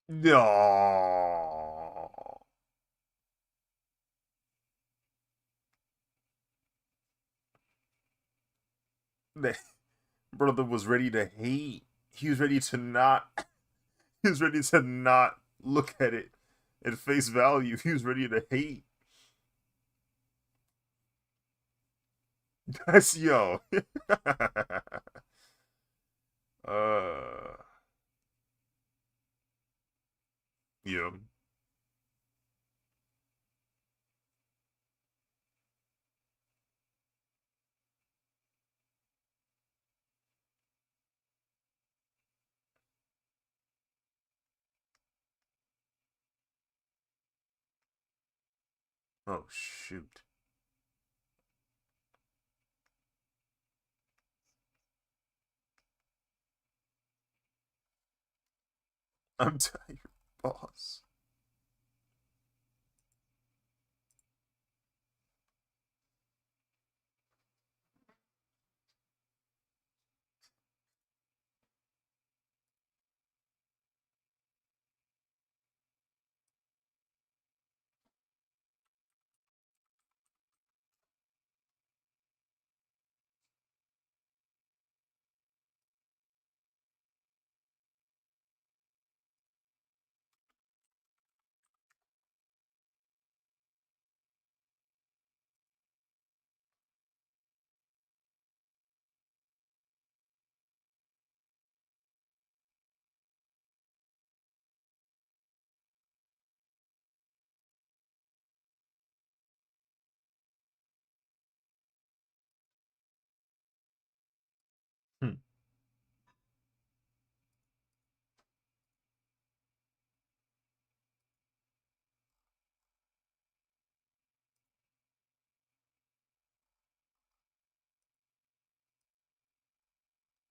No. The brother was ready to hate. He was ready to not. He was ready to not look at it at face value. He was ready to hate. That's yo. uh. Yeah. Oh shoot. I'm tired, boss.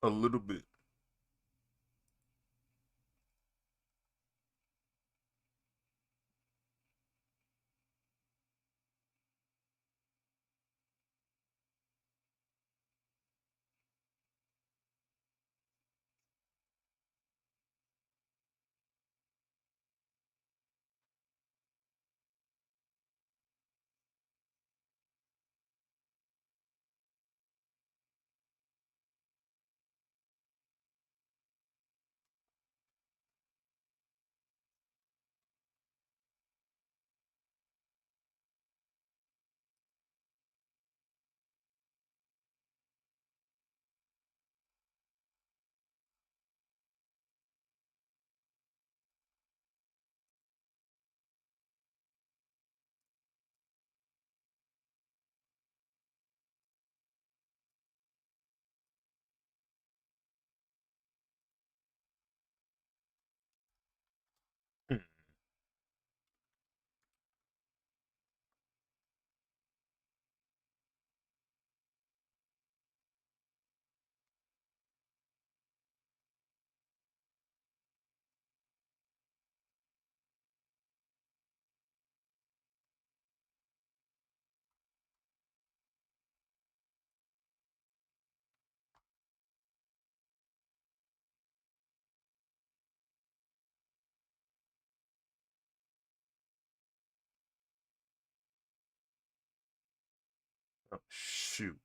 A little bit. Hmm. Oh, shoot.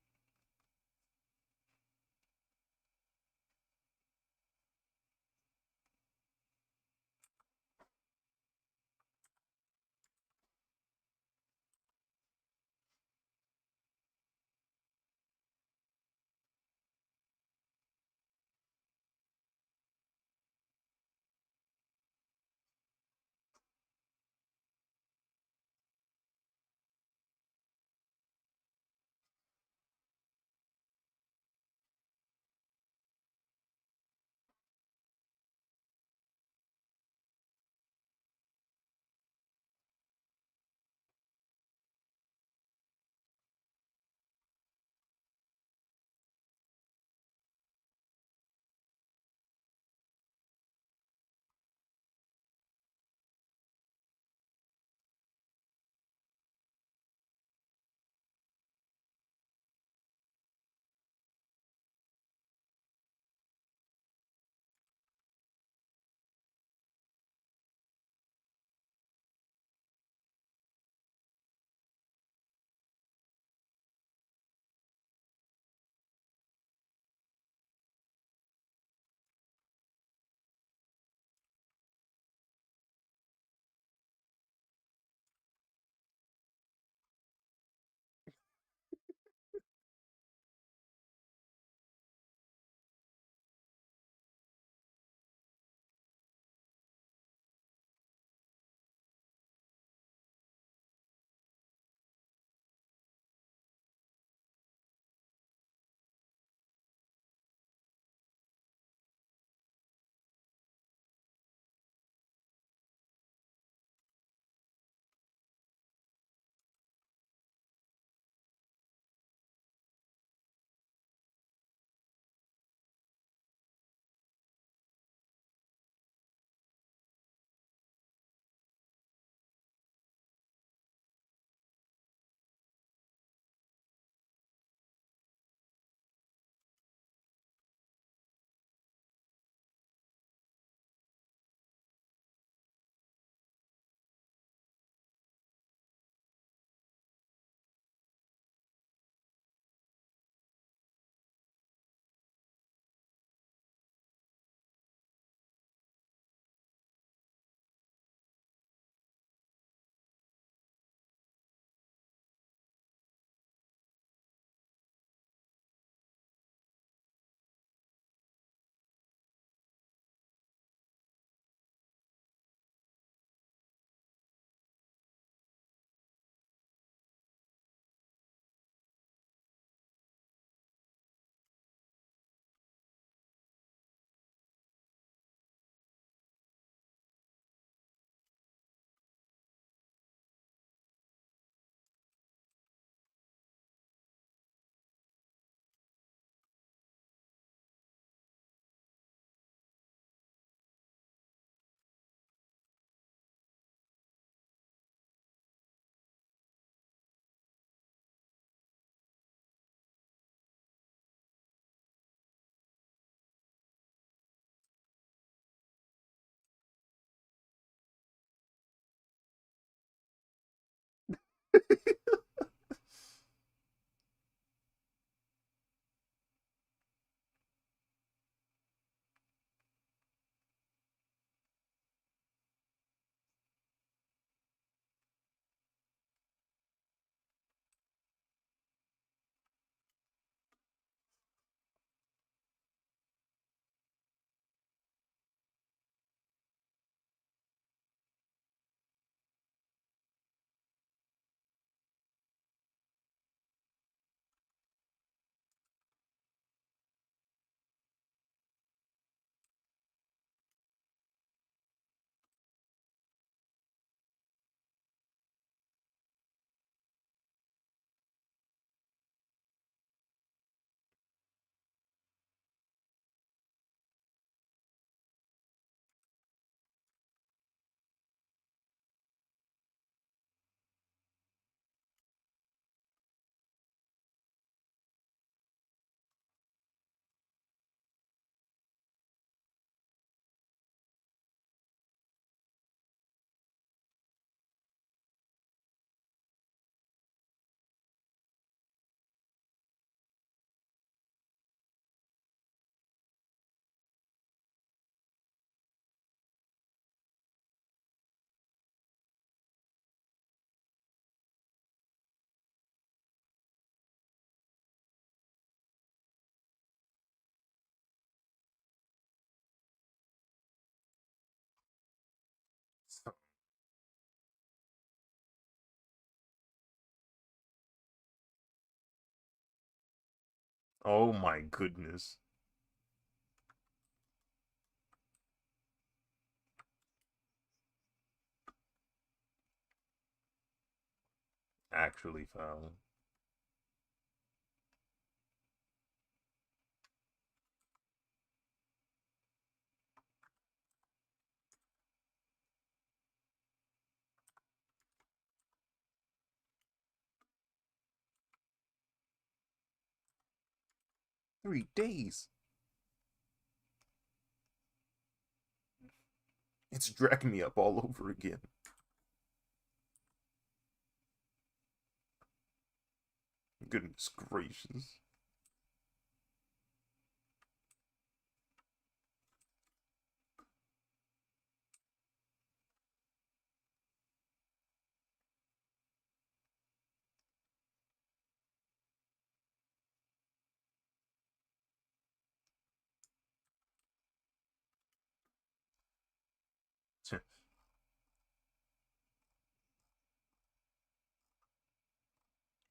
Oh my goodness. Actually foul. 3 days. It's dragging me up all over again. Goodness gracious.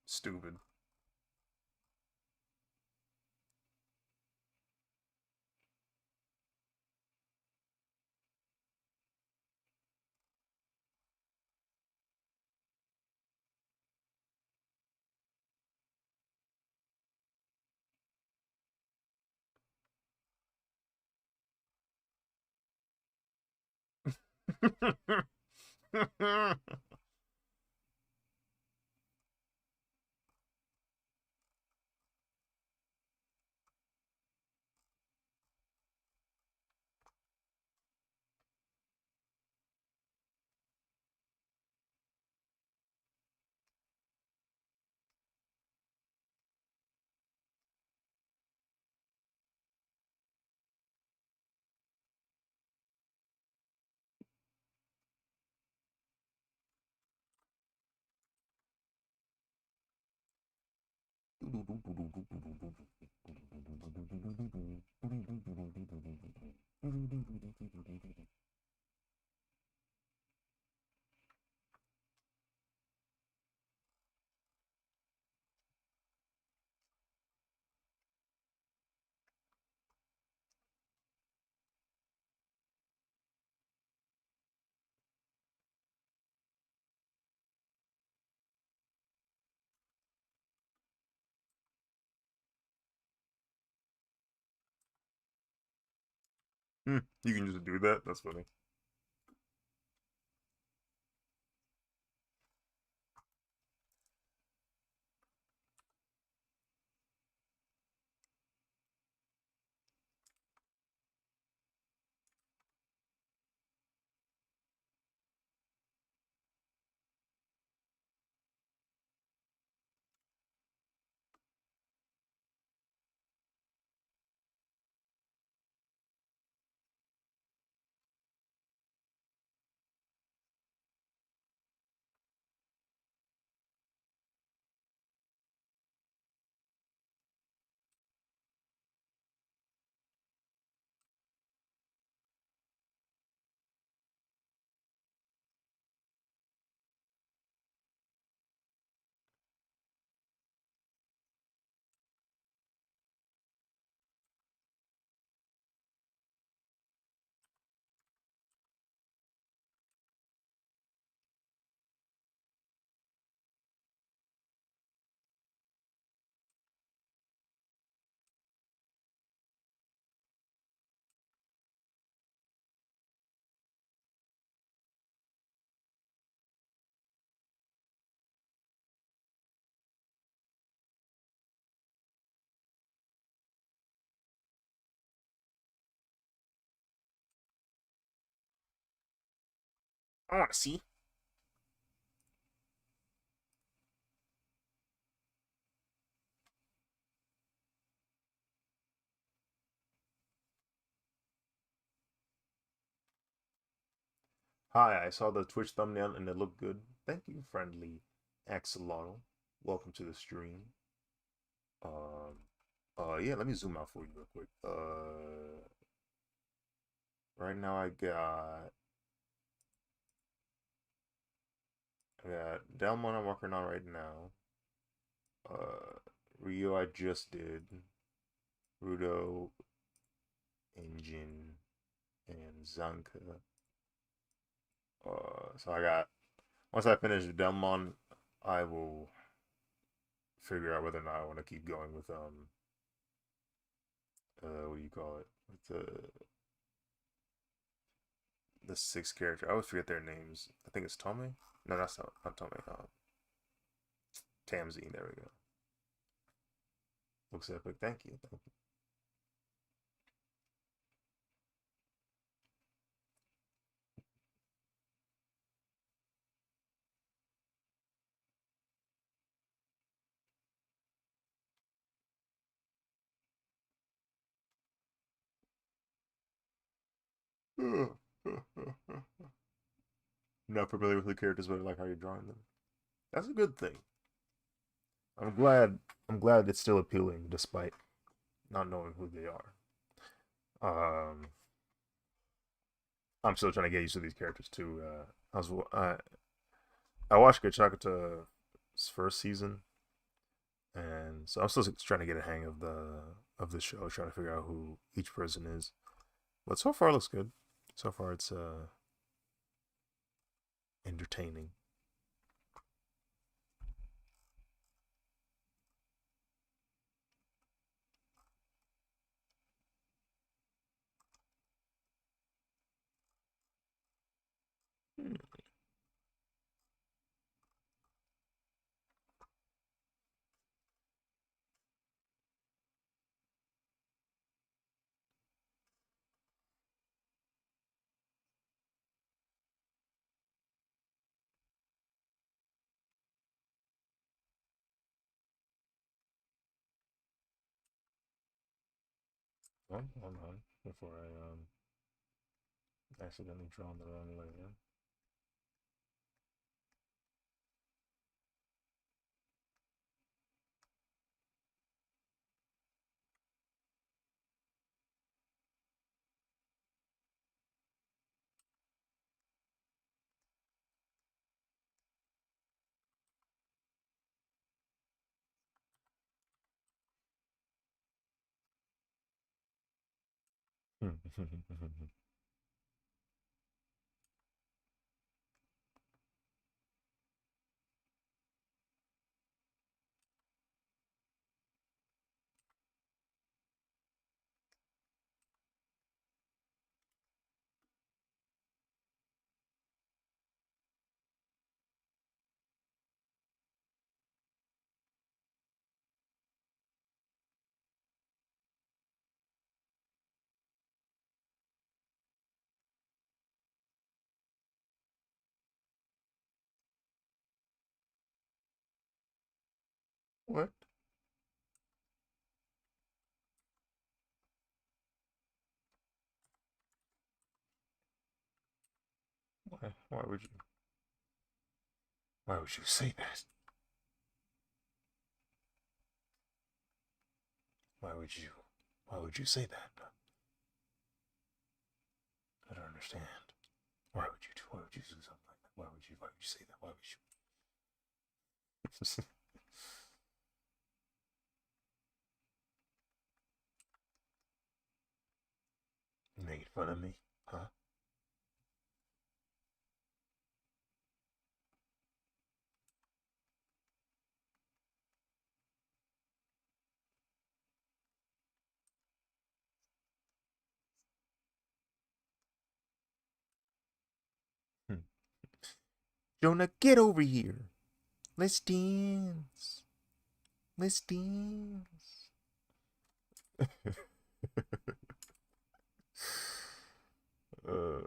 Stupid. You can just do that? That's funny. I want to see. Hi, I saw the Twitch thumbnail and it looked good. Thank you, friendly Axolotl. Welcome to the stream. Yeah, let me zoom out for you real quick. Right now I got Delmon I'm working on right now. Rio I just did. Rudo, Engine, and Zanka. So I got once I finish Delmon, I will figure out whether or not I want to keep going with what do you call it, with the six character. I always forget their names. I think it's Tommy. No, that's not Tommy. Tamzine. There we go. Looks epic. Thank you. Thank you. Not familiar with the characters, but I like how you're drawing them. That's a good thing. I'm glad. I'm glad it's still appealing despite not knowing who they are. I'm still trying to get used to these characters too. I watched Gachakuta's first season, and so I'm still trying to get a hang of the show, trying to figure out who each person is. But so far, it looks good. So far, it's entertaining. Hold on, before I accidentally draw the wrong layer. What? Why? Why would you? Why would you say that? Why would you? Why would you say that? I don't understand. Why would you do? Why would you do something like that? Why would you? Why would you say that? Why would you? Making fun of me, huh? Hmm. Jonah, get over here. Let's dance. Let's dance. uh,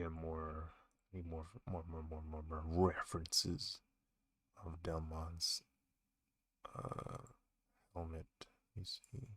Yeah, need more references of Delmon's uh, helmet. Let me see.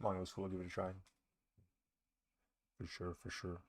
Manga's cool. Give it a try. For sure, for sure.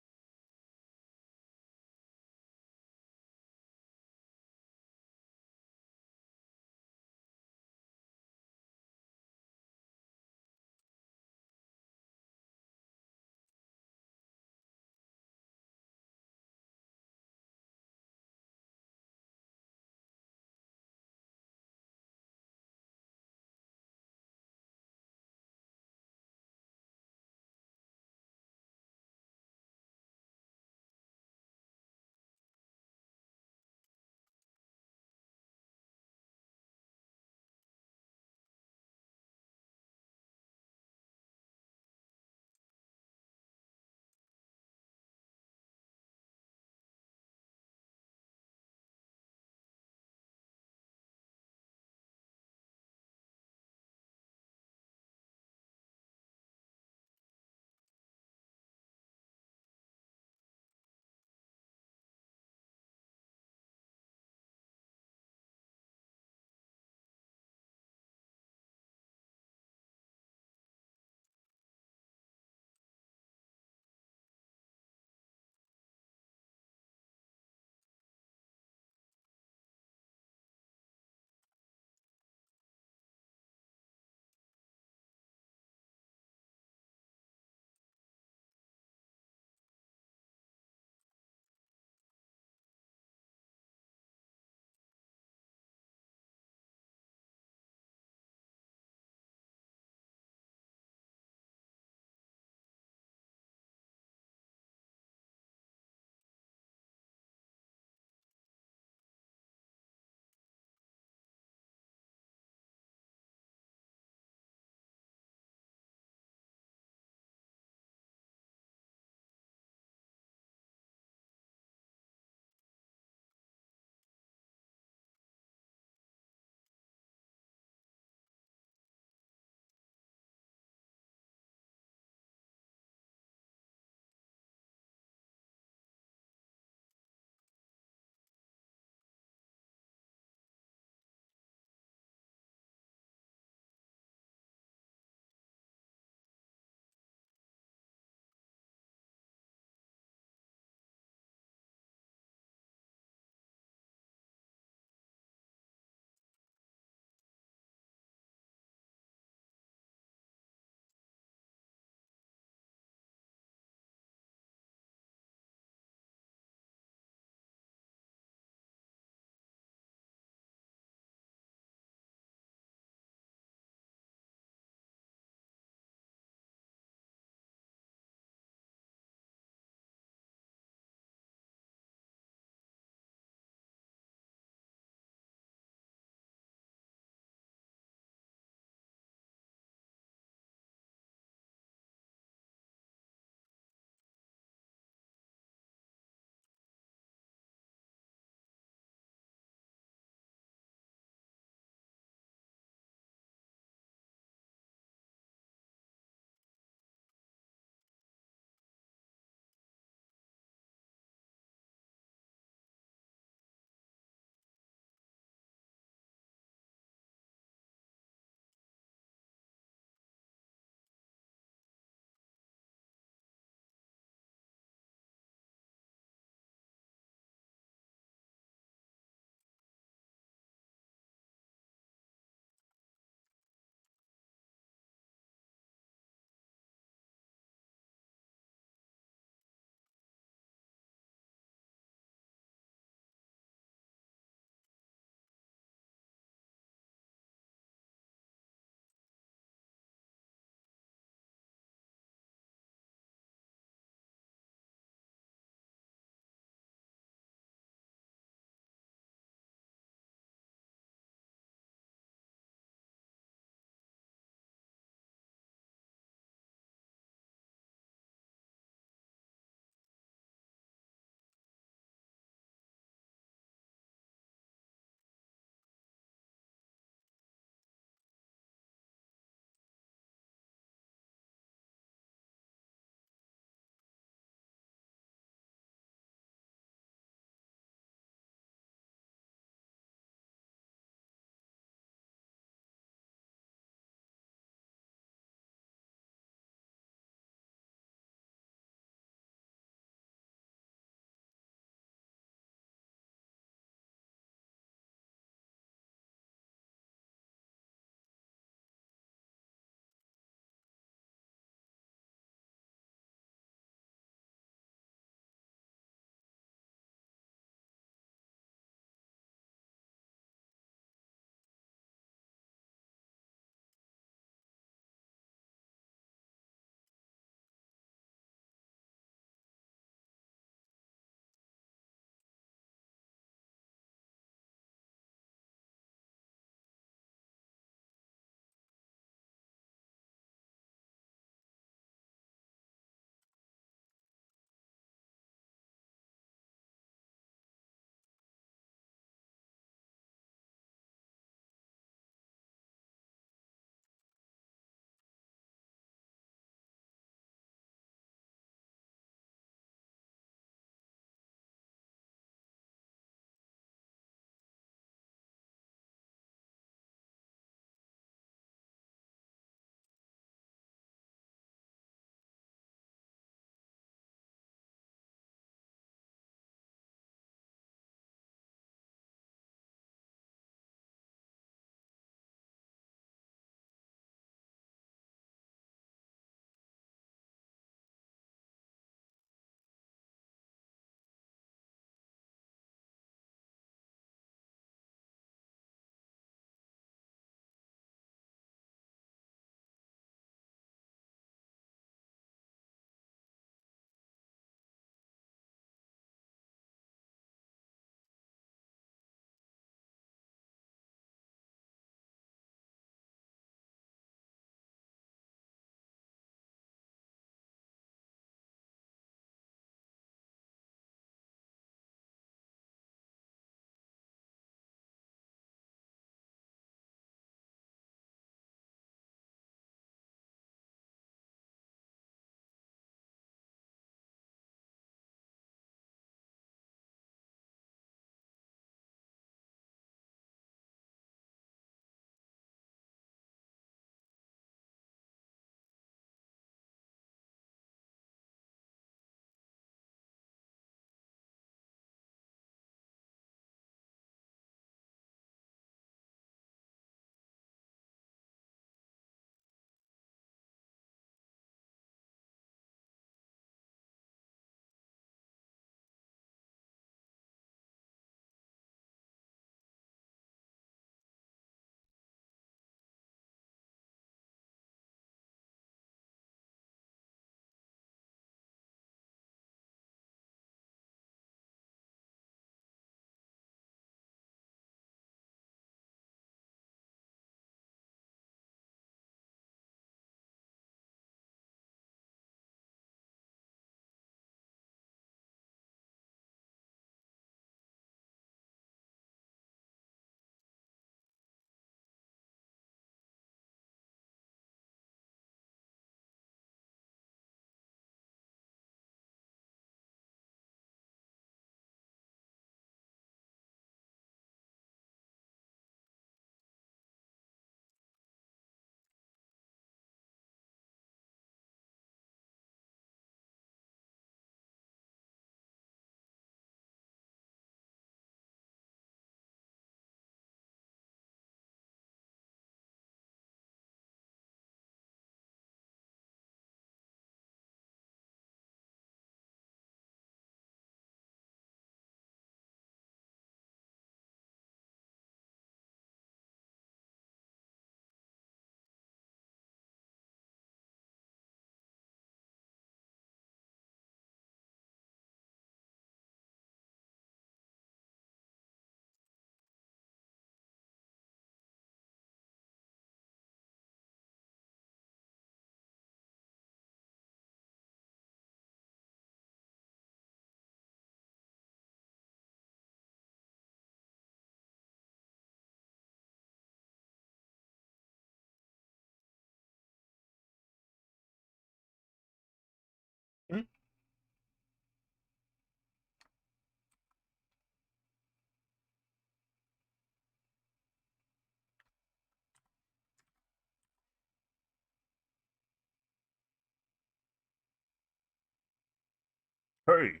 Hey!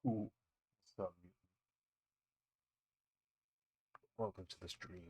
Cool. Stop. Welcome to the stream.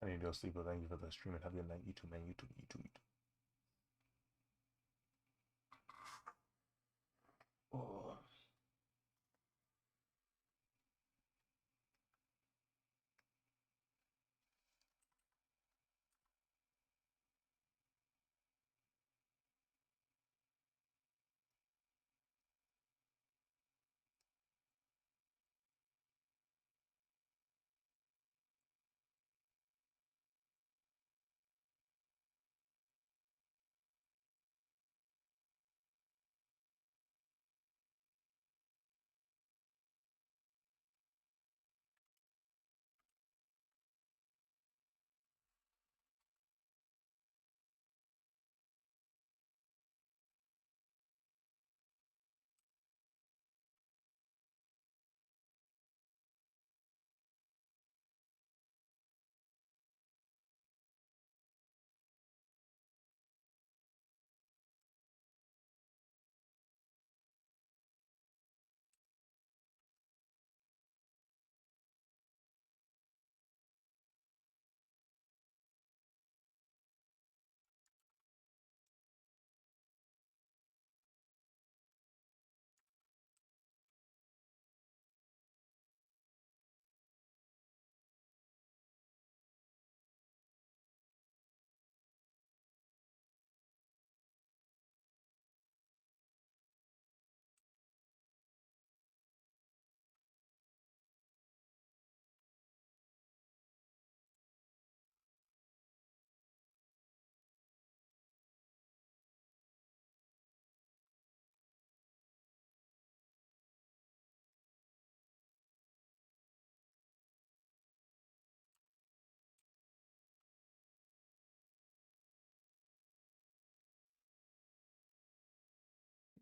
I need to go sleep, but thank you for the stream and have a good night. You too, man. You too, you too, you too. Oh.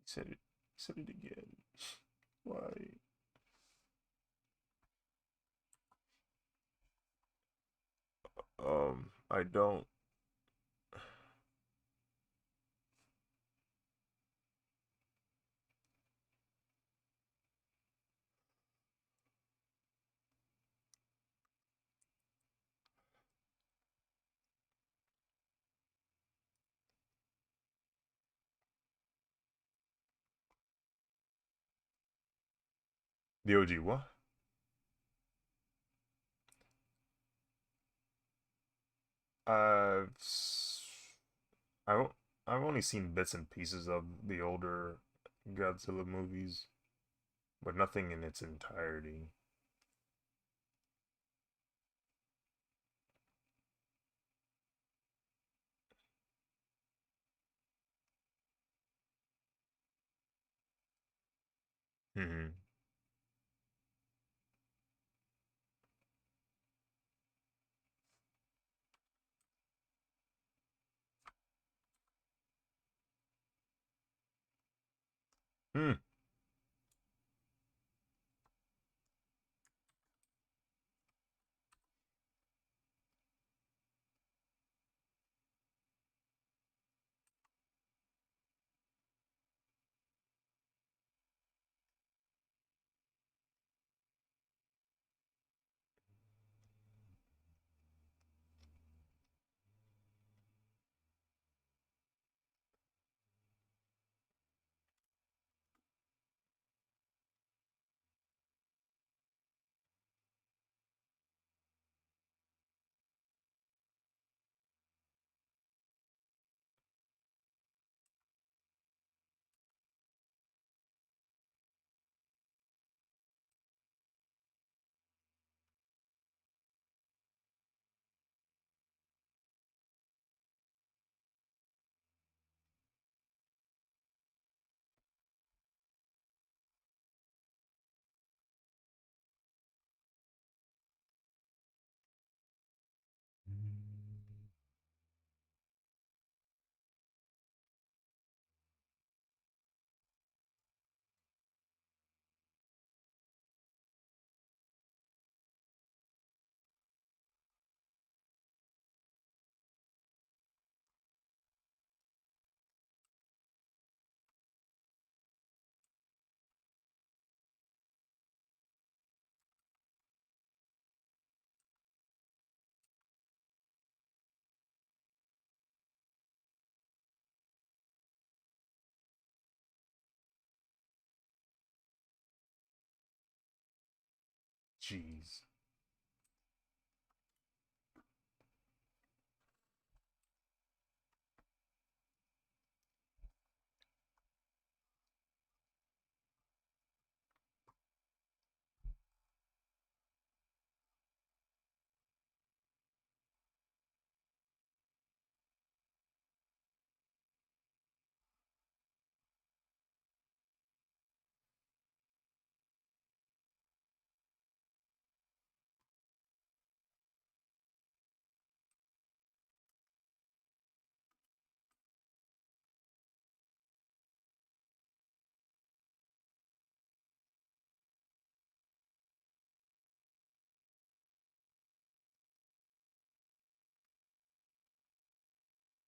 He said it again. Why? I don't. The OG what? I've s- I've I've only seen bits and pieces of the older Godzilla movies, but nothing in its entirety. Hmm. Hmm. Jeez.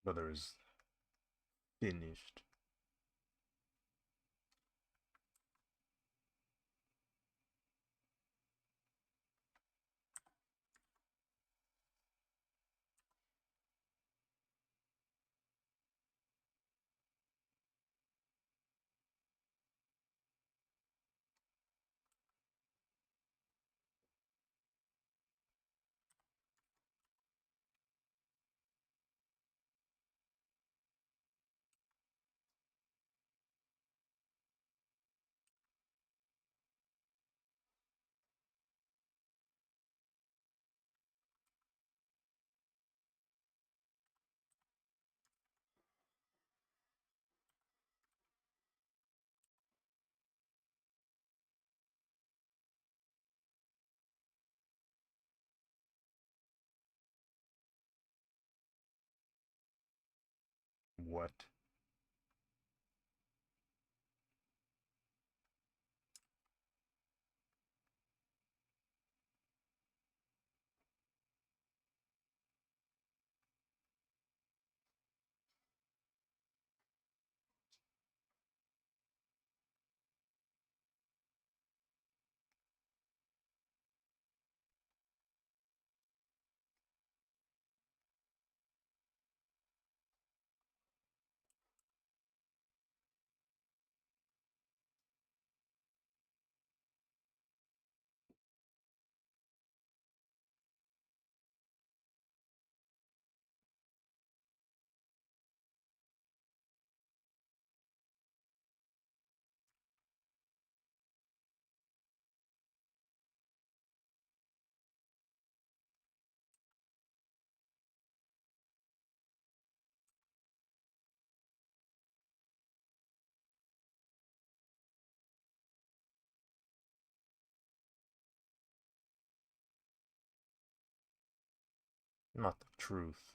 Brother is finished. What? not the truth.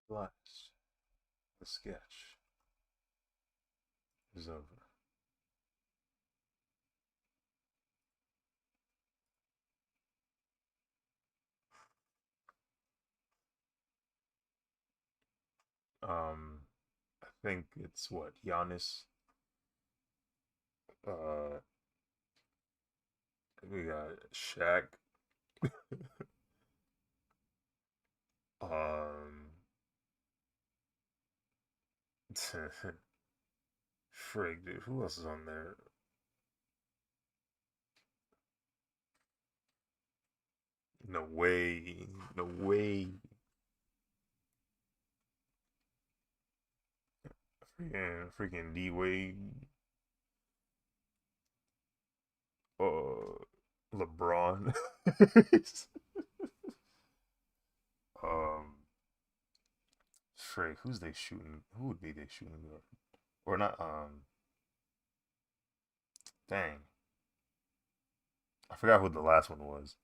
At last, the sketch is over. I think it's what, Giannis? Uh, we got Shaq. Um, Frig, dude. Who else is on there? No way. No way. Freaking D Wade. LeBron. um, Frig, who's they shooting? Who would be they shooting guard? Or not? Dang, I forgot who the last one was.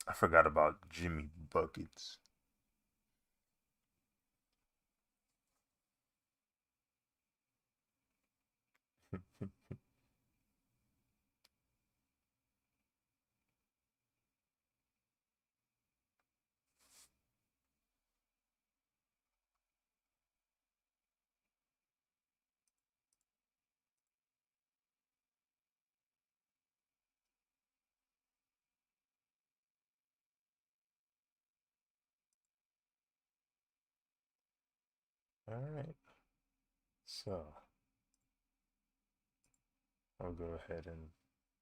I forgot about Jimmy Buckets. All right, so I'll go ahead and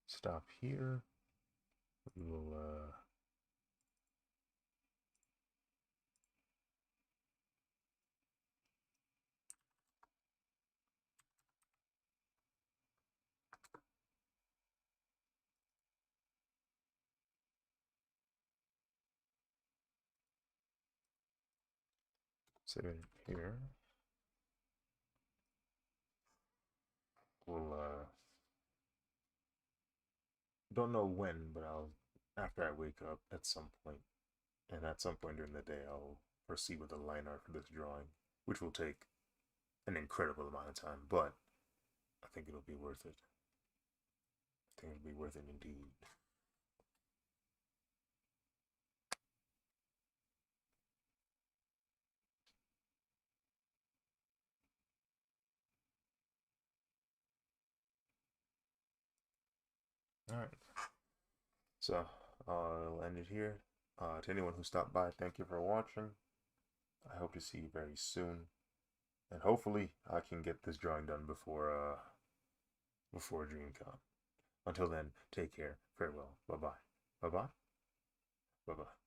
stop here. We will save it here. We'll don't know when, but I'll after I wake up at some point, and at some point during the day, I'll proceed with the line art for this drawing, which will take an incredible amount of time, but I think it'll be worth it. I think it'll be worth it indeed. All right, so I'll end it here. To anyone who stopped by, thank you for watching. I hope to see you very soon, and hopefully I can get this drawing done before DreamCon. Until then, take care. Farewell. Bye bye. Bye bye. Bye bye.